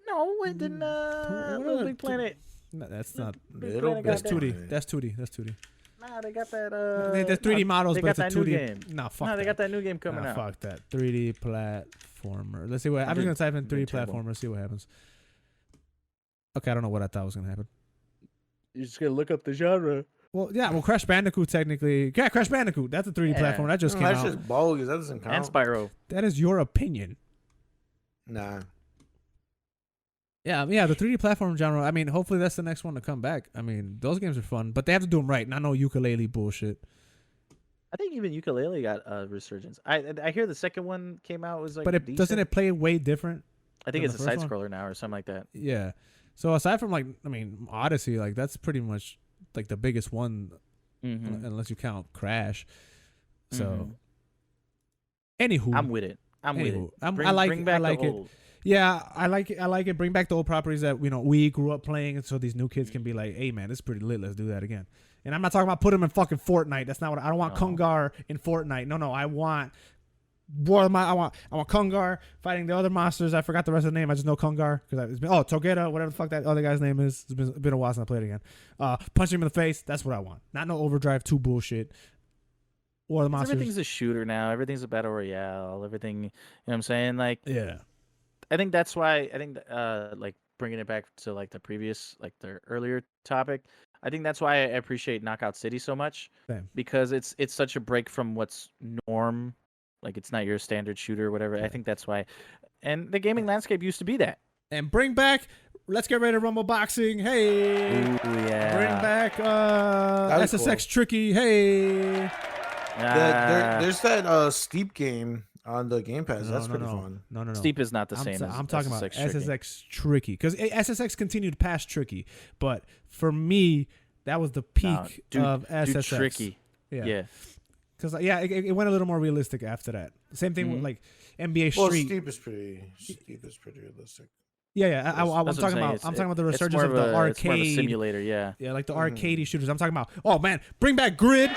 no it didn't Little Big Planet. No, that's not. Little Big That's Planet got 2D. That's 2D. That's 2D. Nah, they got that There's 3D models, they but got it's a that new 2D game. No, fuck No, that. they got that new game coming Nah, out. fuck that. 3D platformer. Let's see what. I'm just gonna type in 3D platformer. See what happens. Okay, I don't know what I thought was gonna happen. You're just gonna look up the genre. Well, yeah. Well, Crash Bandicoot technically. Yeah, Crash Bandicoot. That's a 3D Yeah. platform. That just came that's out. just bogus. That doesn't count. And Spyro. That is your opinion. Nah. Yeah, the 3D platform genre. I mean, hopefully that's the next one to come back. I mean, those games are fun, but they have to do them right. Not no ukulele bullshit. I think even Ukulele got a resurgence. I hear the second one came out was like. But doesn't decent. it play way different? I think than it's a the side first one? scroller now or something like that. Yeah. So aside from like, I mean, Odyssey, like that's pretty much like the biggest one, Mm-hmm. unless you count Crash. So, Mhm. anywho, I'm with it. I'm with Anywho, it. I like bring it. back I like the it. old. Yeah, I like it. I like it. Bring back the old properties that we grew up playing, so these new kids can be like, "Hey, man, this is pretty lit. Let's do that again." And I'm not talking about put them in fucking Fortnite. That's not what I don't want. No. Kungar in Fortnite. No. I want. I want Kungar fighting the other monsters. I forgot the rest of the name. I just know Kungar because it's been Togeda, whatever the fuck that other guy's name is. It's been a while since I played it again. Punch him in the face. That's what I want. Not no Overdrive 2 bullshit. Or the monsters. Everything's a shooter now. Everything's a battle royale. Everything. You know what I'm saying? Like, Yeah. I think that's why. I think like bringing it back to like the previous, like the earlier topic. I think that's why I appreciate Knockout City so much. Same. Because it's such a break from what's norm. Like it's not your standard shooter or whatever. I think that's why. And the gaming landscape used to be that. And bring back. Let's get ready to rumble boxing. Hey. Ooh, yeah. Bring back was SSX cool. Tricky. Hey. There's that Steep game on the Game Pass. That's pretty fun. No. Steep is not the same. I'm as talking about SSX Tricky. SSX Tricky because SSX continued past Tricky, but for me that was the peak of SSX. Tricky. Yeah. Yeah. Because it went a little more realistic after that. Same thing with like NBA Well, Street. Steep is pretty realistic. Yeah. I'm That's what talking about. saying. I'm talking about the It's resurgence more of the It's more of a arcade. simulator. Yeah. Yeah, like the arcadey shooters. I'm talking about. Oh man, bring back Grid.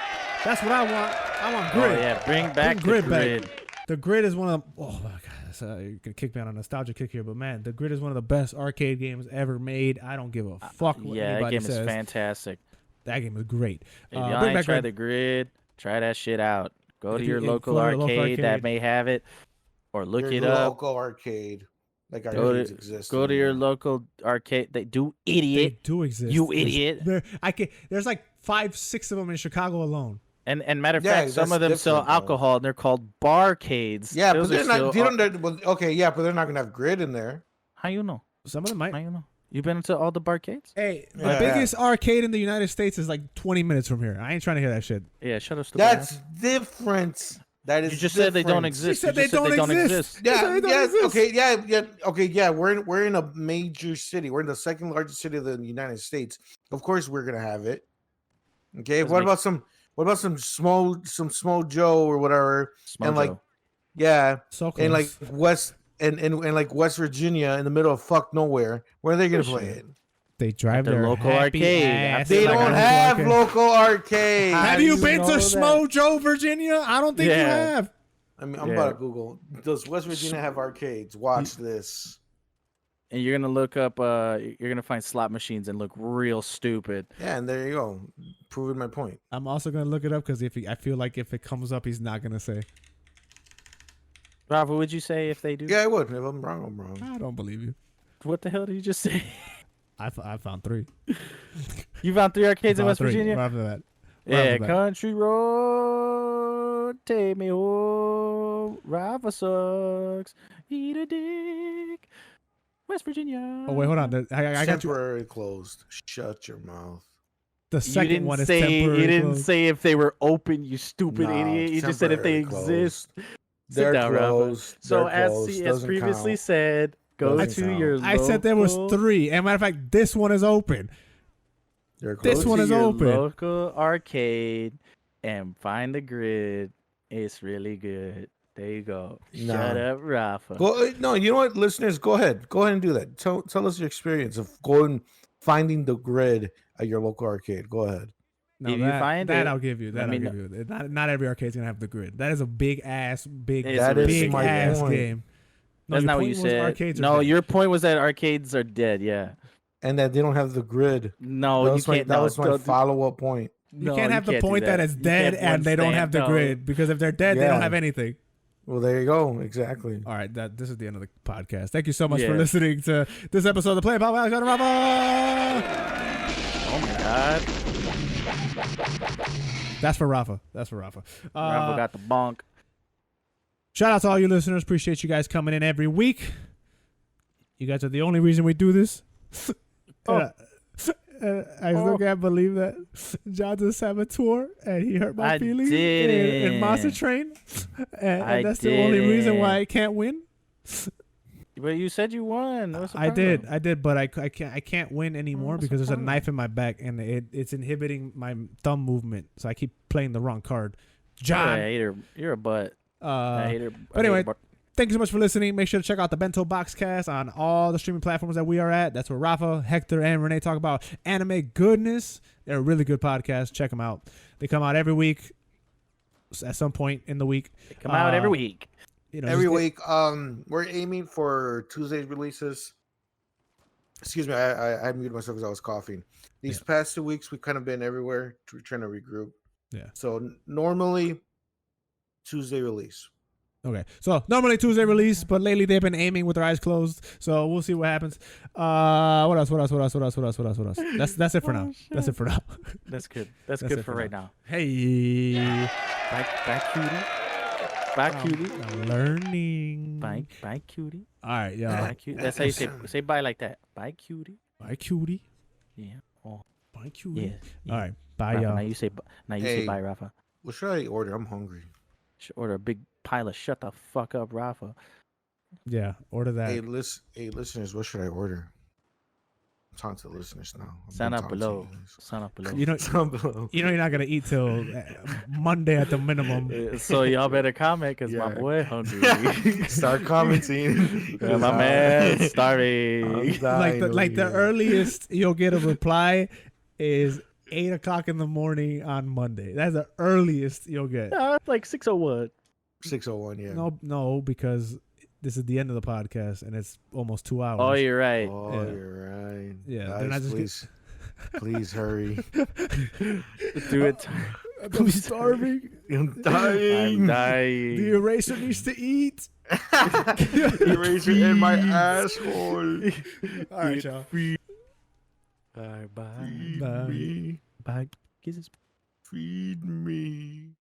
That's what I want. I want Grid. Oh yeah. Bring back the Grid grid. back. The Grid is one of the. Oh my god, you're gonna kick me on a nostalgia kick here, but man, the Grid is one of the best arcade games ever made. I don't give a fuck what Yeah, that anybody game says. is fantastic. That game is great. If y'all bring ain't back tried Grid. the grid, try that shit out. Go to If your you- local go to your arcade, local that arcade. may have it, or look Your it up. local arcade. Like Go arcades to exist. go to your anymore. local arcade. They do, They idiot. do exist. You There's- idiot. There's like 5-6 of them in Chicago alone. And matter of Yeah, fact, some that's of them sell different, though. alcohol, and they're called barcades. Yeah, Those but are they're not. still- Okay, yeah, but they're not gonna have Grid in there. How you know? Some of them might. How you know? You been into all the barcades? Hey, the Yeah. biggest arcade in the United States is like 20 minutes from here. I ain't trying to hear that shit. Yeah, shut up. stupid That's ass. different. That is. You just said they don't different. exist. said You just they don't exist. exist. They Yeah, don't yeah, exist. okay, yeah. We're in a major city. We're in the second largest city of the United States. Of course, we're gonna have it. Okay. Doesn't What make- about some small Joe or whatever? And like, Smojo. yeah, So close. and like West and like West Virginia in the middle of fuck nowhere. Where are they gonna play it? they drive their their local happy arcade. ass They like don't a have arcade. local arcades. Have How you do been know to that? Smojo, Virginia? I don't think you Yeah. have. I mean, I'm Yeah. about to Google. Does West Virginia have arcades? Watch this. and you're gonna look up. You're gonna find slot machines and look real stupid. Yeah, and there you go, proving my point. I'm also gonna look it up because I feel like if it comes up, he's not gonna say. Rafa, what would you say if they do? Yeah, I would. If I'm wrong, I'm wrong. I don't believe you. What the hell did you just say? I found 3. You found 3 arcades in Found West 3. Virginia? Right after that. Yeah, after that. country road, take me home. Rafa sucks. Eat a dick. West Virginia. Oh wait, hold on. I got you. Temporarily closed. Shut your mouth. The You second didn't one is say temporary. you didn't closed. say if they were open, you stupid No, idiot. You just said if they temporarily exist. closed. Sit They're down, Rafa. closed. So They're as closed. as Doesn't previously count. said, go Doesn't to count. your. I said there was local- 3. And matter of fact, this one is open. They're This closed. one to is your open. Local arcade and find the grid. It's really good. There you go. Nah. Shut up, Rafa. Go, no, you know what, listeners? Go ahead and do that. Tell us your experience of going finding the grid at your local arcade. Go ahead. No, If you that, find that it, I'll give you. let That me I'll give you. Not every arcade's gonna have the grid. That is a big It's That is big my ass point. game. No, That's your not what point you was said. Arcades are No, dead. your point was that arcades are dead. Yeah. And that they don't have the grid. No, that you was my, can't. that no, was my don't- follow-up point. You no, can't have the do point that it's You dead can't and they don't have the no. grid because if they're dead, they don't Yeah. have anything. Well, there you go. Exactly. All right, this is the end of the podcast. Thank you so much for Yeah. listening to this episode of the Play Pop Alexander Rafa. Oh my God. That's for Rafa. That's for Rafa. Rafa got the bonk. Shout out to all you listeners. Appreciate you guys coming in every week. You guys are the only reason we do this. Oh. I still can't believe that John's a saboteur and he hurt my I feelings didn't. in Monster Train. And I that's the only reason why didn't. I can't win. But you said you won. What's the I did, problem? but I can't win anymore What's the because there's a problem? knife in my back and it's inhibiting my thumb movement. So I keep playing the wrong card. You're a John. hater. You're a butt. I hate her. but anyway, thank you so much for listening. Make sure to check out the Bento Boxcast on all the streaming platforms that we are at. That's where Rafa, Hector, and Renee talk about anime goodness. They're a really good podcast. Check them out. They come out every week at some point in the week. They come out every week. You know, Every just week, we're aiming for Tuesday's releases. Excuse me, I muted myself because I was coughing. These past 2 weeks, we've kind of been everywhere. We're trying to regroup. Yeah. So normally, Tuesday release. Okay, so normally Tuesday release, but lately they've been aiming with their eyes closed. So we'll see what happens. What else? That's it for now. That's it for now. That's good. That's That's good it for for right now. now. Hey, Bye, cutie. Bye, cutie. learning. Bye, cutie. All right, y'all. Bye, cutie. That's how you say bye like that. Bye, cutie. Bye, cutie. Yeah. Oh, Bye, cutie. yeah. All right, bye, Rafa, y'all. now you say. Now you say Hey. bye, Rafa. What should I order? I'm hungry. Should order a big pile of shut the fuck up, Rafa. Yeah, order that. Hey, listeners, what should I order? I'm talking to the listeners now. I've Sign been up talking to below. you guys. Sign up below. You know, Down below. you're not gonna eat till Monday at the minimum. So y'all better comment because my Yeah. boy hungry. Start commenting. Yeah, my man I'm starving. dying Like the over here. earliest you'll get a reply is 8:00 in the morning on Monday. That's the earliest you'll get. No, it's like 6:01. 601, yeah. No, because this is the end of the podcast and it's almost 2 hours. Oh, you're right. Oh, Yeah. you're right. Yeah, Guys, they're not just please, please hurry. Do it. I'm starving. I'm I'm dying. dying. The eraser needs to eat. Eraser in my asshole. All right, y'all. Bye, bye. Feed Bye. me. Bye. Kisses. Feed me.